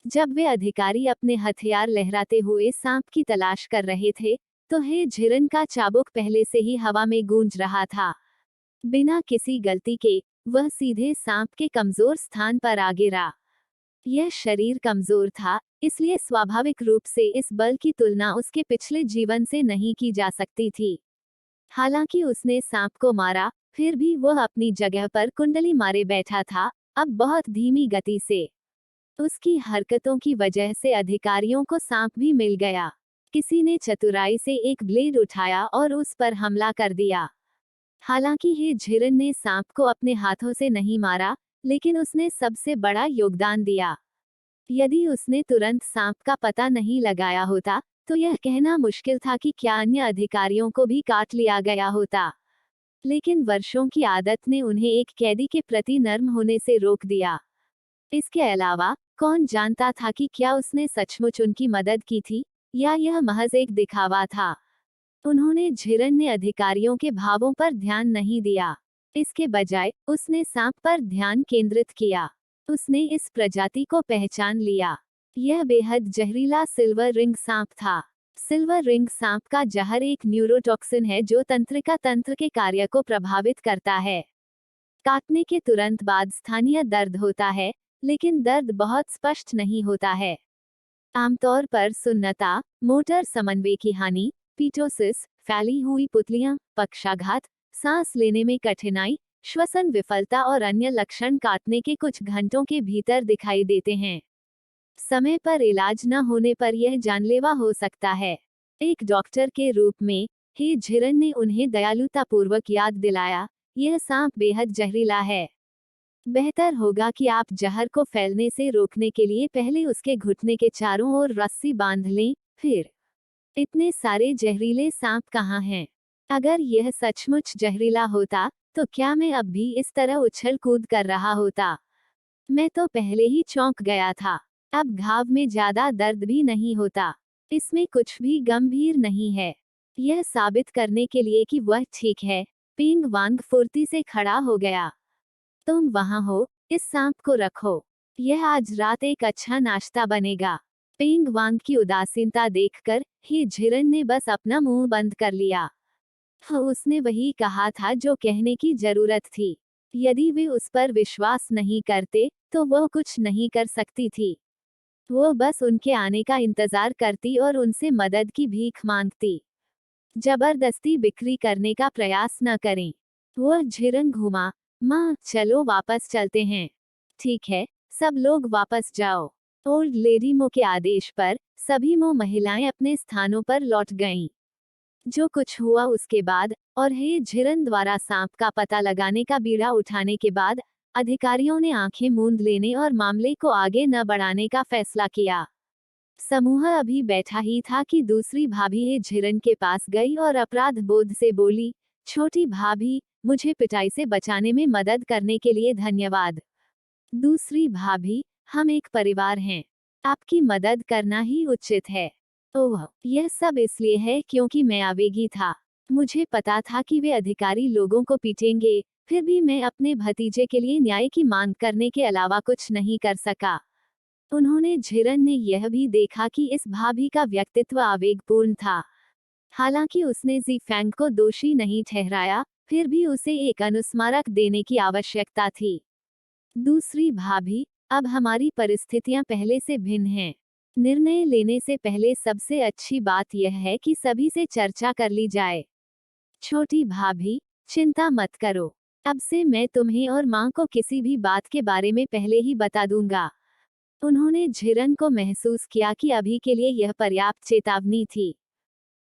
जब वे अधिकारी अपने हथियार लहराते हुए सांप की तलाश कर रहे थे, तो हे झिरन का चाबुक पहले से ही हवा में गूंज रहा था। बिना किसी गलती के वह सीधे सांप के कमजोर स्थान पर आ गिरा। यह शरीर कमजोर था, इसलिए स्वाभाविक रूप से इस बल की तुलना उसके पिछले जीवन से नहीं की जा सकती थी। हालांकि उसने सांप को मारा, फिर भी वह अपनी जगह पर कुंडली मारे बैठा था, अब बहुत धीमी गति से। उसकी हरकतों की वजह से अधिकारियों को सांप भी मिल गया। किसी ने चतुराई से एक ब्लेड उठाया और उस पर हमला कर दिया। हालांकि हे झिरन ने सांप को अपने हाथों से नहीं मारा, लेकिन उसने सबसे बड़ा योगदान दिया। यदि उसने तुरंत सांप का पता नहीं लगाया होता, तो यह कहना मुश्किल था कि क्या अन्य अधिकारियों को भी काट लिया गया होता। लेकिन वर्षों की आदत ने उन्हें एक कैदी के प्रति नर्म होने से रोक दिया। इसके अलावा कौन जानता था कि क्या उसने सचमुच उनकी मदद की थी, या यह महज एक दिखावा था। उन्होंने झिरन ने अधिकारियों के भावों पर ध्यान नहीं दिया। इसके बजाय उसने सांप पर ध्यान केंद्रित किया। उसने इस प्रजाति को पहचान लिया। यह बेहद जहरीला सिल्वर रिंग सांप था। सिल्वर रिंग सांप का जहर एक न्यूरोटॉक्सिन है जो तंत्रिका तंत्र के कार्य को प्रभावित करता है। काटने के तुरंत बाद स्थानीय दर्द होता है, लेकिन दर्द बहुत स्पष्ट नहीं होता है। आमतौर पर सुन्नता, मोटर समन्वय की हानि, पीटोसिस, फैली हुई पुतलियां, पक्षाघात, सांस लेने में कठिनाई, श्वसन विफलता और अन्य लक्षण काटने के कुछ घंटों के भीतर दिखाई देते हैं। समय पर इलाज न होने पर यह जानलेवा हो सकता है। एक डॉक्टर के रूप में हे झिरन ने उन्हें दयालुतापूर्वक याद दिलाया, यह सांप बेहद जहरीला है। बेहतर होगा कि आप जहर को फैलने से रोकने के लिए पहले उसके घुटने के चारों ओर रस्सी बांध लें, फिर। इतने सारे जहरीले सांप कहाँ हैं? अगर यह सचमुच जहरीला होता, तो क्या मैं अब भी इस तरह उछल कूद कर रहा होता? मैं तो पहले ही चौंक गया था। अब घाव में ज्यादा दर्द भी नहीं होता। इसमें कुछ भी गंभीर नहीं है। यह साबित करने के लिए कि वह ठीक है, पेंग वांग फुर्ती से खड़ा हो गया। तुम वहां हो, इस सांप को रखो। यह आज रात एक अच्छा नाश्ता बनेगा। पेंग वांग की उदासीनता देखकर ही झिरन ने बस अपना मुंह बंद कर लिया। उसने वही कहा था जो कहने की जरूरत थी। यदि वे उस पर विश्वास नहीं करते, तो वह कुछ नहीं कर सकती थी। वो बस उनके आने का इंतजार करती और उनसे मदद की भीख मांगती। जबरदस्ती बिक्री करने का प्रयास न करें। वह झिरन घुमा, माँ चलो वापस चलते हैं। ठीक है, सब लोग वापस जाओ। ओल्ड लेडी मो के आदेश पर सभी मो महिलाएं अपने स्थानों पर लौट गईं। जो कुछ हुआ उसके बाद, और हे झिरन द्वारा सांप का पता लगाने का बीड़ा उठाने के बाद, अधिकारियों ने आंखें मूंद लेने और मामले को आगे न बढ़ाने का फैसला किया। समूह अभी बैठा ही था कि दूसरी भाभी है झिरन के पास गई और अपराध बोध से बोली, छोटी भाभी, मुझे पिटाई से बचाने में मदद करने के लिए धन्यवाद। दूसरी भाभी, हम एक परिवार हैं, आपकी मदद करना ही उचित है। ओह, यह सब इसलिए है क्योंकि मैं आवेगी था। मुझे पता था कि वे अधिकारी लोगों को पीटेंगे, फिर भी मैं अपने भतीजे के लिए न्याय की मांग करने के अलावा कुछ नहीं कर सका। उन्होंने झिरन ने यह भी देखा कि इस भाभी का व्यक्तित्व आवेगपूर्ण था। हालांकि उसने ज़ीफेंग को दोषी नहीं ठहराया, फिर भी उसे एक अनुस्मारक देने की आवश्यकता थी। दूसरी भाभी, अब हमारी परिस्थितियां पहले से भिन्न हैं। निर्णय लेने से पहले सबसे अच्छी बात यह है कि सभी से चर्चा कर ली जाए। छोटी भाभी, चिंता मत करो। अब से मैं तुम्हें और माँ को किसी भी बात के बारे में पहले ही बता दूंगा। उन्होंने झिरन को महसूस किया कि अभी के लिए यह पर्याप्त चेतावनी थी।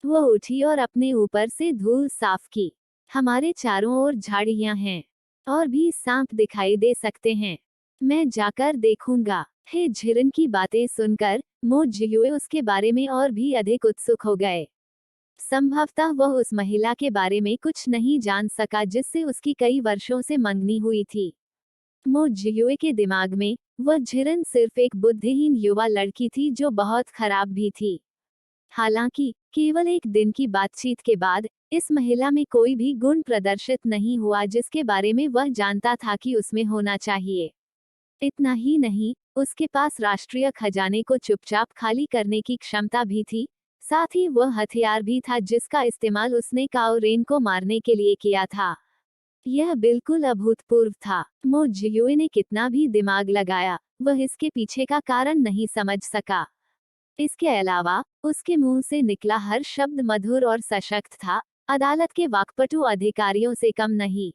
वो उठी और अपने ऊपर से धूल साफ की। हमारे चारों ओर झाड़ियां हैं और भी सांप दिखाई दे सकते हैं। मैं जाकर देखूंगा। हे झिरन की बातें सुनकर मो जियुए उसके बारे में और भी अधिक उत्सुक हो गए। संभवतः वह उस महिला के बारे में कुछ नहीं जान सका जिससे उसकी कई वर्षों से मंगनी हुई थी। मो जियुए के दिमाग में वह झिरन सिर्फ एक बुद्धिहीन युवा लड़की थी जो बहुत खराब भी थी। हालांकि केवल एक दिन की बातचीत के बाद इस महिला में कोई भी गुण प्रदर्शित नहीं हुआ जिसके बारे में वह जानता था कि उसमें होना चाहिए। इतना ही नहीं, उसके पास राष्ट्रीय खजाने को चुपचाप खाली करने की क्षमता भी थी, साथ ही वह हथियार भी था जिसका इस्तेमाल उसने काओ रेन को मारने के लिए किया था। यह बिल्कुल अभूतपूर्व था। मो जियुए ने कितना भी दिमाग लगाया, वह इसके पीछे का कारण नहीं समझ सका। इसके अलावा उसके मुंह से निकला हर शब्द मधुर और सशक्त था, अदालत के वाकपटु अधिकारियों से कम नहीं।